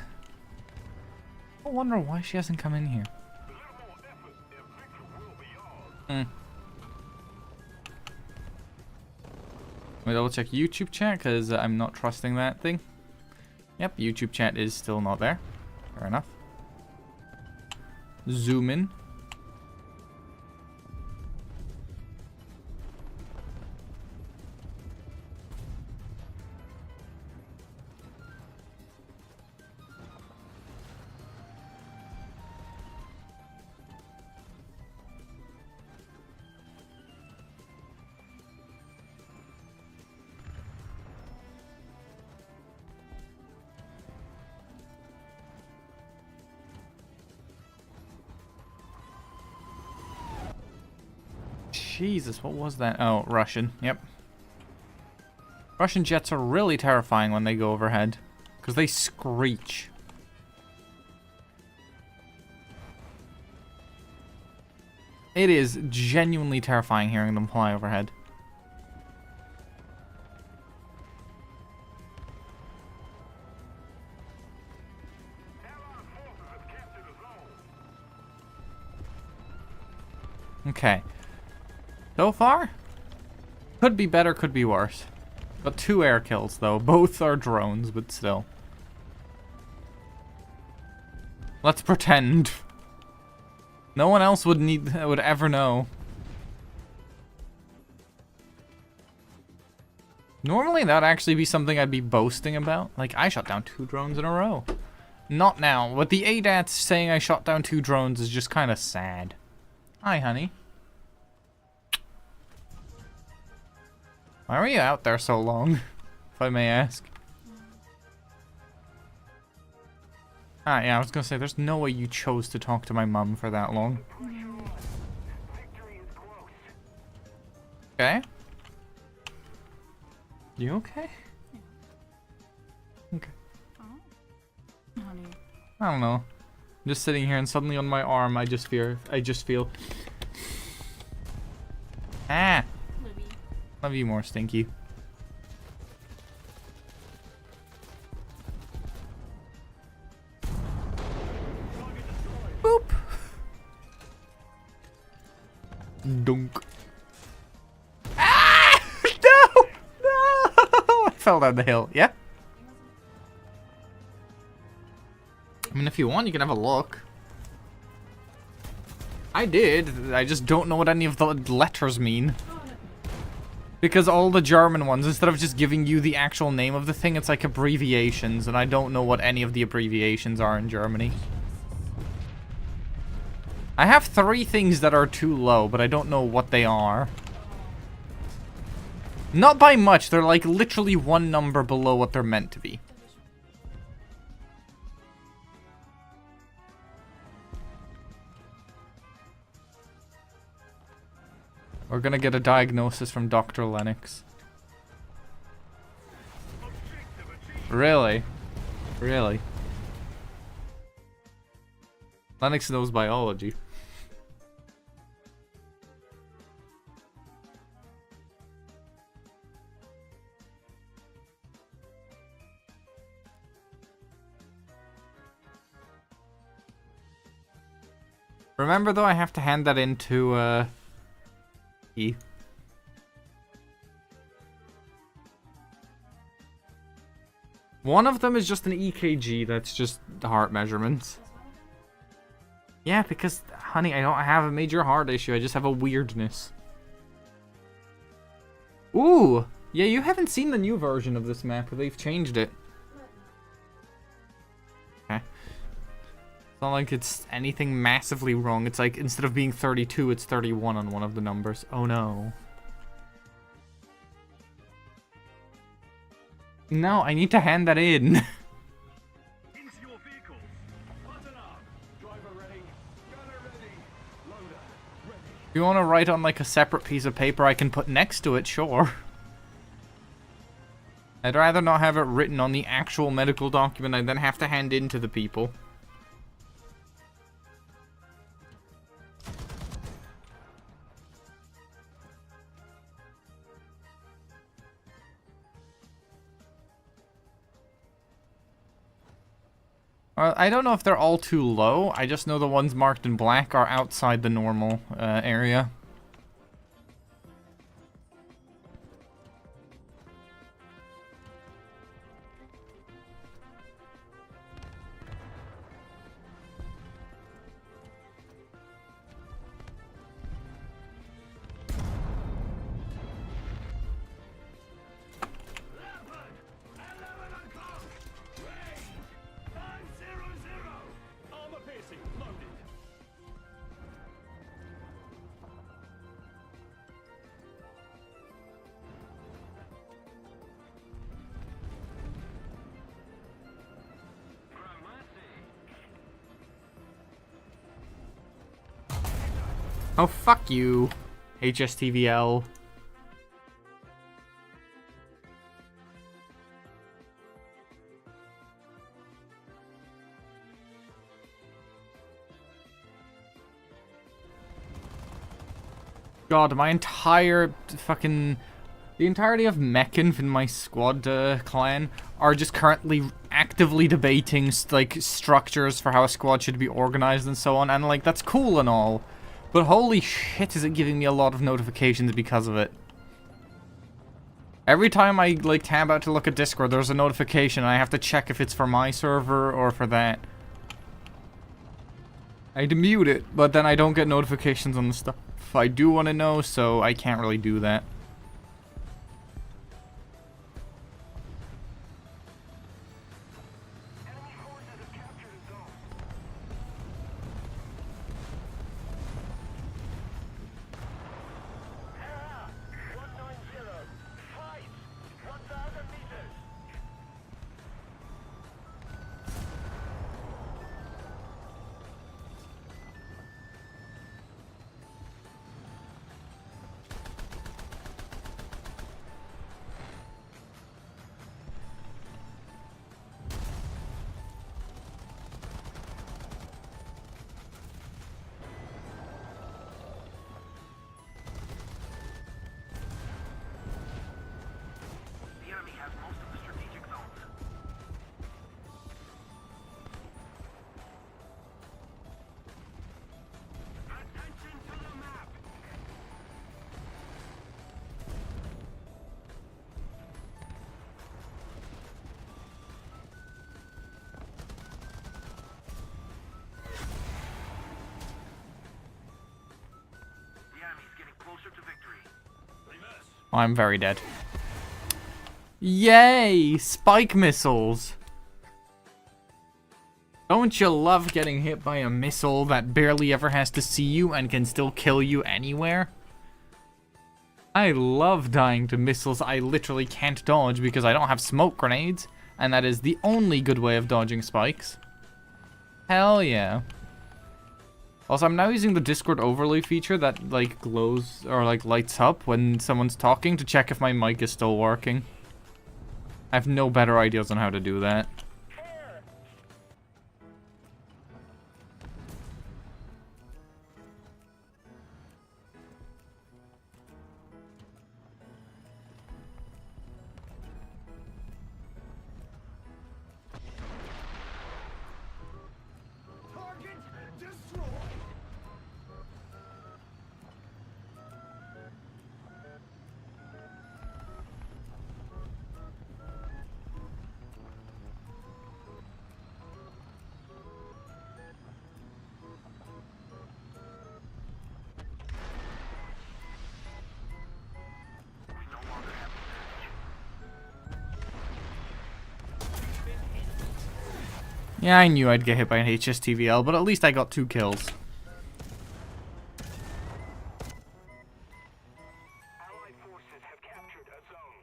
wonder why she hasn't come in here. Let me double check YouTube chat because I'm not trusting that thing. Yep, YouTube chat is still not there. Fair enough. Zoom in. Jesus, what was that? Oh, Russian. Yep. Russian jets are really terrifying when they go overhead. Because they screech. It is genuinely terrifying hearing them fly overhead. Okay. So far, could be better, could be worse. Got 2 air kills though. Both are drones, but still. Let's pretend. No one else would ever know. Normally that'd actually be something I'd be boasting about. Like, I shot down 2 drones in a row. Not now. But the Adats saying I shot down 2 drones is just kind of sad. Hi, honey. Why were you out there so long, if I may ask? Ah, yeah, I was gonna say, there's no way you chose to talk to my mum for that long. Okay? You okay? Okay. Honey. I don't know. I'm just sitting here and suddenly on my arm I just feel Ah! Libby. Love you more, Stinky. Boop! Dunk. Ah! No! No! I fell down the hill. Yeah? I mean, if you want, you can have a look. I did. I just don't know what any of the letters mean. Because all the German ones, instead of just giving you the actual name of the thing, it's like abbreviations, and I don't know what any of the abbreviations are in Germany. I have 3 things that are too low, but I don't know what they are. Not by much, they're like literally 1 number below what they're meant to be. We're gonna get a diagnosis from Dr. Lennox. Really? Really? Lennox knows biology. Remember though, I have to hand that into, E. One of them is just an EKG, that's just the heart measurements. Yeah, because, honey, I don't have a major heart issue. I just have a weirdness. Ooh! Yeah, you haven't seen the new version of this map. They've changed it. Okay. It's not like it's anything massively wrong. It's like, instead of being 32, it's 31 on one of the numbers. Oh, no. No, I need to hand that in. Into your vehicles. Button up. Driver ready. Gunner ready. Loader ready. If you want to write on, like, a separate piece of paper I can put next to it, sure. I'd rather not have it written on the actual medical document I then have to hand in to the people. I don't know if they're all too low. I just know the ones marked in black are outside the normal area. Leopard. 11 o'clock. Range. 500. Armor piercing loaded. Oh, fuck you, HSTVL. God, my entire fucking... The entirety of Meccan in my squad clan are just currently actively debating, like, structures for how a squad should be organized and so on, and, like, that's cool and all. But holy shit, is it giving me a lot of notifications because of it. Every time I, like, tab out to look at Discord, there's a notification, and I have to check if it's for my server or for that. I'd mute it, but then I don't get notifications on the stuff I do want to know, so I can't really do that. Enemy forces have captured a zone. Hera, 190. Fight. 1,000 meters. The enemy has most of the strategic zones. Attention to the map. The enemy is getting closer to victory. Reverse. I'm very dead. Yay! Spike missiles! Don't you love getting hit by a missile that barely ever has to see you and can still kill you anywhere? I love dying to missiles I literally can't dodge because I don't have smoke grenades, and that is the only good way of dodging spikes. Hell yeah. Also, I'm now using the Discord overlay feature that, like, glows or, like, lights up when someone's talking to check if my mic is still working. I have no better ideas on how to do that. Target destroyed. Yeah, I knew I'd get hit by an HSTVL, but at least I got 2 kills. Allied forces have captured a zone.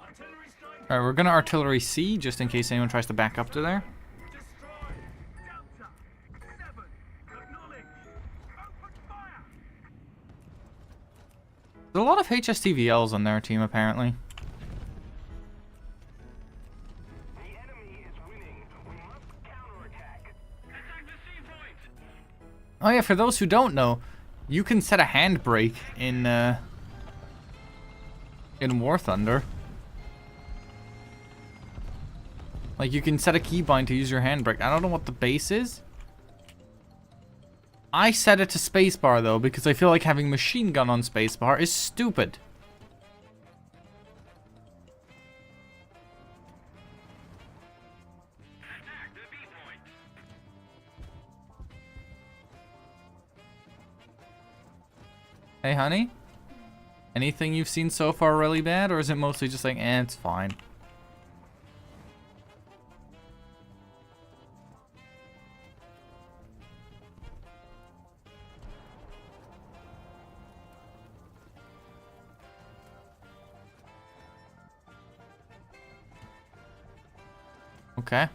Artillery strike Alright, we're gonna artillery C, just in case anyone tries to back up to there. destroyed. Delta 7. Acknowledge. Open fire. There's a lot of HSTVLs on their team, apparently. The enemy is winning. We must counterattack. Attack the C point. Oh yeah, for those who don't know, you can set a handbrake in War Thunder. Like, you can set a keybind to use your handbrake. I don't know what the base is. I set it to spacebar, though, because I feel like having machine gun on spacebar is stupid. Attack the B point. Hey, honey? Anything you've seen so far really bad, or is it mostly just like, it's fine? Okay.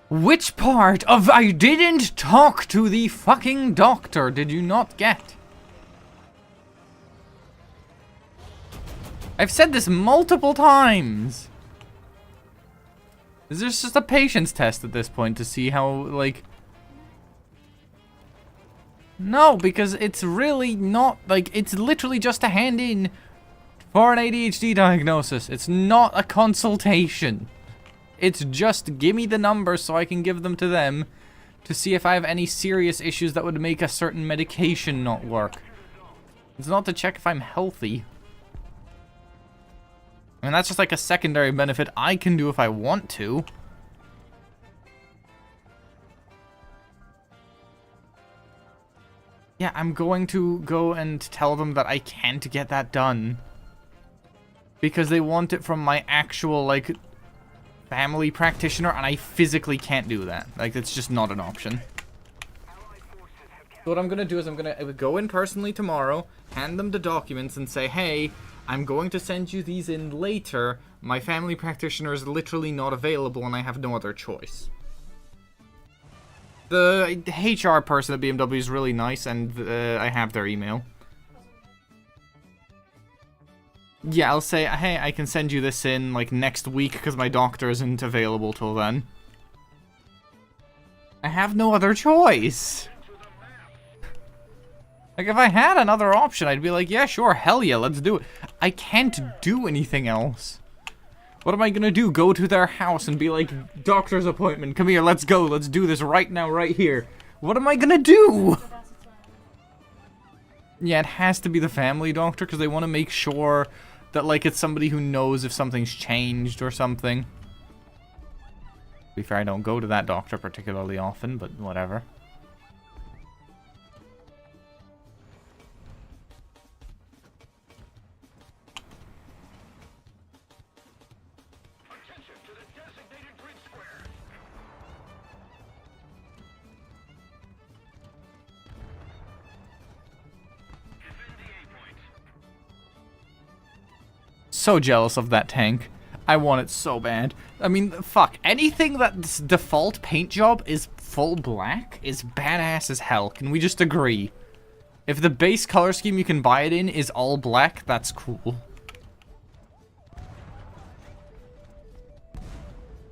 Which part of I didn't talk to the fucking doctor did you not get? I've said this multiple times. Is this just a patience test at this point to see how, like... No, because it's really not, like, it's literally just to hand in for an ADHD diagnosis. It's not a consultation. It's just give me the numbers so I can give them to them to see if I have any serious issues that would make a certain medication not work. It's not to check if I'm healthy. I mean, that's just like a secondary benefit I can do if I want to. Yeah, I'm going to go and tell them that I can't get that done. Because they want it from my actual, like, family practitioner, and I physically can't do that. Like, it's just not an option. So what I'm gonna do is I'm gonna go in personally tomorrow, hand them the documents, and say, hey, I'm going to send you these in later. My family practitioner is literally not available, and I have no other choice. The HR person at BMW is really nice, and I have their email. Yeah, I'll say, hey, I can send you this in, like, next week, because my doctor isn't available till then. I have no other choice. Like, if I had another option, I'd be like, yeah, sure, hell yeah, let's do it. I can't do anything else. What am I gonna do? Go to their house and be like, doctor's appointment, come here, let's go, let's do this right now, right here. What am I gonna do? Yeah, it has to be the family doctor, because they want to make sure that, like, it's somebody who knows if something's changed or something. To be fair, I don't go to that doctor particularly often, but whatever. Attention to the designated grid square. Defend the A point. So jealous of that tank. I want it so bad. I mean, fuck. Anything that's default paint job is full black is badass as hell. Can we just agree? If the base color scheme you can buy it in is all black, that's cool.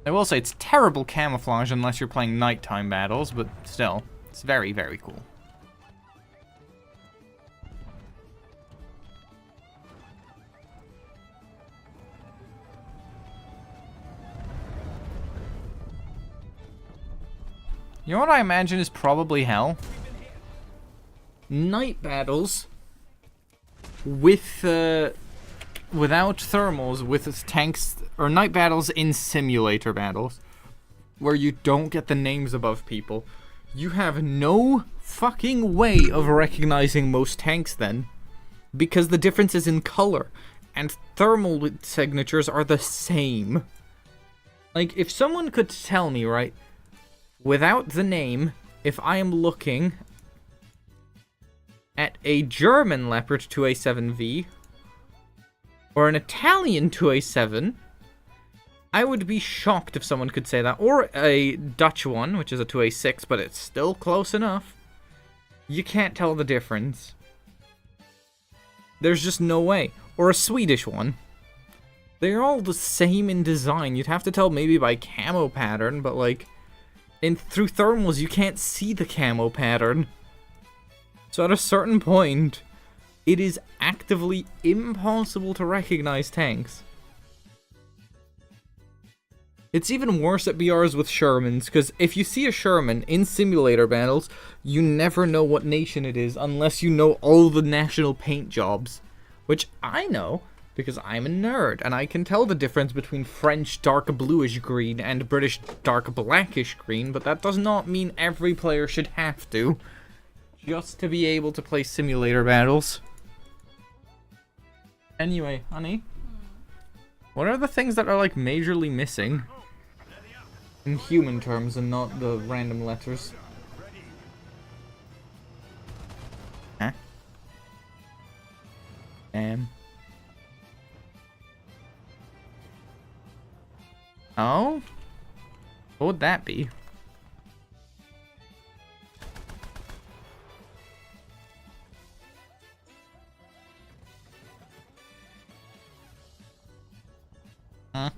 I will say it's terrible camouflage unless you're playing nighttime battles, but still, it's very, very cool. You know what I imagine is probably hell? Night battles with, without thermals, with tanks, or night battles in simulator battles, where you don't get the names above people. You have no fucking way of recognizing most tanks then. Because the difference is in color. And thermal signatures are the same. Like, if someone could tell me, right, without the name, if I am looking at a German Leopard 2A7V or an Italian 2A7, I would be shocked if someone could say that. Or a Dutch one, which is a 2A6, but it's still close enough. You can't tell the difference. There's just no way. Or a Swedish one. They're all the same in design. You'd have to tell maybe by camo pattern, but like, through thermals you can't see the camo pattern. So at a certain point, it is actively impossible to recognize tanks. It's even worse at BRs with Shermans, because if you see a Sherman in simulator battles, you never know what nation it is unless you know all the national paint jobs. Which I know, because I'm a nerd, and I can tell the difference between French dark bluish green and British dark blackish green, but that does not mean every player should have to, just to be able to play simulator battles. Anyway, honey, what are the things that are like majorly missing? In human terms and not the random letters. Huh? Oh? What would that be? Huh?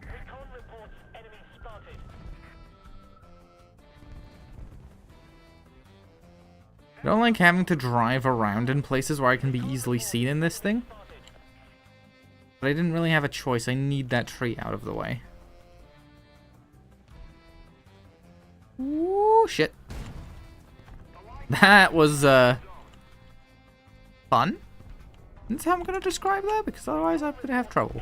Recon reports enemy spotted. I don't like having to drive around in places where I can be easily seen in this thing. But I didn't really have a choice. I need that tree out of the way. Ooh, shit. That was, fun. That's how I'm gonna describe that, because otherwise I'm gonna have trouble.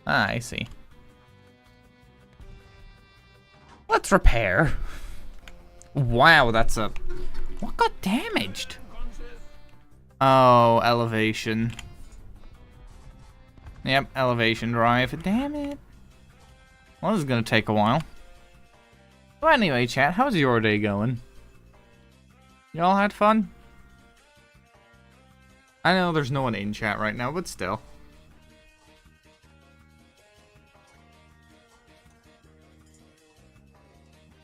Ah, I see. Let's repair. Wow, that's a... What got damaged? Oh, elevation. Yep, elevation drive. Damn it. Well, this is gonna take a while. Well, anyway, chat, how's your day going? Y'all had fun? I know there's no one in chat right now, but still.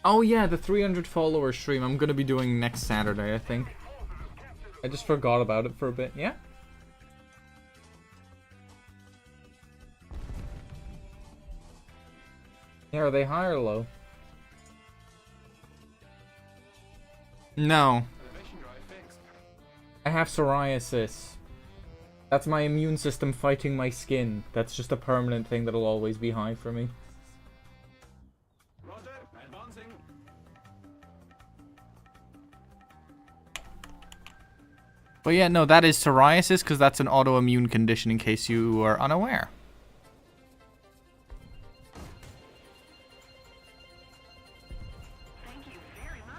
Oh yeah, the 300 follower stream I'm gonna be doing next Saturday, I think. I just forgot about it for a bit, yeah? Yeah, are they high or low? No. I have psoriasis. That's my immune system fighting my skin. That's just a permanent thing that'll always be high for me. But yeah, no, that is psoriasis, because that's an autoimmune condition in case you are unaware. Thank you very much.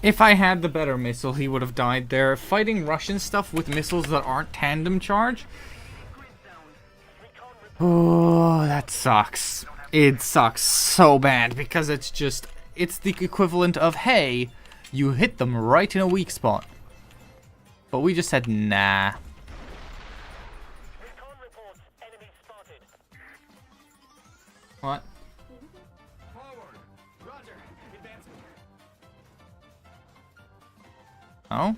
If I had the better missile, he would have died there. Fighting Russian stuff with missiles that aren't tandem charge. Oh, that sucks. It sucks so bad because it's just, it's the equivalent of, hey, you hit them right in a weak spot. But we just said, nah. What? Forward. Roger. Advancing. Oh?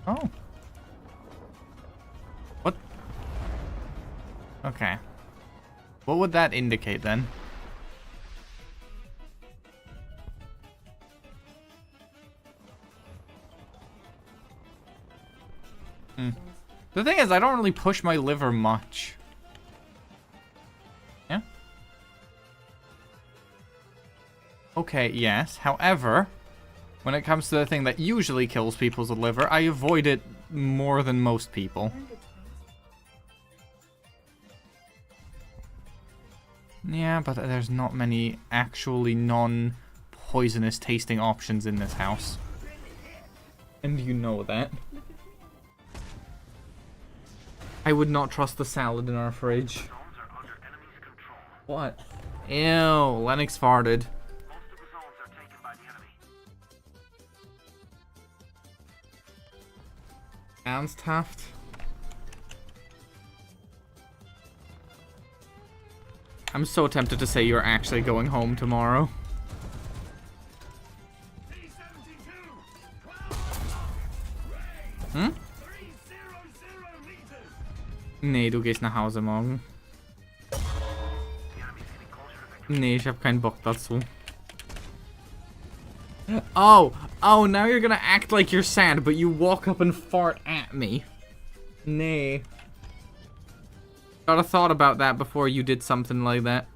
Oh. What? Okay. What would that indicate then? The thing is, I don't really push my liver much. Yeah? Okay, yes. However, when it comes to the thing that usually kills people's liver, I avoid it more than most people. Yeah, but there's not many actually non-poisonous tasting options in this house. And you know that. I would not trust the salad in our fridge. What? Ew, Lennox farted. Ernsthaft? I'm so tempted to say you're actually going home tomorrow. Hm? Nee, du gehst nach Hause morgen. Nee, ich hab keinen Bock dazu. Oh, now you're gonna act like you're sad, but you walk up and fart at me. Nee. Should have thought about that before you did something like that.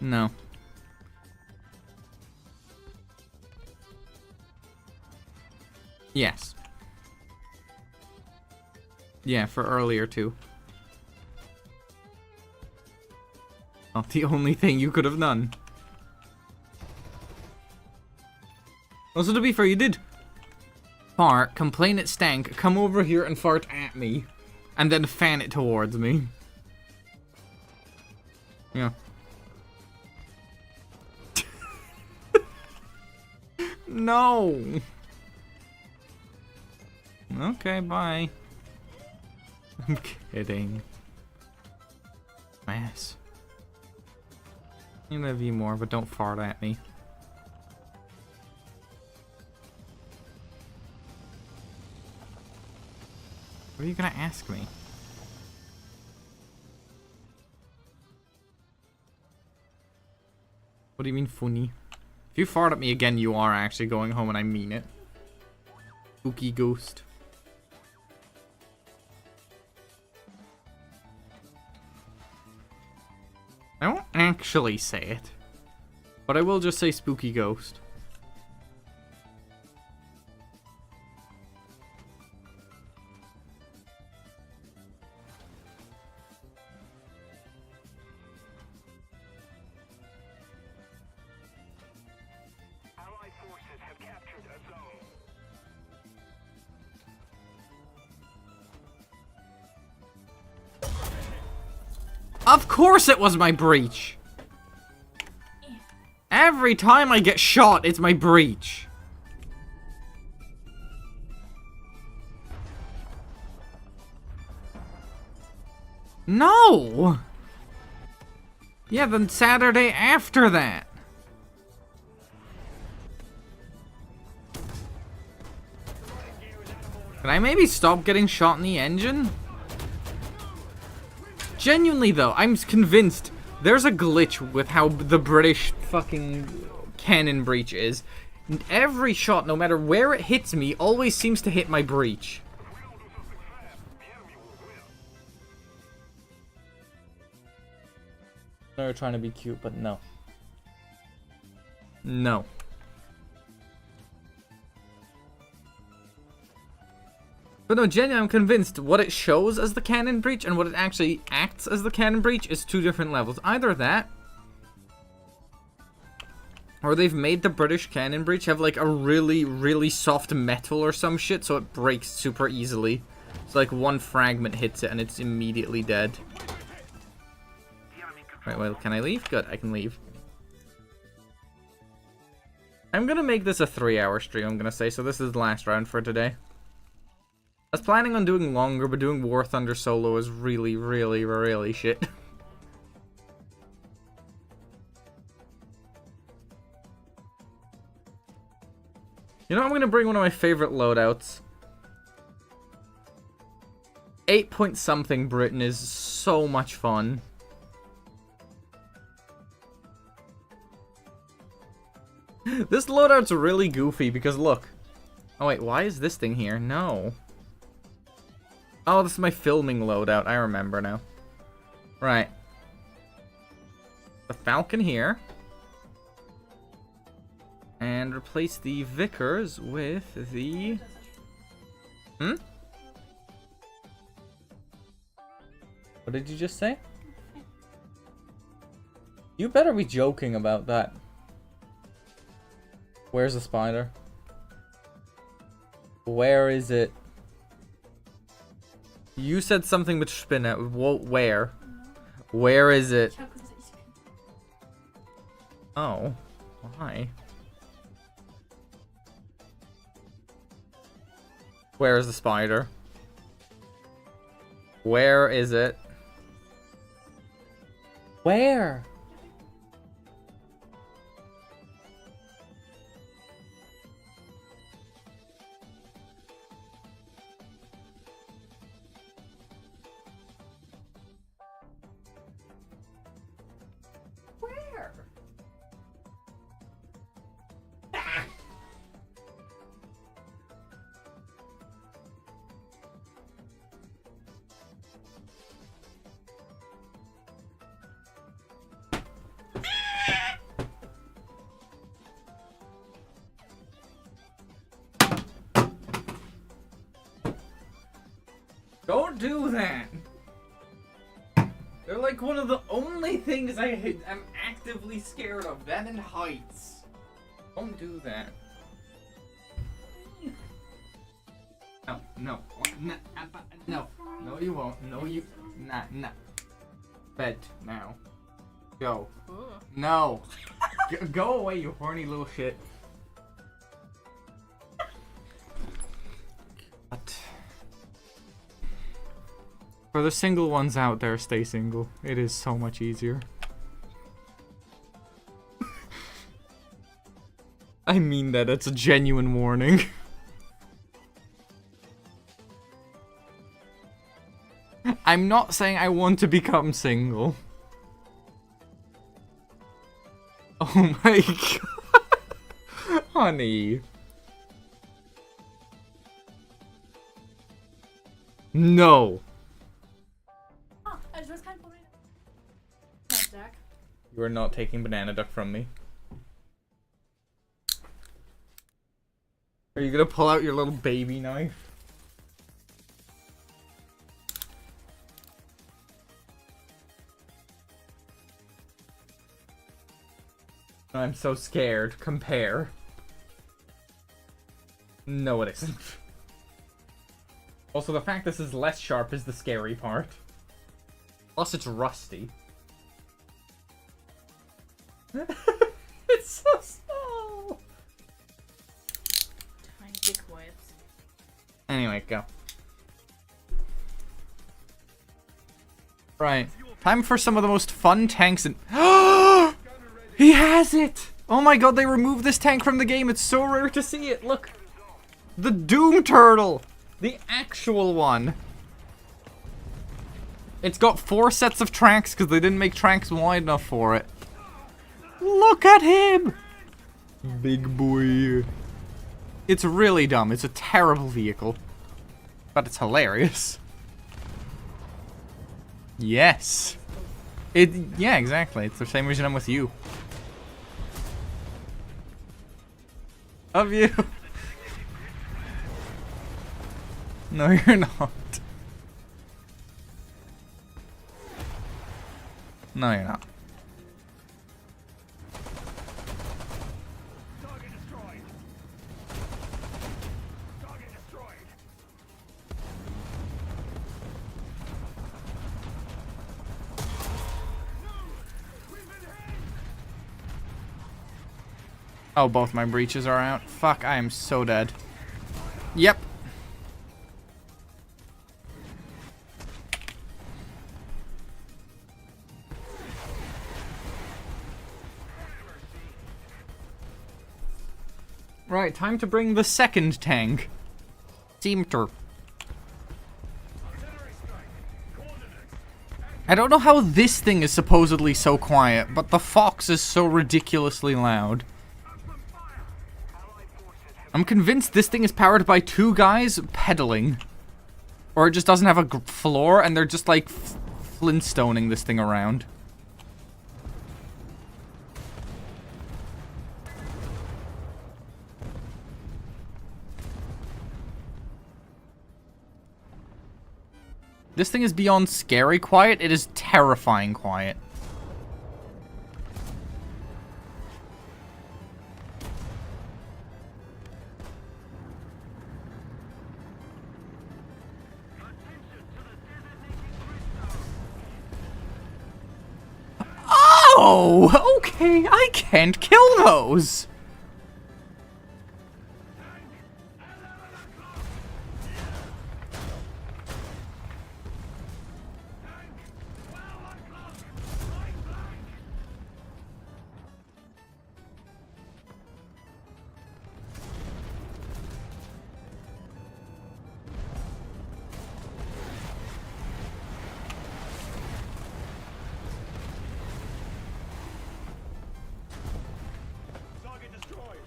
No. Yes. Yeah, for earlier too. Not the only thing you could have done. Also, to be fair, you did fart, complain it stank, come over here and fart at me, and then fan it towards me. Yeah. No. Okay, bye. I'm kidding. Ass. I love you more, but don't fart at me. What are you gonna ask me? What do you mean funny? If you fart at me again, you are actually going home and I mean it. Spooky ghost. I won't actually say it, but I will just say spooky ghost. Allied forces have captured a zone. Of course it was my breach! Every time I get shot, it's my breach. No! Yeah, then Saturday after that. Can I maybe stop getting shot in the engine? Genuinely though, I'm convinced there's a glitch with how the British fucking cannon breach is. Every shot, no matter where it hits me, always seems to hit my breach. They're trying to be cute, but no. No. But no, genuinely, I'm convinced what it shows as the cannon breach and what it actually acts as the cannon breach is two different levels. Either that, or they've made the British cannon breach have like a really, really soft metal or some shit, so it breaks super easily. So like one fragment hits it and it's immediately dead. Right, well, can I leave? Good, I can leave. I'm gonna make this a 3-hour stream, I'm gonna say, so this is the last round for today. I was planning on doing longer, but doing War Thunder solo is really, really, really shit. You know, I'm gonna bring one of my favorite loadouts. 8-point-something Britain is so much fun. This loadout's really goofy because look. Oh wait, why is this thing here? No. Oh, this is my filming loadout. I remember now. Right. The Falcon here. And replace the Vickers with the... Hmm? What did you just say? You better be joking about that. Where's the spider? Where is it? You said something with spin out. Where? Where is it? Oh. Why? Where is the spider? Where is it? Where? Where? Don't do that! They're like one of the only things I'm actively scared of. That and heights. Don't do that. No, no, no, no you won't. No you, nah. Bed, now. Go. No. Go away, you horny little shit. What? For the single ones out there, stay single. It is so much easier. I mean that, it's a genuine warning. I'm not saying I want to become single. Oh my god. Honey. No. You are not taking banana duck from me. Are you gonna pull out your little baby knife? I'm so scared. Compare. No, it isn't. Also, the fact this is less sharp is the scary part. Plus, it's rusty. It's so small. Tiny dick wipes. Anyway, go. Right. Time for some of the most fun tanks in— He has it! Oh my god, they removed this tank from the game. It's so rare to see it. Look. The Doom Turtle. The actual one. It's got 4 sets of tracks because they didn't make tracks wide enough for it. Look at him! Big boy. It's really dumb. It's a terrible vehicle. But it's hilarious. Yes. Yeah, exactly. It's the same reason I'm with you. Of you. No, you're not. No, you're not. Target destroyed. Target destroyed. Oh, both my breaches are out. Fuck, I am so dead. Yep. Right, time to bring the second tank. Seamter. I don't know how this thing is supposedly so quiet, but the Fox is so ridiculously loud. I'm convinced this thing is powered by two guys pedaling. Or it just doesn't have a floor and they're just like Flintstoning this thing around. This thing is beyond scary quiet, it is terrifying quiet. Oh, okay, I can't kill those. Target destroyed.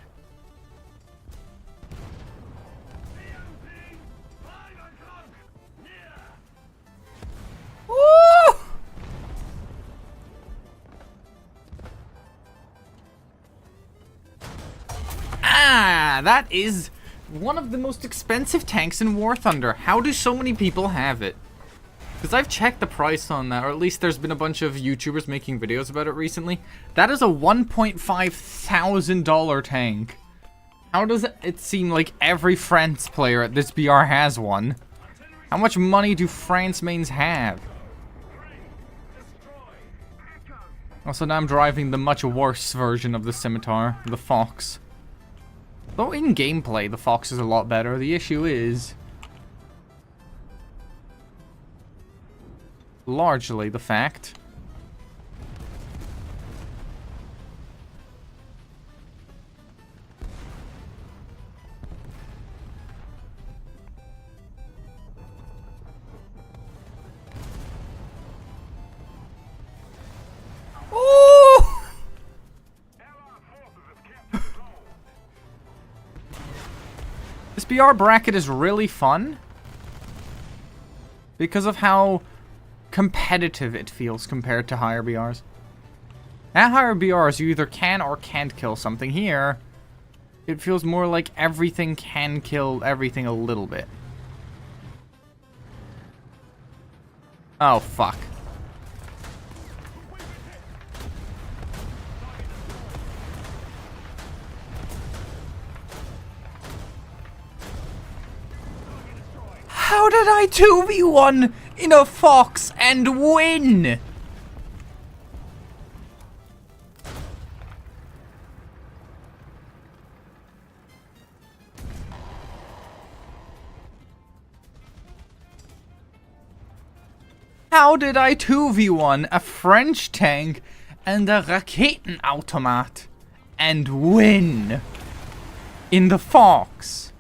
EMP 5 o'clock. Near. Woo! Ah, that is one of the most expensive tanks in War Thunder. How do so many people have it? Because I've checked the price on that, or at least there's been a bunch of YouTubers making videos about it recently. That is a $1,500 tank. How does it seem like every France player at this BR has one? How much money do France mains have? Also, now I'm driving the much worse version of the Scimitar, the Fox. Though in gameplay, the Fox is a lot better. The issue is largely the fact. Ooh! This BR bracket is really fun because of how competitive it feels compared to higher BRs. At higher BRs, you either can or can't kill something. Here, it feels more like everything can kill everything a little bit. Oh, fuck. How did I 2v1 in a Fox and win? How did I 2v1 a French tank and a Raketenautomat and win in the Fox?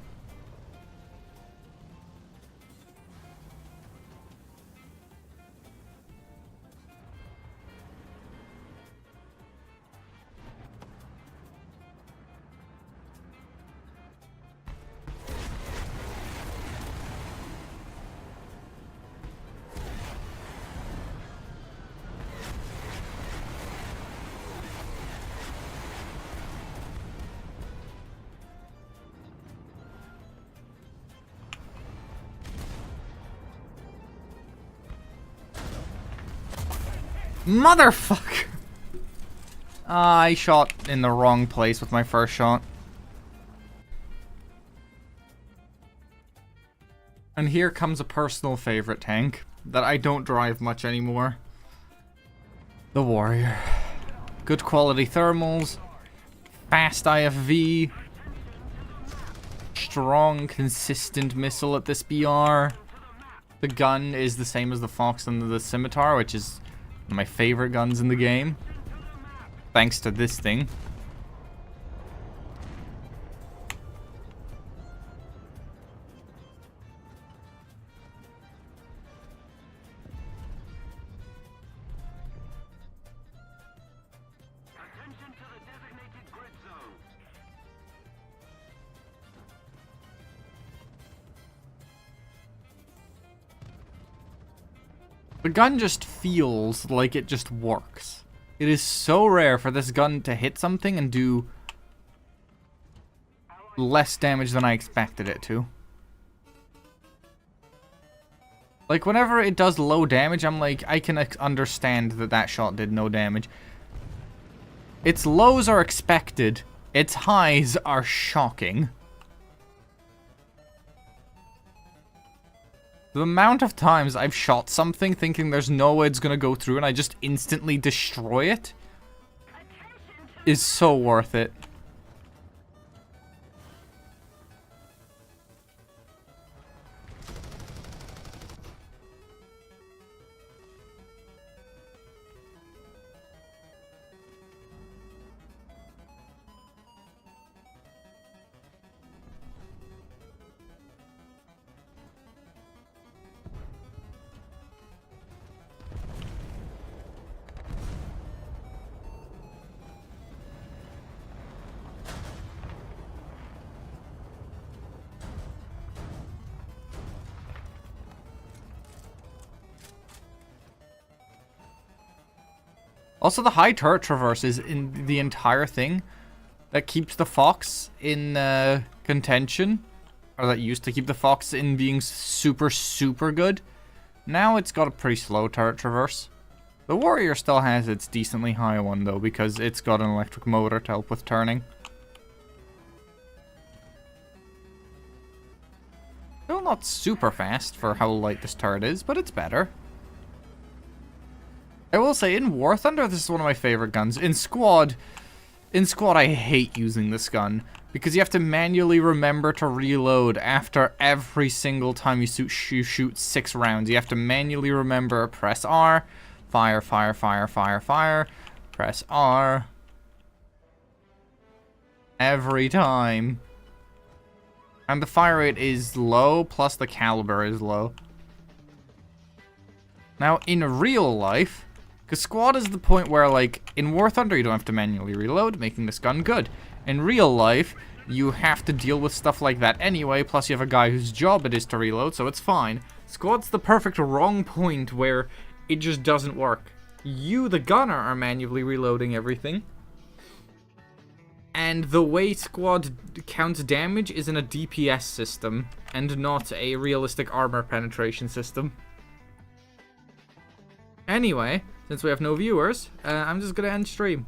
Motherfucker! I shot in the wrong place with my first shot. And here comes a personal favorite tank that I don't drive much anymore. The Warrior. Good quality thermals. Fast IFV. Strong, consistent missile at this BR. The gun is the same as the Fox and the Scimitar, which is one of my favorite guns in the game. Thanks to this thing. Attention to the designated grid zone. The gun just feels like it just works. It is so rare for this gun to hit something and do less damage than I expected it to. Like, whenever it does low damage, I'm like, I can understand that that shot did no damage. Its lows are expected. Its highs are shocking. The amount of times I've shot something thinking there's no way it's gonna go through and I just instantly destroy it is so worth it. Also, the high turret traverse is in the entire thing that keeps the Fox in contention. Or that used to keep the Fox in being super, super good. Now it's got a pretty slow turret traverse. The Warrior still has its decently high one, though, because it's got an electric motor to help with turning. Still not super fast for how light this turret is, but it's better. I will say, in War Thunder, this is one of my favorite guns. In Squad, I hate using this gun because you have to manually remember to reload after every single time you shoot 6 rounds. You have to manually remember, press R, fire, fire, fire, fire, fire, press R. Every time. And the fire rate is low, plus the caliber is low. Now, in real life, because Squad is the point where, like, in War Thunder, you don't have to manually reload, making this gun good. In real life, you have to deal with stuff like that anyway, plus you have a guy whose job it is to reload, so it's fine. Squad's the perfect wrong point where it just doesn't work. You, the gunner, are manually reloading everything. And the way Squad counts damage is in a DPS system, and not a realistic armor penetration system. Anyway, since we have no viewers, I'm just gonna end stream.